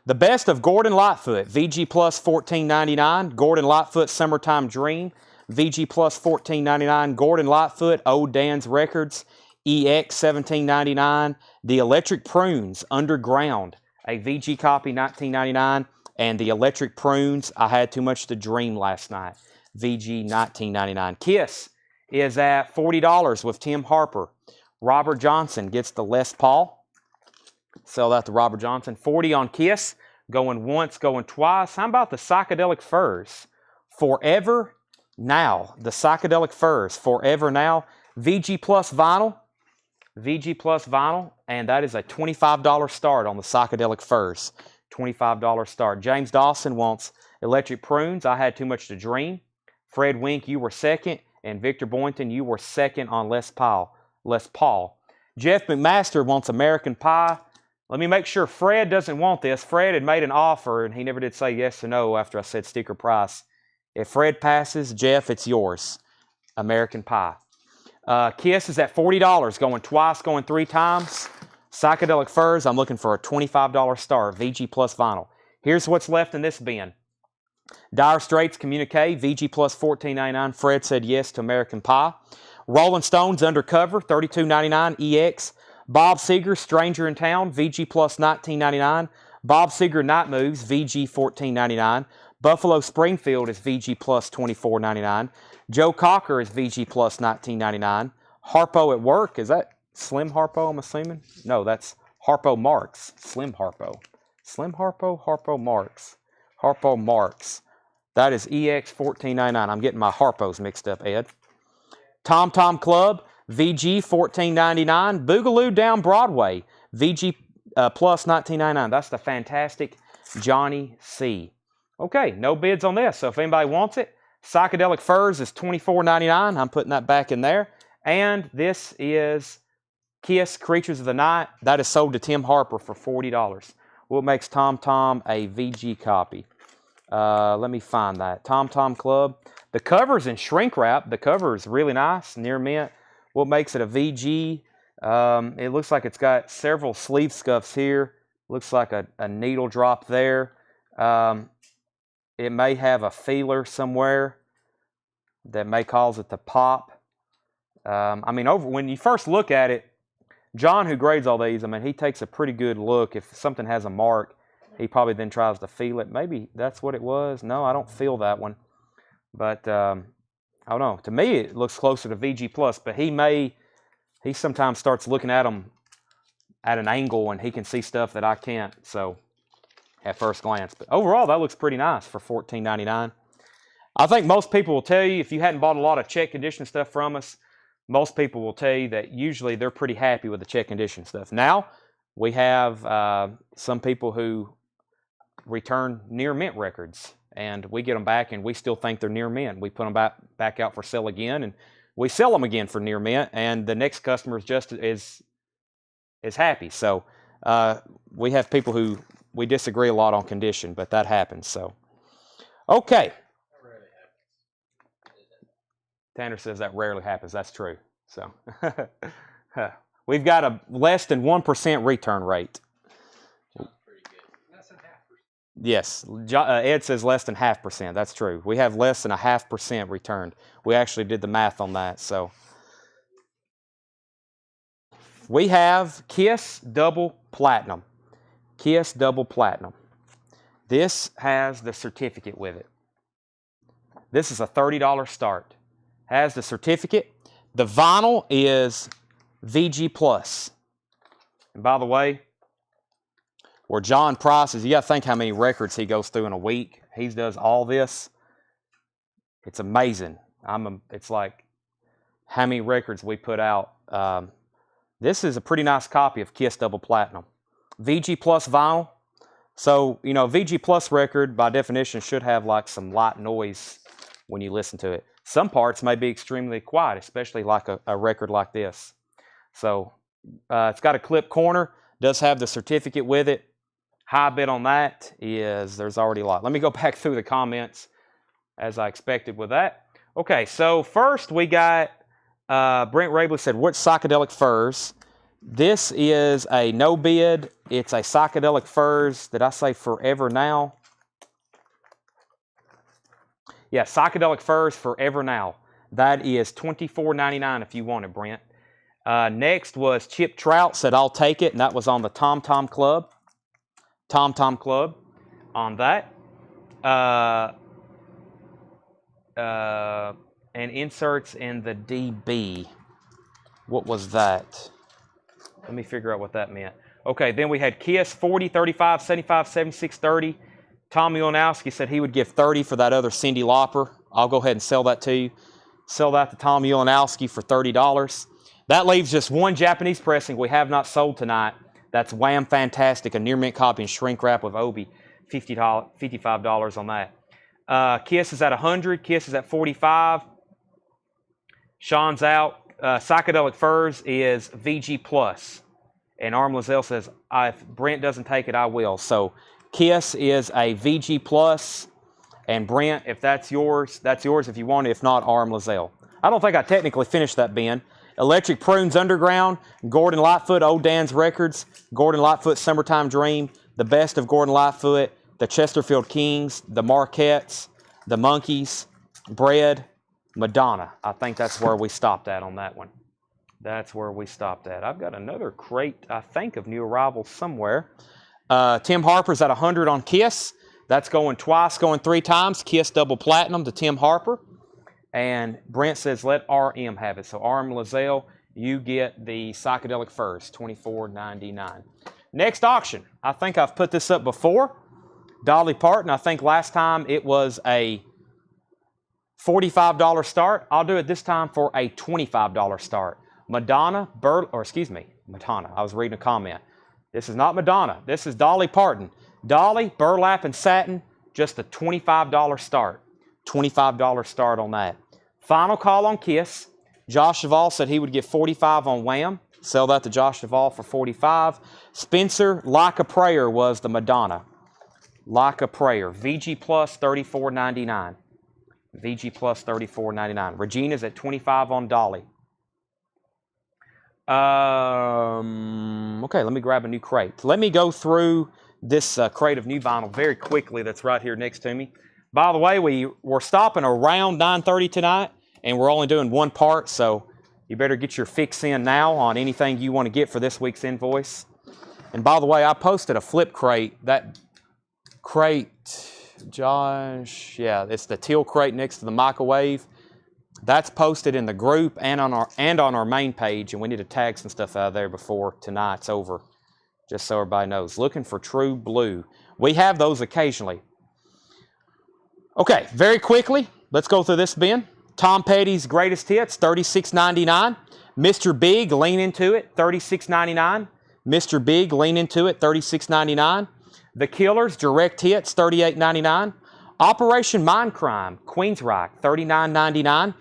The Best of Gordon Lightfoot. VG Plus $14.99. Gordon Lightfoot Summertime Dream. VG Plus $14.99. Gordon Lightfoot Old Dan's Records. EX $17.99. The Electric Prunes Underground. A VG copy $19.99. And the Electric Prunes I Had Too Much to Dream Last Night. VG $19.99. Kiss is at $40 with Tim Harper. Robert Johnson gets the Les Paul. Sell that to Robert Johnson. $40 on Kiss. Going once, going twice. How about the Psychedelic Furs? Forever Now. The Psychedelic Furs. Forever Now. VG Plus vinyl. VG Plus vinyl. And that is a $25 start on the Psychedelic Furs. $25 start. James Dawson wants Electric Prunes. I Had Too Much to Dream. Fred Wink, you were second. And Victor Boynton, you were second on Les Paul. Jeff McMaster wants American Pie. Let me make sure Fred doesn't want this. Fred had made an offer, and he never did say yes or no after I said sticker price. If Fred passes, Jeff, it's yours. American Pie. Kiss is at $40, going twice, going three times. Psychedelic Furs, I'm looking for a $25 star, VG Plus vinyl. Here's what's left in this bin. Dire Straits Communique, VG Plus $14.99. Fred said yes to American Pie. Rolling Stones Undercover, $32.99 EX. Bob Seger, Stranger in Town, VG Plus $19.99. Bob Seger Night Moves, VG $14.99. Buffalo Springfield is VG Plus $24.99. Joe Cocker is VG Plus $19.99. Harpo at Work, is that Slim Harpo, I'm assuming? No, that's Harpo Marx. Slim Harpo. Slim Harpo, Harpo Marx. Harpo Marx. That is EX $14.99. I'm getting my Harpos mixed up, Ed. Tom Tom Club, VG $14.99. Boogaloo Down Broadway, VG Plus $19.99. That's the fantastic Johnny C. Okay, no bids on this, so if anybody wants it, Psychedelic Furs is $24.99. I'm putting that back in there. And this is Kiss Creatures of the Night. That is sold to Tim Harper for $40. What makes Tom Tom a VG copy? Let me find that. Tom Tom Club. The cover's in shrink wrap. The cover is really nice, near mint. What makes it a VG? It looks like it's got several sleeve scuffs here. Looks like a needle drop there. It may have a feeler somewhere that may cause it to pop. I mean, when you first look at it, John, who grades all these, I mean, he takes a pretty good look. If something has a mark, he probably then tries to feel it. Maybe that's what it was. No, I don't feel that one. But I don't know. To me, it looks closer to VG Plus. But he sometimes starts looking at them at an angle, and he can see stuff that I can't. So at first glance, but overall, that looks pretty nice for $14.99. I think most people will tell you, if you hadn't bought a lot of check condition stuff from us, most people will tell you that usually they're pretty happy with the check condition stuff. Now we have some people who return near mint records, and we get them back, and we still think they're near mint. We put them back out for sale again, and we sell them again for near mint, and the next customer is just as happy. So we have people who we disagree a lot on condition, but that happens. So okay. Tanner says that rarely happens. That's true. So we've got a less than 1% return rate. Yes, Ed says less than 0.5%. That's true. We have less than 0.5% returned. We actually did the math on that. So we have Kiss Double Platinum. Kiss Double Platinum. This has the certificate with it. This is a $30 start. Has the certificate. The vinyl is VG Plus. And by the way, where John Price is, you got to think how many records he goes through in a week. He does all this. It's amazing. It's like how many records we put out. This is a pretty nice copy of Kiss Double Platinum. VG Plus vinyl. So, you know, VG Plus record, by definition, should have like some light noise when you listen to it. Some parts may be extremely quiet, especially like a record like this. So, it's got a clip corner. Does have the certificate with it. High bid on that is, there's already a lot. Let me go back through the comments as I expected with that. Okay, so first we got Brent Rabley said, what psychedelic furs? This is a no bid. It's a psychedelic furs. Did I say Forever Now? Yeah, psychedelic furs Forever Now. That is $24.99 if you want it, Brent. Next was Chip Trout said, I'll take it. And that was on the Tom Tom Club. Tom Tom Club on that. And inserts in the DB. What was that? Let me figure out what that meant. Okay, then we had Kiss 40, 35, 75, 76, 30. Tom Ulanowski said he would give 30 for that other Cyndi Lauper. I'll go ahead and sell that to you. Sell that to Tom Ulanowski for $30. That leaves just one Japanese pressing we have not sold tonight. That's Wham Fantastic, a near mint copy in shrink wrap with Obi. $55 on that. Kiss is at 100. Kiss is at 45. Sean's out. Psychedelic Furs is VG Plus. And Arm Lizelle says, if Brent doesn't take it, I will. So Kiss is a VG Plus. And Brent, if that's yours if you want it. If not, Arm Lizelle. I don't think I technically finished that bin. Electric Prunes Underground, Gordon Lightfoot, Old Dan's Records, Gordon Lightfoot Summertime Dream, the best of Gordon Lightfoot, the Chesterfield Kings, the Marquettes, the Monkees, Bread, Madonna. I think that's where we stopped at on that one. That's where we stopped at. I've got another crate, I think, of new arrivals somewhere. Tim Harper's at 100 on Kiss. That's going twice, going 3 times. Kiss double platinum to Tim Harper. And Brent says, let RM have it. So RM Lizelle, you get the Psychedelic Furs, $24.99. Next auction. I think I've put this up before. Dolly Parton. I think last time it was a $45 start. I'll do it this time for a $25 start. Madonna. I was reading a comment. This is not Madonna. This is Dolly Parton. Dolly, burlap and satin, just a $25 start. $25 start on that. Final call on Kiss. Josh Duvall said he would get 45 on Wham. Sell that to Josh Duvall for 45. Spencer, Like a Prayer was the Madonna. Like a Prayer. VG Plus $34.99. VG Plus $34.99. Regina's at 25 on Dolly. Okay, let me grab a new crate. Let me go through this crate of new vinyl very quickly that's right here next to me. By the way, we're stopping around 9:30 tonight, and we're only doing one part, so you better get your fix in now on anything you want to get for this week's invoice. And by the way, I posted a flip crate. That crate, Josh, yeah, it's the teal crate next to the microwave. That's posted in the group and on our main page, and we need to tag some stuff out of there before tonight's over, just so everybody knows. Looking for True Blue. We have those occasionally. Okay, very quickly, let's go through this bin. Tom Petty's Greatest Hits, $36.99. Mr. Big, Lean Into It, $36.99. Mr. Big, Lean Into It, $36.99. The Killers, Direct Hits, $38.99. Operation Mindcrime, Queensryche, $39.99.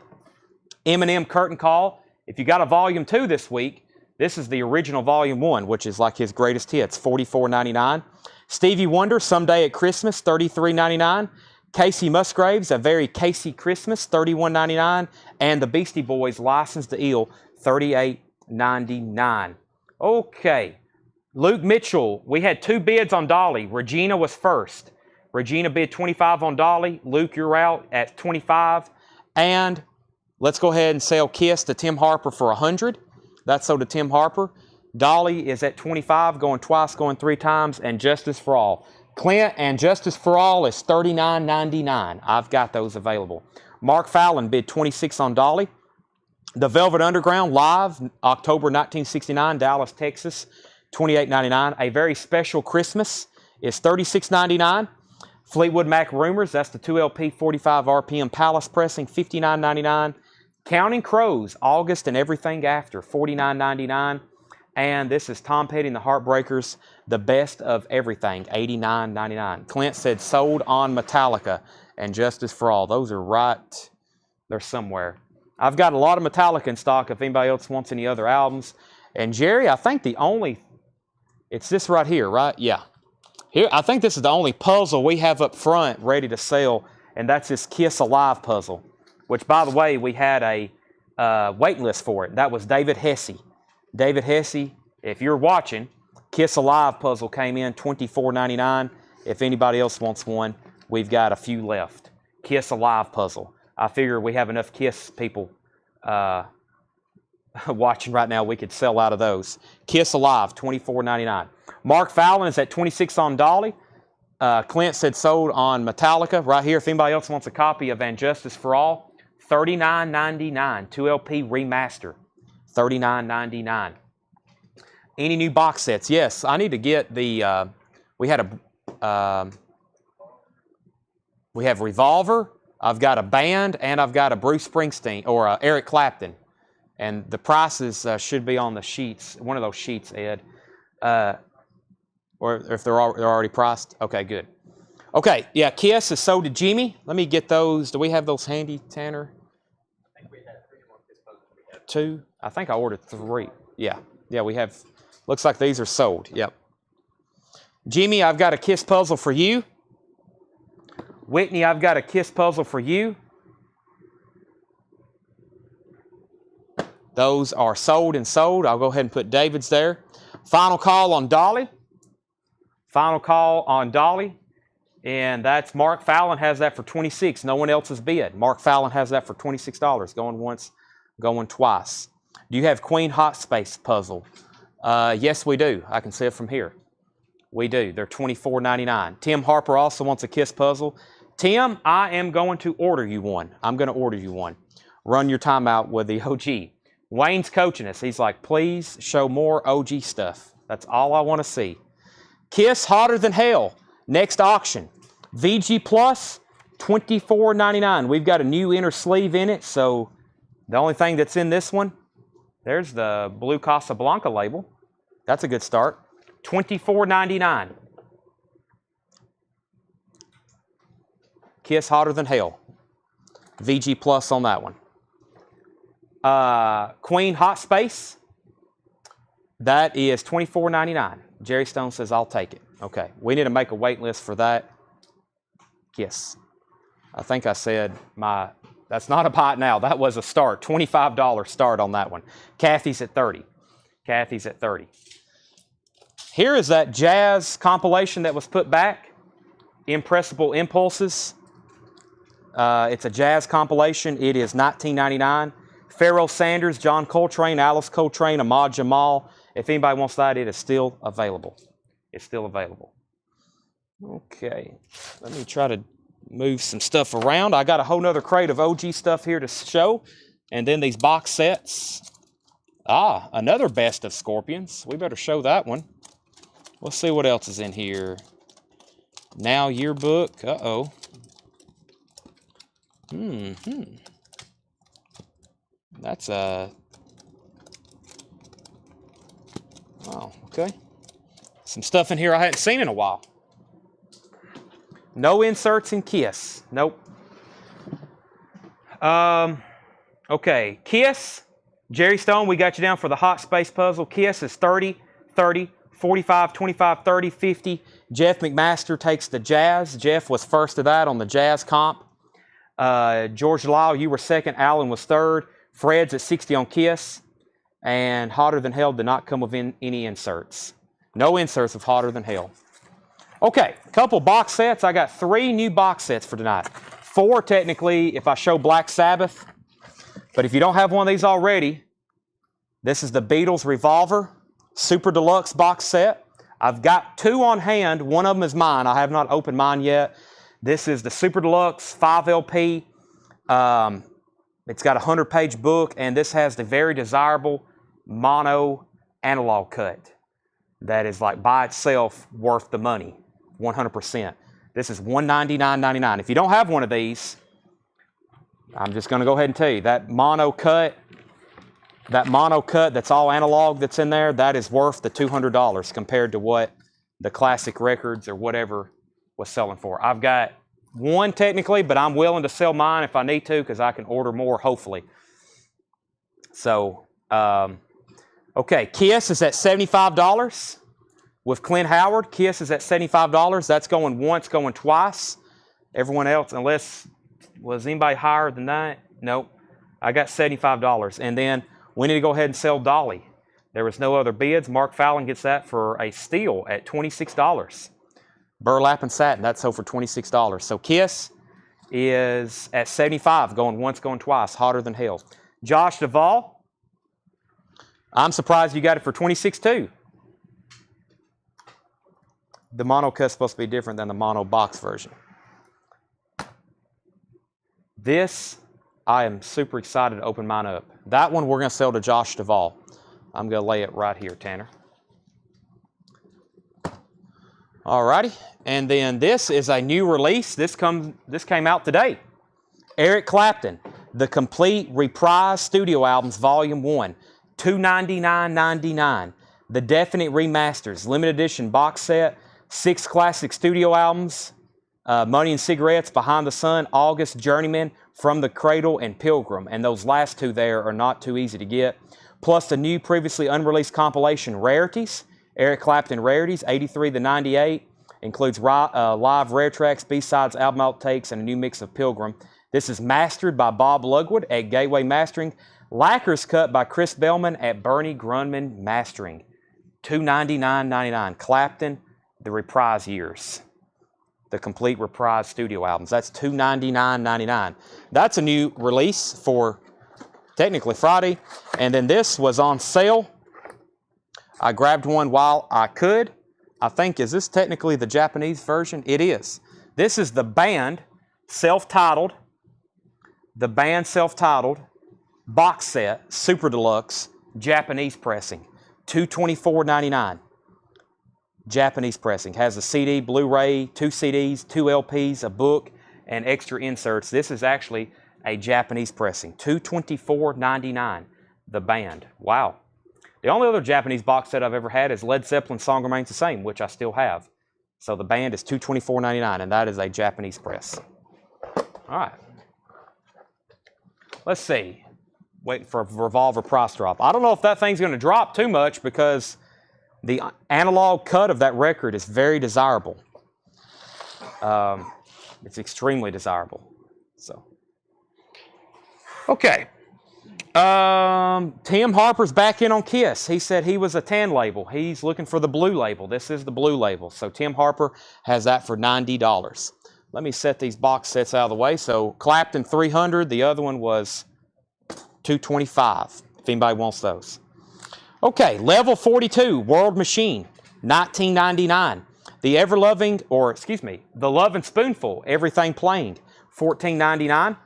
Eminem Curtain Call. If you got a Volume 2 this week, this is the original Volume 1, which is like his greatest hits, $44.99. Stevie Wonder, Someday at Christmas, $33.99. Casey Musgraves, A Very Casey Christmas, $31.99. And the Beastie Boys, License to Ill, $38.99. Okay. Luke Mitchell, we had 2 bids on Dolly. Regina was first. Regina bid 25 on Dolly. Luke, you're out at 25. And let's go ahead and sell Kiss to Tim Harper for 100. That's sold to Tim Harper. Dolly is at 25, going twice, going 3 times. And Justice for All. Clint and Justice for All is $39.99. I've got those available. Mark Fallon bid 26 on Dolly. The Velvet Underground live, October 1969, Dallas, Texas, $28.99. A Very Special Christmas is $36.99. Fleetwood Mac Rumors, that's the 2LP 45 RPM Palace pressing, $59.99. Counting Crows, August and Everything After, $49.99. And this is Tom Petty and the Heartbreakers, The Best of Everything, $89.99. Clint said sold on Metallica and Justice for All. Those are right, they're somewhere. I've got a lot of Metallica in stock if anybody else wants any other albums. And Jerry, I think it's this right here, right? Yeah. Here, I think this is the only puzzle we have up front ready to sell, and that's this Kiss Alive puzzle, which, by the way, we had a waiting list for it. That was David Hesse. David Hesse, if you're watching, Kiss Alive puzzle came in $24.99. If anybody else wants one, we've got a few left. Kiss Alive puzzle. I figure we have enough Kiss people watching right now, we could sell out of those. Kiss Alive, $24.99. Mark Fallon is at $26 on Dolly. Clint said sold on Metallica. Right here, if anybody else wants a copy of And Justice for All, $39.99. 2LP remaster, $39.99. Any new box sets? Yes, I need to get the, we have Revolver, I've got a band, and I've got a Bruce Springsteen, or Eric Clapton. And the prices should be on the sheets, one of those sheets, Ed. Or if they're already priced. Okay, good. Okay, yeah, Kiss is sold to Jimmy. Let me get those. Do we have those handy, Tanner? I think we had 3 more Kiss puzzles. We have 2? I think I ordered 3. Yeah, we have. Looks like these are sold. Yep. Jimmy, I've got a Kiss puzzle for you. Whitney, I've got a Kiss puzzle for you. Those are sold and sold. I'll go ahead and put David's there. Final call on Dolly. Final call on Dolly. And that's Mark Fallon has that for $26. No one else has bid. Mark Fallon has that for $26. Going once, going twice. Do you have Queen Hot Space puzzle? Yes, we do. I can see it from here. We do. They're $24.99. Tim Harper also wants a Kiss puzzle. Tim, I am going to order you one. I'm going to order you one. Run your timeout with the OG. Wayne's coaching us. He's like, please show more OG stuff. That's all I want to see. Kiss Hotter Than Hell. Next auction. VG Plus, $24.99. We've got a new inner sleeve in it, so the only thing that's in this one, there's the Blue Casablanca label. That's a good start. $24.99. Kiss Hotter Than Hell. VG Plus on that one. Queen Hot Space, that is $24.99. Jerry Stone says, I'll take it. Okay, we need to make a wait list for that. Yes. I think I said that's not a buy now. That was a start, $25 start on that one. Kathy's at 30. Kathy's at 30. Here is that jazz compilation that was put back, Impressible Impulses. It's a jazz compilation. It is $19.99. Pharoah Sanders, John Coltrane, Alice Coltrane, Ahmad Jamal. If anybody wants that, it is still available. It's still available. Okay, let me try to move some stuff around. I got a whole nother crate of OG stuff here to show. And then these box sets. Another Best of Scorpions. We better show that one. Let's see what else is in here. Now Yearbook. Uh-oh. That's oh, okay. Some stuff in here I hadn't seen in a while. No inserts in Kiss. Nope. Okay, Kiss. Jerry Stone, we got you down for the Hot Space puzzle. Kiss is 30, 30, 45, 25, 30, 50. Jeff McMaster takes the jazz. Jeff was first to that on the jazz comp. George Lyle, you were second. Alan was third. Fred's at 60 on Kiss. And Hotter Than Hell did not come with any inserts. No inserts of Hotter Than Hell. Okay, a couple box sets. I got 3 new box sets for tonight. 4 technically if I show Black Sabbath. But if you don't have one of these already, this is the Beatles Revolver Super Deluxe box set. I've got 2 on hand. One of them is mine. I have not opened mine yet. This is the Super Deluxe 5 LP. It's got a 100-page book, and this has the very desirable mono analog cut that is like by itself worth the money, 100%. This is $199.99. If you don't have one of these, I'm just going to go ahead and tell you that mono cut that's all analog that's in there, that is worth the $200 compared to what the classic records or whatever was selling for. I've got one technically, but I'm willing to sell mine if I need to because I can order more, hopefully. So, okay, Kiss is at $75. With Clint Howard, Kiss is at $75. That's going once, going twice. Everyone else, unless, was anybody higher than that? Nope. I got $75. And then we need to go ahead and sell Dolly. There was no other bids. Mark Fallon gets that for a steal at $26. Burlap and satin, that's sold for $26. So Kiss is at $75, going once, going twice, hotter than hell. Josh Duvall, I'm surprised you got it for $26 too. The mono cut is supposed to be different than the mono box version. This, I am super excited to open mine up. That one we're going to sell to Josh Duvall. I'm going to lay it right here, Tanner. Alrighty, and then this is a new release. This came out today. Eric Clapton, The Complete Reprise Studio Albums, Volume 1, $299.99. The Definite Remasters, limited edition box set, 6 classic studio albums, Money and Cigarettes, Behind the Sun, August, Journeyman, From the Cradle, and Pilgrim. And those last two there are not too easy to get. Plus the new previously unreleased compilation, Rarities, Eric Clapton Rarities, 83 to 98. Includes live rare tracks, B-sides, album outtakes, and a new mix of Pilgrim. This is mastered by Bob Lugwood at Gateway Mastering. Lacquer's cut by Chris Bellman at Bernie Grunman Mastering. $299.99. Clapton, The Reprise Years. The Complete Reprise Studio Albums. That's $299.99. That's a new release for technically Friday. And then this was on sale. I grabbed one while I could. I think, is this technically the Japanese version? It is. This is the band self-titled. The band self-titled box set, Super Deluxe, Japanese pressing. $224.99. Japanese pressing. Has a CD, Blu-ray, 2 CDs, 2 LPs, a book, and extra inserts. This is actually a Japanese pressing. $224.99. The band. Wow. The only other Japanese box set I've ever had is Led Zeppelin's Song Remains the Same, which I still have. So the band is $224.99, and that is a Japanese press. All right. Let's see. Waiting for a Revolver price drop. I don't know if that thing's going to drop too much because the analog cut of that record is very desirable. It's extremely desirable. So, okay. Tim Harper's back in on Kiss. He said he was a tan label. He's looking for the blue label. This is the blue label. So Tim Harper has that for $90. Let me set these box sets out of the way. So Clapton 300. The other one was $225. If anybody wants those. Okay, Level 42, World Machine, $19.99. The Ever-Loving, or excuse me, The Lovin' Spoonful, Everything Playing, $14.99.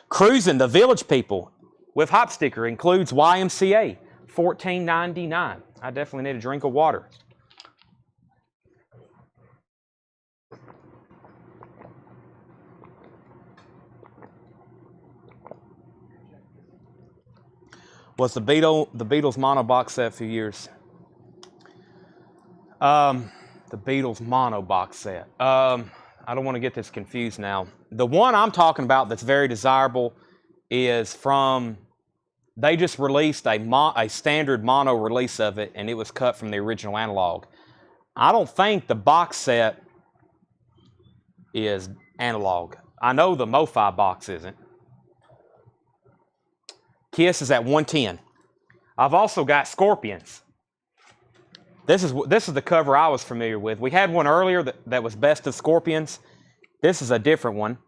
Cruisin', The Village People, with hop sticker, includes YMCA, $14.99. I definitely need a drink of water. Was the Beatles mono box set a few years? The Beatles mono box set. I don't want to get this confused now. The one I'm talking about that's very desirable is from, they just released a standard mono release of it, and it was cut from the original analog. I don't think the box set is analog. I know the MoFi box isn't. Kiss is at $110. I've also got Scorpions. This is the cover I was familiar with. We had one earlier that was Best of Scorpions. This is a different one.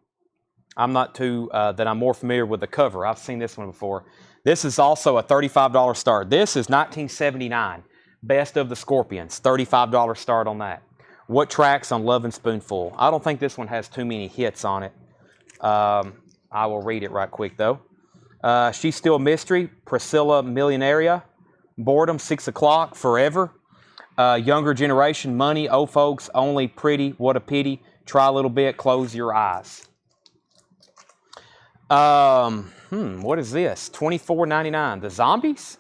I'm not too, that I'm more familiar with the cover. I've seen this one before. This is also a $35 start. This is 1979. Best of the Scorpions. $35 start on that. What tracks on Lovin' Spoonful? I don't think this one has too many hits on it. I will read it right quick though. She's Still a Mystery, Priscilla Millionaria, Boredom, 6 o'clock, Forever, Younger Generation, Money, Oh Folks, Only Pretty, What a Pity, Try a Little Bit, Close Your Eyes. What is this? $24.99. The Zombies?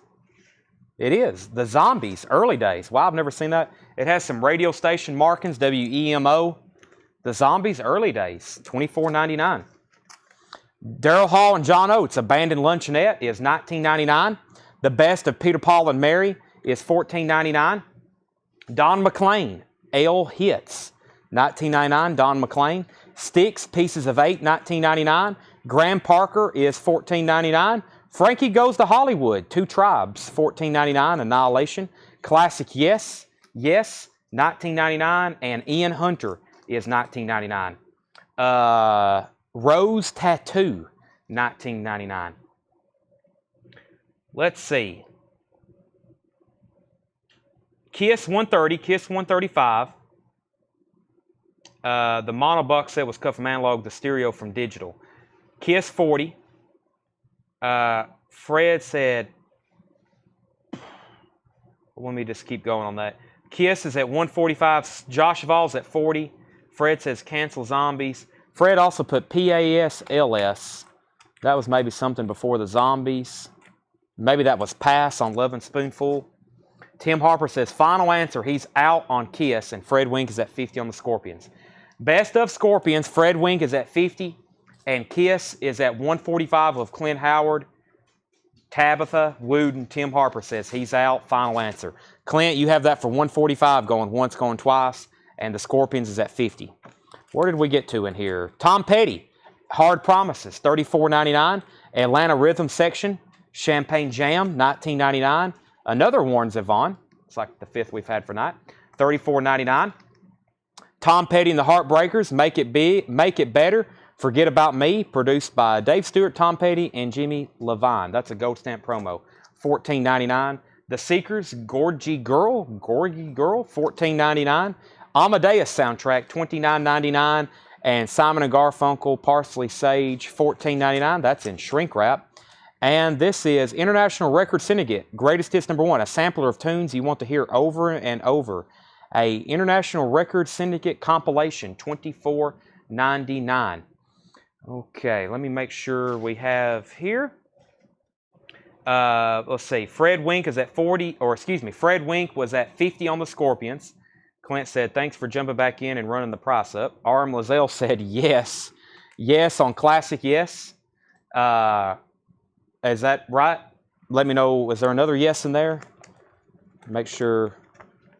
It is. The Zombies, early days. Wow, I've never seen that. It has some radio station markings, WEMO. The Zombies, early days, $24.99. Daryl Hall and John Oates, Abandoned Luncheonette, is $19.99. The Best of Peter, Paul, and Mary is $14.99. Don McLean, L Hits, 1999, Don McLean. Sticks, Pieces of 8, 1999. Graham Parker is $14.99. Frankie Goes to Hollywood, Two Tribes, $14.99, Annihilation. Classic Yes, Yes, $19.99. And Ian Hunter is $19.99. Rose Tattoo, $19.99. Let's see. Kiss 130, Kiss 135. The mono box set was cut from analog, the stereo from digital. Kiss 40. Fred said, let me just keep going on that. Kiss is at 145. Josh Val's at 40. Fred says cancel Zombies. Fred also put PASLS. That was maybe something before the Zombies. Maybe that was Pass on Lovin' Spoonful. Tim Harper says final answer. He's out on Kiss, and Fred Wink is at 50 on the Scorpions. Best of Scorpions, Fred Wink is at 50, and Kiss is at 145 of Clint Howard. Tabitha Wooden, Tim Harper says he's out. Final answer. Clint, you have that for 145, going once, going twice, and the Scorpions is at 50. Where did we get to in here? Tom Petty, Hard Promises, $34.99. Atlanta Rhythm Section, Champagne Jam, $19.99. Another Warren Zevon. It's like the fifth we've had for night. $34.99. Tom Petty and the Heartbreakers, Make It Big, Make It Better, Forget About Me, produced by Dave Stewart, Tom Petty, and Jimmy Levine. That's a gold stamp promo. $14.99. The Seekers, Gorgy Girl, $14.99. Amadeus soundtrack, $29.99. And Simon & Garfunkel, Parsley Sage, $14.99. That's in shrink wrap. And this is International Record Syndicate, Greatest Hits #1, a sampler of tunes you want to hear over and over. A International Record Syndicate compilation, $24.99. Okay, let me make sure we have here. Let's see. Fred Wink is at 40, or excuse me, Fred Wink was at 50 on the Scorpions. Clint said, thanks for jumping back in and running the price up. R.M. Lazelle said yes. Yes on Classic Yes. Is that right? Let me know. Is there another yes in there? Make sure.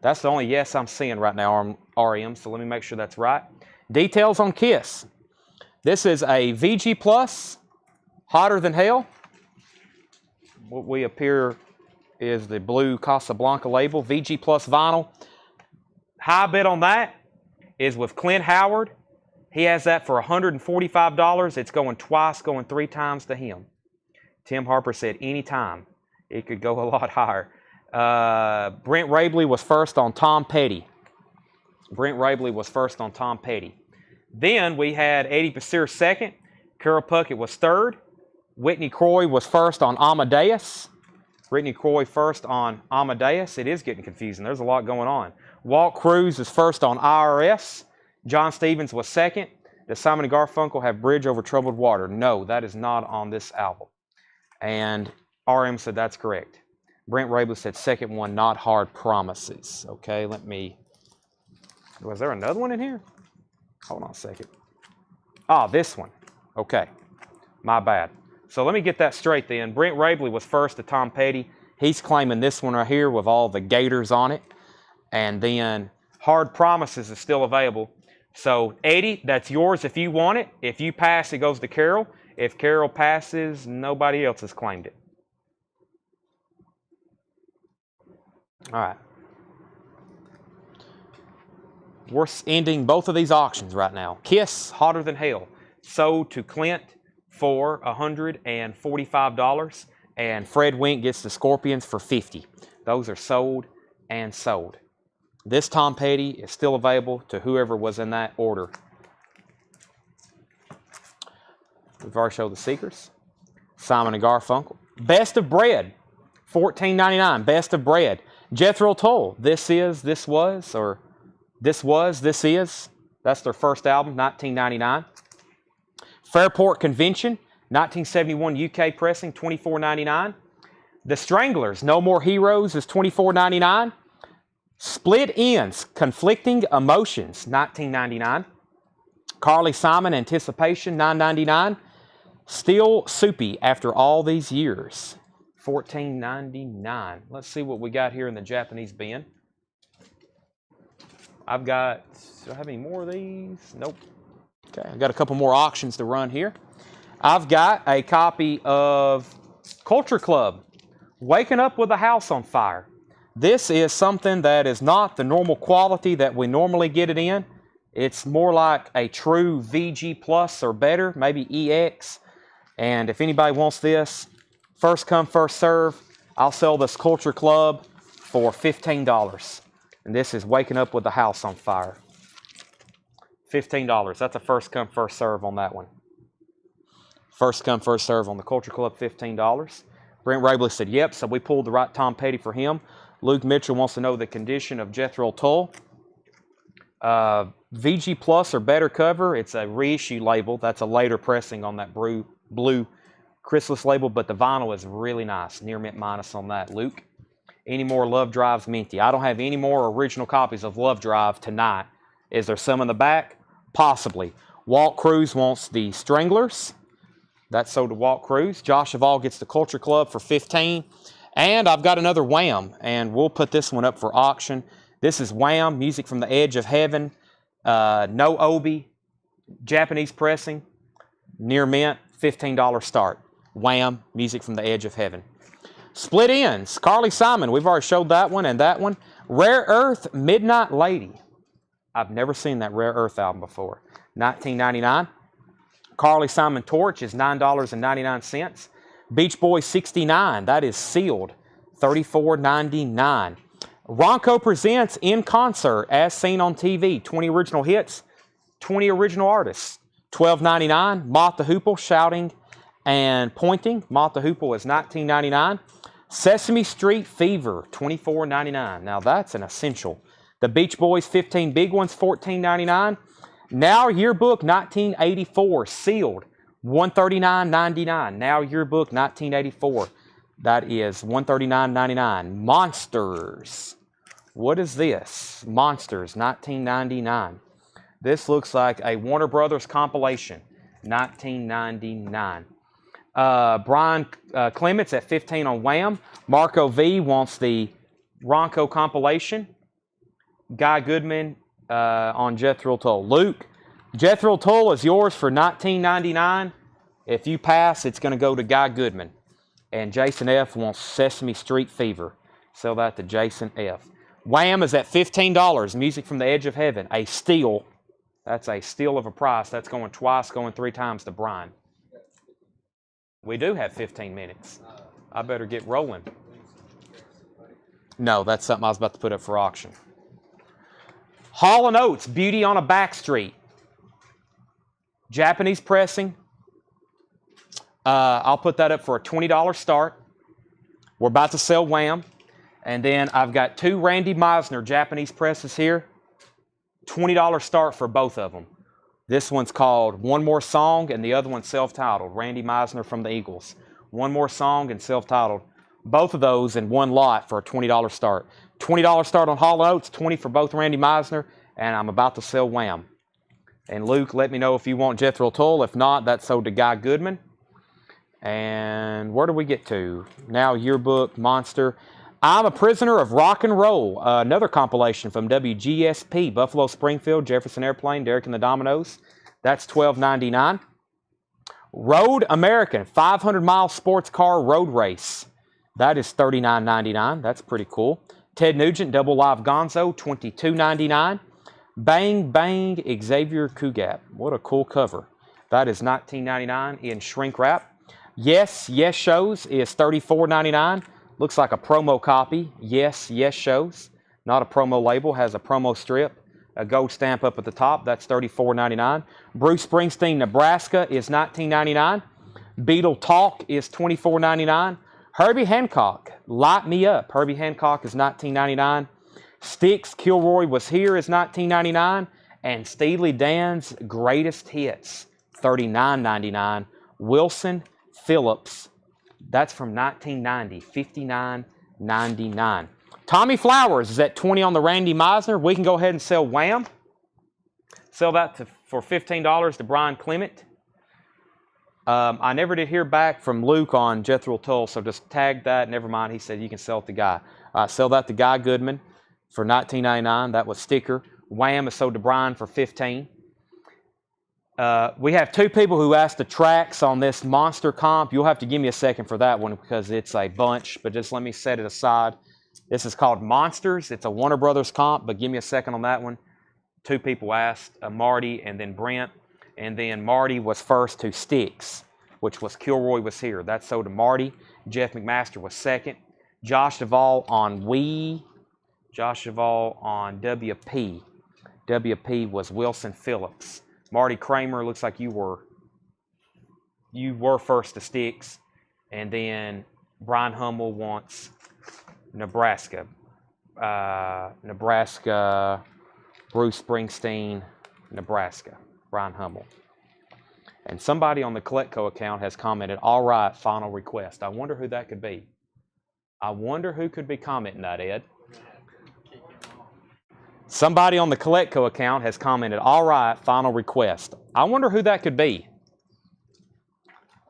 That's the only yes I'm seeing right now, RM, so let me make sure that's right. Details on Kiss. This is a VG Plus, Hotter Than Hell. What we appear is the blue Casablanca label, VG Plus vinyl. High bid on that is with Clint Howard. He has that for $145. It's going twice, going 3 times to him. Tim Harper said anytime. It could go a lot higher. Brent Rabley was first on Tom Petty. Then we had Eddie Pasir second. Carol Puckett was third. Whitney Croy was first on Amadeus. It is getting confusing. There's a lot going on. Walt Cruz is first on IRS. John Stevens was second. Does Simon & Garfunkel have Bridge Over Troubled Water? No, that is not on this album. And RM said that's correct. Brent Rabley said second one, Not Hard Promises. Okay, let me... Was there another one in here? Hold on a second. Ah, this one. Okay, my bad. So let me get that straight then. Brent Rabley was first to Tom Petty. He's claiming this one right here with all the gators on it. And then Hard Promises is still available. So Eddie, that's yours if you want it. If you pass, it goes to Carol. If Carol passes, nobody else has claimed it. All right. We're ending both of these auctions right now. Kiss, Hotter Than Hell, sold to Clint for $145, and Fred Wink gets the Scorpions for $50. Those are sold and sold. This Tom Petty is still available to whoever was in that order. We've already showed the Seekers. Simon & Garfunkel. Best of Bread, $14.99. Best of Bread. Jethro Tull, This Is, This Was, or This Was, This Is. That's their first album, $19.99. Fairport Convention, 1971 UK pressing, $24.99. The Stranglers, No More Heroes is $24.99. Split Ends, Conflicting Emotions, $19.99. Carly Simon, Anticipation, $9.99. Still Soupy, After All These Years, $14.99. Let's see what we got here in the Japanese bin. I've got, do I have any more of these? Nope. Okay, I've got a couple more auctions to run here. I've got a copy of Culture Club, Waking Up with a House on Fire. This is something that is not the normal quality that we normally get it in. It's more like a true VG Plus or better, maybe EX. And if anybody wants this, first come, first serve. I'll sell this Culture Club for $15. And this is Waking Up with the House on Fire. $15. That's a first come, first serve on that one. First come, first serve on the Culture Club, $15. Brent Rabley said, yep, so we pulled the right Tom Petty for him. Luke Mitchell wants to know the condition of Jethro Tull. VG Plus or better cover. It's a reissue label. That's a later pressing on that blue chrysalis label, but the vinyl is really nice. Near mint minus on that, Luke. Any more Love Drives minty? I don't have any more original copies of Love Drive tonight. Is there some in the back? Possibly. Walt Cruz wants the Stranglers. That's sold to Walt Cruz. Josh Duvall gets the Culture Club for $15. And I've got another Wham, and we'll put this one up for auction. This is Wham, Music from the Edge of Heaven. No Obi, Japanese pressing, near mint, $15 start. Wham, Music from the Edge of Heaven. Split Ends, Carly Simon. We've already showed that one and that one. Rare Earth, Midnight Lady. I've never seen that Rare Earth album before. $19.99. Carly Simon Torch is $9.99. Beach Boys 69, that is sealed, $34.99. Ronco presents In Concert, as seen on TV, 20 original hits, 20 original artists, $12.99. Moth the Hoople, Shouting and Pointing. Moth the Hoople is $19.99. Sesame Street Fever, $24.99. Now that's an essential. The Beach Boys 15 Big Ones, $14.99. Now Yearbook 1984, sealed, $139.99. Now Yearbook 1984. That is $139.99. Monsters. What is this? Monsters, $19.99. This looks like a Warner Brothers compilation, $19.99. Brian Clements at $15 on Wham. Marco V wants the Ronco compilation. Guy Goodman on Jethro Tull. Luke, Jethro Tull is yours for $19.99. If you pass, it's going to go to Guy Goodman. And Jason F. wants Sesame Street Fever. Sell that to Jason F. Wham is at $15. Music from the Edge of Heaven. A steal. That's a steal of a price. That's going twice, going 3 times to Brian. We do have 15 minutes. I better get rolling. No, that's something I was about to put up for auction. Hall & Oates, Beauty on a Back Street. Japanese pressing. I'll put that up for a $20 start. We're about to sell Wham. And then I've got 2 Randy Meisner Japanese presses here. $20 start for both of them. This one's called One More Song, and the other one's self-titled. Randy Meisner from the Eagles. One More Song and self-titled. Both of those in one lot for a $20 start. $20 start on Hall & Oates, $20 for both Randy Meisner, and I'm about to sell Wham. And Luke, let me know if you want Jethro Tull. If not, that's sold to Guy Goodman. And where do we get to? Now Yearbook, Monster. I'm a Prisoner of Rock and Roll. Another compilation from WGSP, Buffalo Springfield, Jefferson Airplane, Derek and the Dominoes. That's $12.99. Road American, 500-mile sports car road race. That is $39.99. That's pretty cool. Ted Nugent, Double Live Gonzo, $22.99. Bang Bang Xavier Cugat. What a cool cover. That is $19.99 in shrink wrap. Yes, Yes Shows is $34.99. Looks like a promo copy. Yes, Yes Shows. Not a promo label. Has a promo strip. A gold stamp up at the top. That's $34.99. Bruce Springsteen, Nebraska is $19.99. Beatle Talk is $24.99. Herbie Hancock, Light Me Up. Herbie Hancock is $19.99. Styx, Kilroy Was Here is $19.99. And Steely Dan's Greatest Hits, $39.99. Wilson Phillips, that's from 1990, $59.99. Tommy Flowers is at $20 on the Randy Meisner. We can go ahead and sell Wham. Sell that for $15 to Brian Clement. I never did hear back from Luke on Jethro Tull, so just tag that. Never mind. He said you can sell it to Guy. Sell that to Guy Goodman for $19.99. That was sticker. Wham is sold to Brian for 15. We have two people who asked the tracks on this monster comp. You'll have to give me a second for that one because it's a bunch, but just let me set it aside. This is called Monsters. It's a Warner Brothers comp, but give me a second on that one. Two people asked, Marty and then Brent. And then Marty was first to Sticks, which was Kilroy was here. That's sold to Marty. Jeff McMaster was second. Josh Duvall on Wii. Josh Duvall on WP. WP was Wilson Phillips. Marty Kramer, looks like you were first to Sticks. And then Brian Hummel wants Nebraska. Nebraska, Bruce Springsteen, Nebraska. Brian Hummel. And somebody on the Coletco account has commented, all right, final request. I wonder who that could be. I wonder who could be commenting that, Ed. Somebody on the Coletco account has commented, all right, final request. I wonder who that could be.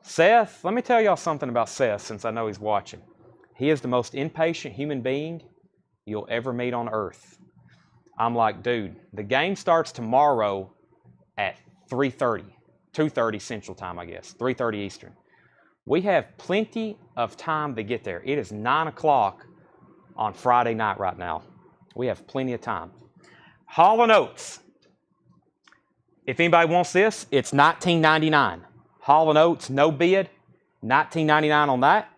Seth, let me tell y'all something about Seth since I know he's watching. He is the most impatient human being you'll ever meet on earth. I'm like, dude, the game starts tomorrow at 3:30, 2:30 Central Time, I guess, 3:30 Eastern. We have plenty of time to get there. It is 9 o'clock on Friday night right now. We have plenty of time. Hall & Oates. If anybody wants this, it's $19.99. Hall & Oates, no bid, $19.99 on that.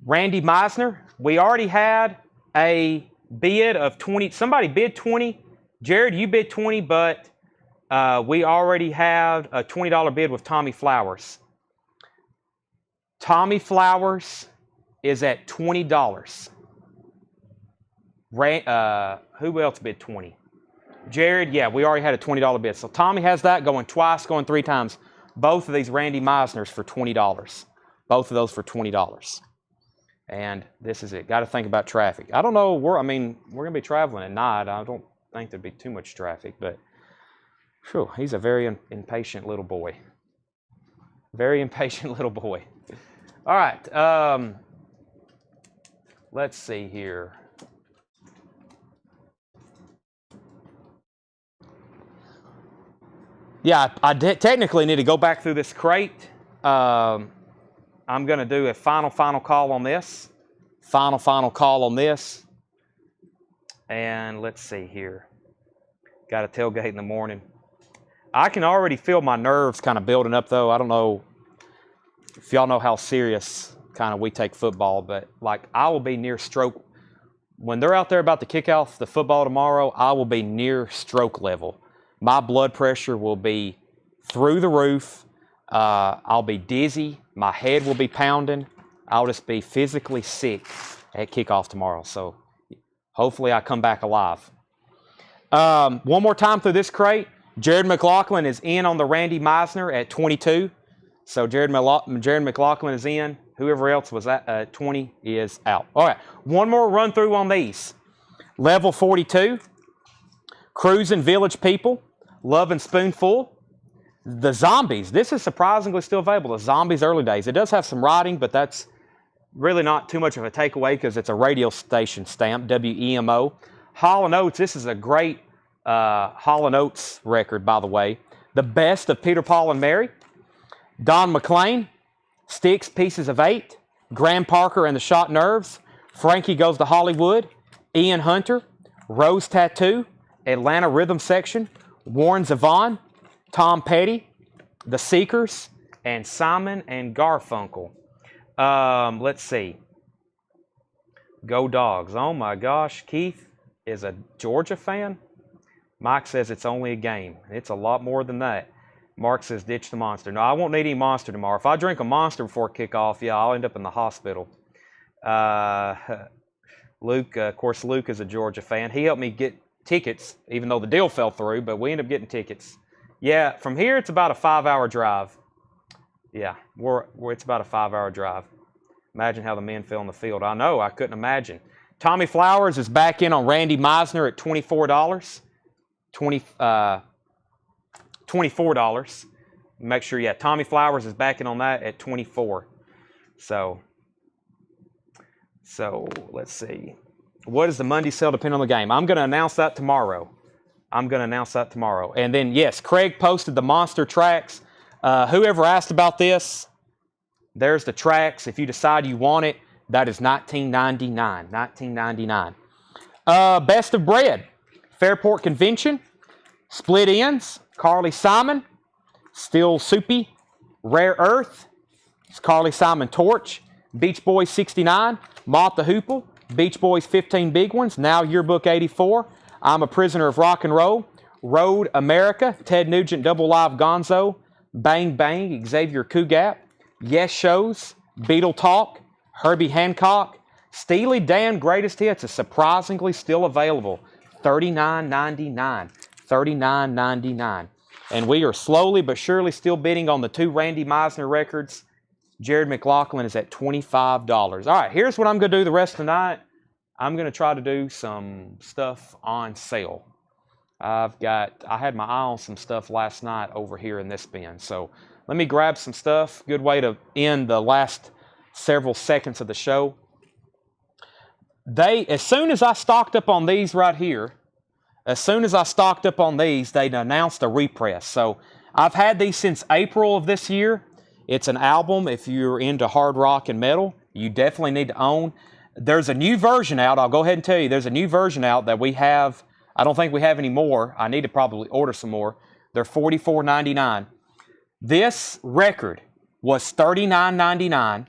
Randy Meisner, we already had a bid of 20. Somebody bid 20. Jared, you bid 20, but we already had a $20 bid with Tommy Flowers. Tommy Flowers is at $20. Who else bid 20? Jared, yeah, we already had a $20 bid. So Tommy has that going twice, going 3 times. Both of these Randy Meisners for $20. Both of those for $20. And this is it. Got to think about traffic. I don't know we're going to be traveling at night. I don't think there'd be too much traffic, but whew, he's a very impatient little boy. Very impatient little boy. All right. Let's see here. Yeah, I technically need to go back through this crate. I'm going to do a final call on this. Final call on this. And let's see here. Got a tailgate in the morning. I can already feel my nerves kind of building up, though. I don't know if y'all know how serious kind of we take football, but like I will be near stroke. When they're out there about to kick off the football tomorrow, I will be near stroke level. My blood pressure will be through the roof. I'll be dizzy. My head will be pounding. I'll just be physically sick at kickoff tomorrow. So hopefully I come back alive. One more time through this crate. Jared McLaughlin is in on the Randy Meisner at 22. So Jared McLaughlin is in. Whoever else was at 20 is out. All right, one more run through on these. Level 42. Cruising Village People. Love and Spoonful. The Zombies. This is surprisingly still available. The Zombies Early Days. It does have some writing, but that's really not too much of a takeaway because it's a radio station stamp, WEMO. Hall & Oates. This is a great Hall & Oates record, by the way. The Best of Peter, Paul, and Mary. Don McLean. Sticks, Pieces of 8. Graham Parker and the Shot Nerves. Frankie Goes to Hollywood. Ian Hunter. Rose Tattoo. Atlanta Rhythm Section. Warren Zevon, Tom Petty, The Seekers, and Simon and Garfunkel. Let's see. Go Dogs. Oh my gosh, Keith is a Georgia fan. Mike says it's only a game. It's a lot more than that. Mark says ditch the Monster. No, I won't need any Monster tomorrow. If I drink a Monster before kickoff, yeah, I'll end up in the hospital. Luke, of course, Luke is a Georgia fan. He helped me get tickets, even though the deal fell through, but we ended up getting tickets. Yeah, from here it's about a 5-hour drive. Yeah, it's about a 5-hour drive. Imagine how the men feel on the field. I know, I couldn't imagine. Tommy Flowers is back in on Randy Meisner at $24. $24. Make sure, yeah, Tommy Flowers is back in on that at $24. So let's see. What does the Monday sale depend on the game? I'm going to announce that tomorrow. I'm going to announce that tomorrow. And then, yes, Craig posted the monster tracks. Whoever asked about this, there's the tracks. If you decide you want it, that is $19.99. $19.99. Best of Bread, Fairport Convention, Split Ends, Carly Simon, Still Soupy, Rare Earth, it's Carly Simon Torch, Beach Boys 69, Mott the Hoople, Beach Boys 15 Big Ones, Now Yearbook 84, I'm a Prisoner of Rock and Roll, Road America, Ted Nugent Double Live Gonzo, Bang Bang, Xavier Cougat, Yes Shows, Beatle Talk, Herbie Hancock, Steely Dan Greatest Hits is surprisingly still available. $39.99. $39.99. And we are slowly but surely still bidding on the 2 Randy Meisner records. Jared McLaughlin is at $25. All right, here's what I'm going to do the rest of the night. I'm going to try to do some stuff on sale. I had my eye on some stuff last night over here in this bin. So let me grab some stuff. Good way to end the last several seconds of the show. As soon as I stocked up on these right here, they announced a repress. So I've had these since April of this year. It's an album. If you're into hard rock and metal, you definitely need to own. There's a new version out. I'll go ahead and tell you, there's a new version out that we have. I don't think we have any more. I need to probably order some more. They're $44.99. This record was $39.99.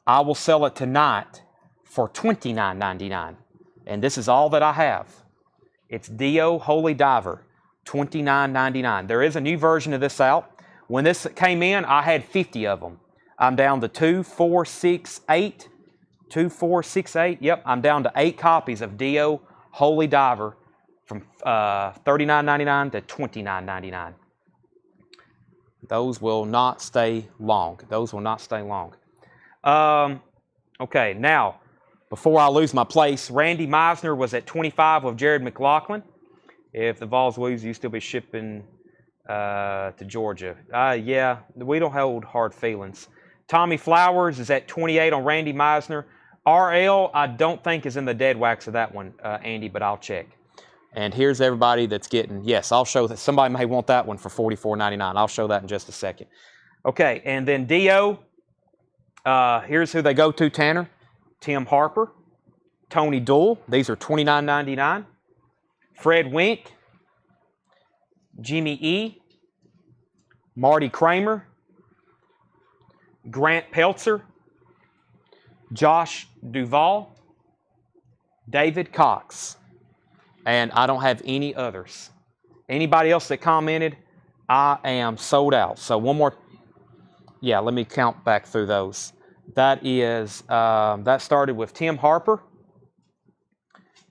I will sell it tonight for $29.99. And this is all that I have. It's Dio Holy Diver, $29.99. There is a new version of this out. When this came in, I had 50 of them. I'm down to 2, 4, 6, 8. 2, 4, 6, 8. Yep, I'm down to 8 copies of Dio Holy Diver from $39.99 to $29.99. Those will not stay long. Okay, now, before I lose my place, Randy Meisner was at 25 with Jared McLaughlin. If the Vols lose, you still be shipping to Georgia. Yeah, we don't hold hard feelings. Tommy Flowers is at 28 on Randy Meisner. RL, I don't think is in the dead wax of that one, Andy, but I'll check. And here's everybody that's getting, yes, I'll show that. Somebody may want that one for $44.99. I'll show that in just a second. Okay, and then Dio, here's who they go to, Tanner. Tim Harper, Tony Doyle, these are $29.99. Fred Wink, Jimmy E., Marty Kramer, Grant Peltzer, Josh Duvall, David Cox, and I don't have any others. Anybody else that commented, I am sold out. So one more, yeah, let me count back through those. That is, that started with Tim Harper,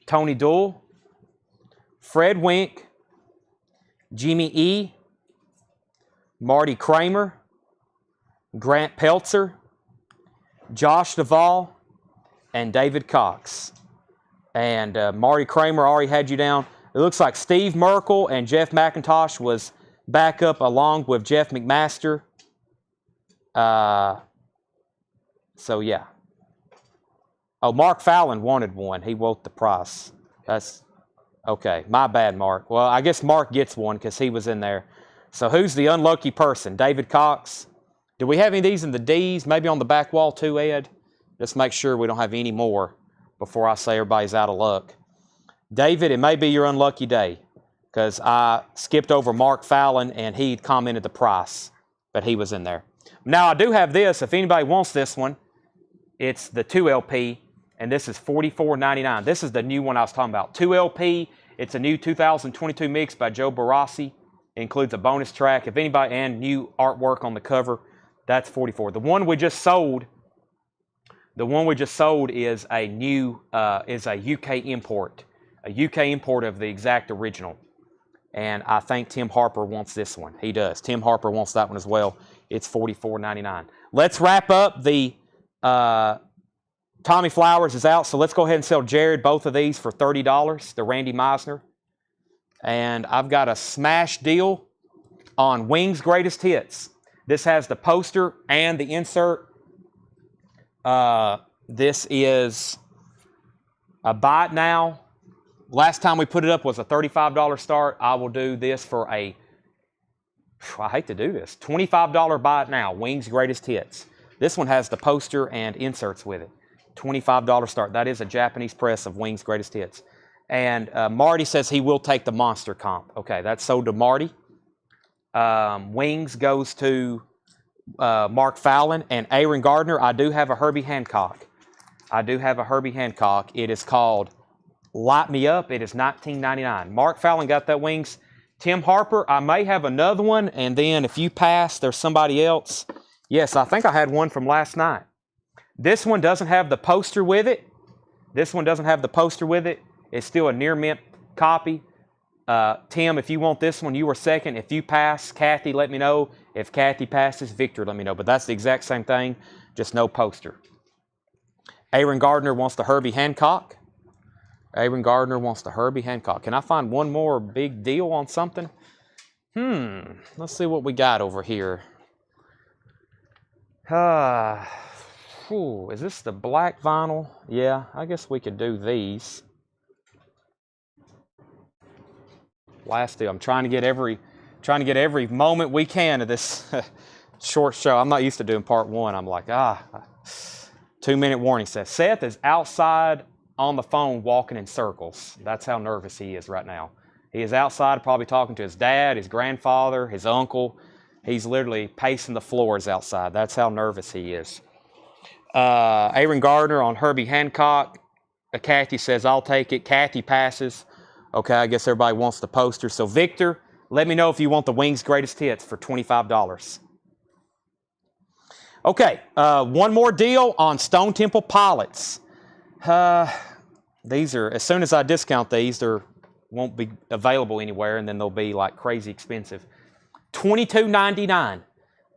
Tony Doyle, Fred Wink, Jimmy E., Marty Kramer, Grant Peltzer, Josh Duvall, and David Cox. And Marty Kramer already had you down. It looks like Steve Merkel and Jeff McIntosh was back up along with Jeff McMaster. So, yeah. Oh, Mark Fallon wanted one. He wrote the price. That's okay. My bad, Mark. Well, I guess Mark gets one because he was in there. So who's the unlucky person? David Cox. Do we have any of these in the D's? Maybe on the back wall too, Ed? Just make sure we don't have any more before I say everybody's out of luck. David, it may be your unlucky day because I skipped over Mark Fallon and he commented the price, but he was in there. Now, I do have this. If anybody wants this one, it's the 2LP, and this is $44.99. This is the new one I was talking about. 2LP, it's a new 2022 mix by Joe Barassi. It includes a bonus track. If anybody, and new artwork on the cover, that's $44. The one we just sold is a new, is a UK import. A UK import of the exact original. And I think Tim Harper wants this one. He does. Tim Harper wants that one as well. It's $44.99. Let's wrap up the Tommy Flowers is out, so let's go ahead and sell Jared both of these for $30, the Randy Meisner. And I've got a smash deal on Wings Greatest Hits. This has the poster and the insert. This is a buy it now, Last time we put it up was a $35 start. I will do this for a, I hate to do this, $25 buy it now, Wings Greatest Hits. This one has the poster and inserts with it. $25 start. That is a Japanese press of Wings Greatest Hits. And Marty says he will take the monster comp. Okay, that's sold to Marty. Wings goes to Mark Fallon and Aaron Gardner. I do have a Herbie Hancock. It is called Light Me Up. It is $19.99. Mark Fallon got that Wings. Tim Harper, I may have another one, and then if you pass, there's somebody else. Yes, I think I had one from last night. This one doesn't have the poster with it. It's still a near mint copy. Tim, if you want this one, you were second. If you pass, Kathy, let me know. If Kathy passes, Victor, let me know. But that's the exact same thing, just no poster. Aaron Gardner wants the Herbie Hancock. Can I find one more big deal on something? Let's see what we got over here. Is this the black vinyl? Yeah, I guess we could do these. Last deal. I'm trying to get every moment we can of this short show. I'm not used to doing part one. I'm like, 2-minute warning says Seth is outside on the phone walking in circles. That's how nervous he is right now. He is outside probably talking to his dad, his grandfather, his uncle. He's literally pacing the floors outside. That's how nervous he is. Aaron Gardner on Herbie Hancock. Kathy says, I'll take it. Kathy passes. Okay, I guess everybody wants the poster. So Victor, let me know if you want the Wings Greatest Hits for $25. Okay, one more deal on Stone Temple Pilots. These are, as soon as I discount these, they won't be available anywhere, and then they'll be like crazy expensive. $22.99.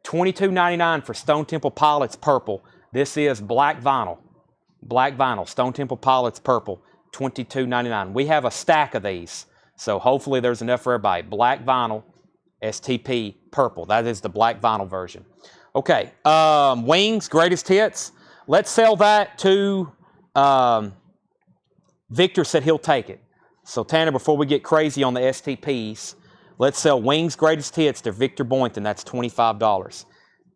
$22.99 for Stone Temple Pilots Purple. This is black vinyl. Stone Temple Pilots Purple. $22.99. We have a stack of these, so hopefully there's enough for everybody. Black vinyl, STP Purple. That is the black vinyl version. Okay, Wings Greatest Hits. Let's sell that to Victor. Said he'll take it. So Tanner, before we get crazy on the STPs, let's sell Wings Greatest Hits to Victor Boynton. That's $25.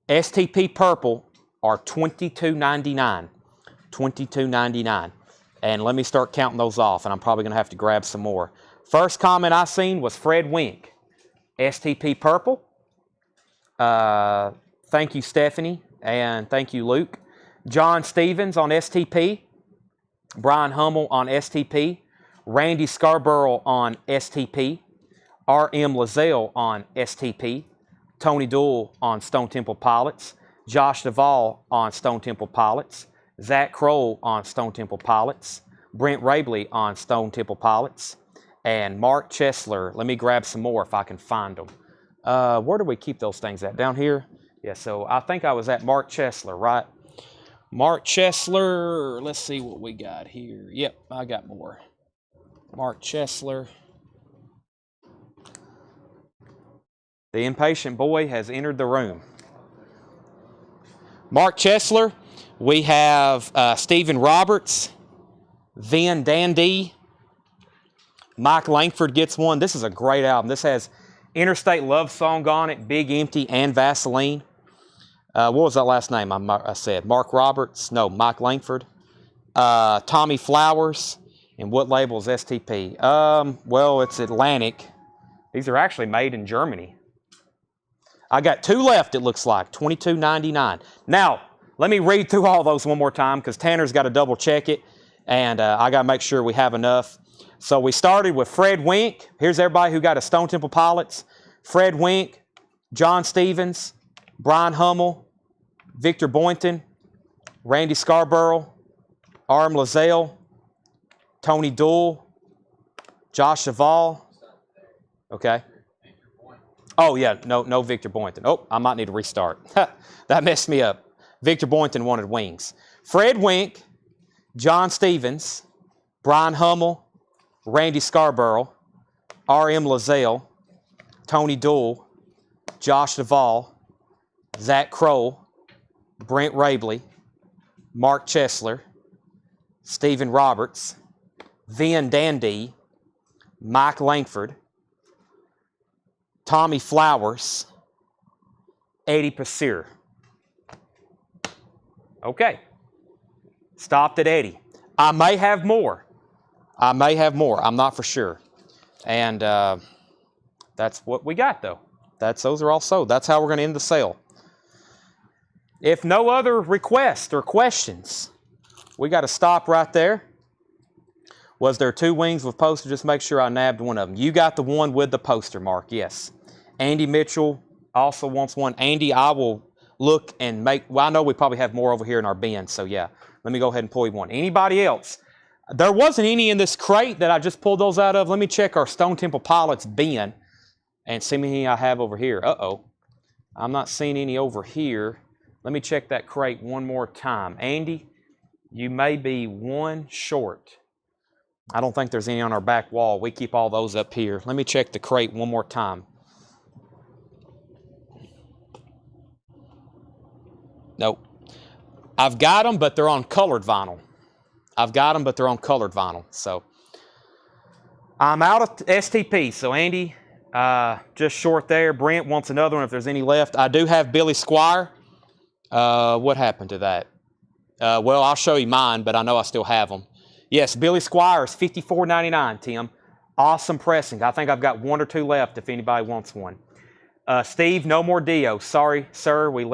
STP Purple are $22.99. $22.99. And let me start counting those off, and I'm probably going to have to grab some more. First comment I seen was Fred Wink. STP Purple. Thank you, Stephanie, and thank you, Luke. John Stevens on STP. Brian Hummel on STP. Randy Scarborough on STP. R.M. Lazelle on STP. Tony Doyle on Stone Temple Pilots. Josh Duvall on Stone Temple Pilots. Zach Kroll on Stone Temple Pilots, Brent Rabley on Stone Temple Pilots, and Mark Chesler. Let me grab some more if I can find them. Where do we keep those things at? Down here? Yeah, so I think I was at Mark Chesler, right? Mark Chesler, let's see what we got here. Yep, I got more. Mark Chesler. The impatient boy has entered the room. Mark Chesler. We have Stephen Roberts, Vin Dandy, Mike Langford gets one. This is a great album. This has Interstate Love Song on it, Big Empty, and Vaseline. What was that last name I said? Mark Roberts? No, Mike Langford. Tommy Flowers. And what label is STP? Well, it's Atlantic. These are actually made in Germany. I got two left, it looks like. $22.99. Now, let me read through all those one more time because Tanner's got to double check it, and I got to make sure we have enough. So we started with Fred Wink. Here's everybody who got a Stone Temple Pilots. Fred Wink, John Stevens, Brian Hummel, Victor Boynton, Randy Scarborough, R.M. Lazelle, Tony Doyle, Josh Duvall. Okay. Oh, yeah, no Victor Boynton. Oh, I might need to restart. That messed me up. Victor Boynton wanted Wings. Fred Wink, John Stevens, Brian Hummel, Randy Scarborough, R.M. Lazelle, Tony Doyle, Josh Duvall, Zach Kroll, Brent Rabley, Mark Chesler, Stephen Roberts, Vin Dandy, Mike Langford, Tommy Flowers, Eddie Passir. Okay. Stopped at 80. I may have more. I'm not for sure. And that's what we got, though. Those are all sold. That's how we're going to end the sale. If no other requests or questions, we got to stop right there. Was there 2 wings with poster? Just make sure I nabbed one of them. You got the one with the poster mark, yes. Andy Mitchell also wants one. Andy, I will look and make, well, I know we probably have more over here in our bin, so yeah. Let me go ahead and pull you one. Anybody else? There wasn't any in this crate that I just pulled those out of. Let me check our Stone Temple Pilots bin and see me I have over here. Uh-oh. I'm not seeing any over here. Let me check that crate one more time. Andy, you may be one short. I don't think there's any on our back wall. We keep all those up here. Let me check the crate one more time. Nope. I've got them, but they're on colored vinyl. So I'm out of STP. So Andy, just short there. Brent wants another one if there's any left. I do have Billy Squire. What happened to that? Well, I'll show you mine, but I know I still have them. Yes, Billy Squire is $54.99, Tim. Awesome pressing. I think I've got 1 or 2 left if anybody wants one. Steve, no more Dio. Sorry, sir. We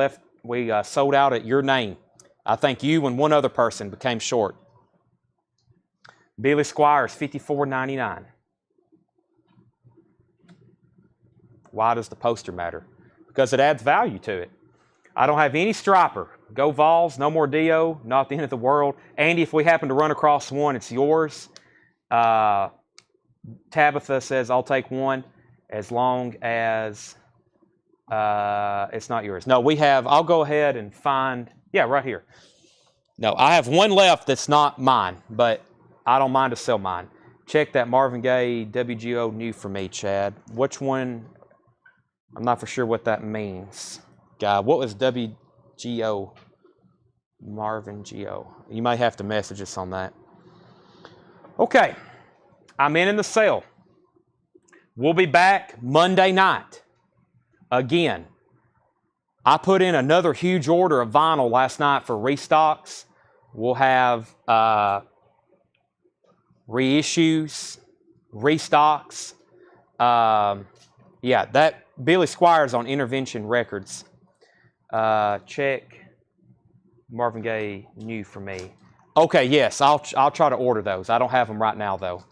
sold out at your name. I think you and one other person became short. Billy Squire is $54.99. Why does the poster matter? Because it adds value to it. I don't have any striper. Go Vols, no more Dio, not the end of the world. Andy, if we happen to run across one, it's yours. Tabitha says, I'll take one as long as it's not yours. No, I'll go ahead and find, yeah, right here. No, I have one left that's not mine, but I don't mind to sell mine. Check that Marvin Gaye WGO new for me, Chad. Which one? I'm not for sure what that means. God, what was WGO? Marvin Geo. You might have to message us on that. Okay, I'm in the sale. We'll be back Monday night. Again, I put in another huge order of vinyl last night for restocks. We'll have reissues, restocks. Yeah, that Billy Squire's on Intervention Records. Check Marvin Gaye new for me. Okay, yes, I'll try to order those. I don't have them right now though.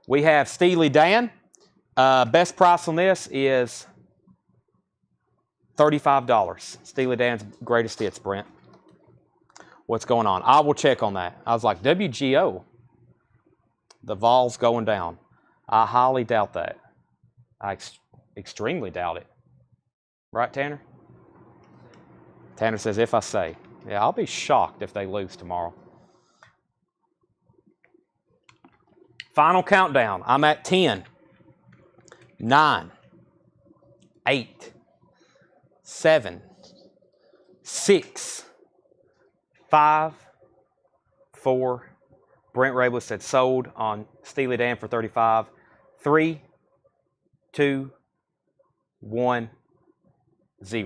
We have Steely Dan. Best price on this is $35. Steely Dan's greatest hits, Brent. What's going on? I will check on that. I was like, WGO. The Vols going down. I highly doubt that. I extremely doubt it. Right, Tanner? Tanner says, if I say. Yeah, I'll be shocked if they lose tomorrow. Final countdown. I'm at 10, 9, 8, 7, 6, 5, 4. Brent Rabel said sold on Steely Dan for $35. 3, 2, 1, 0.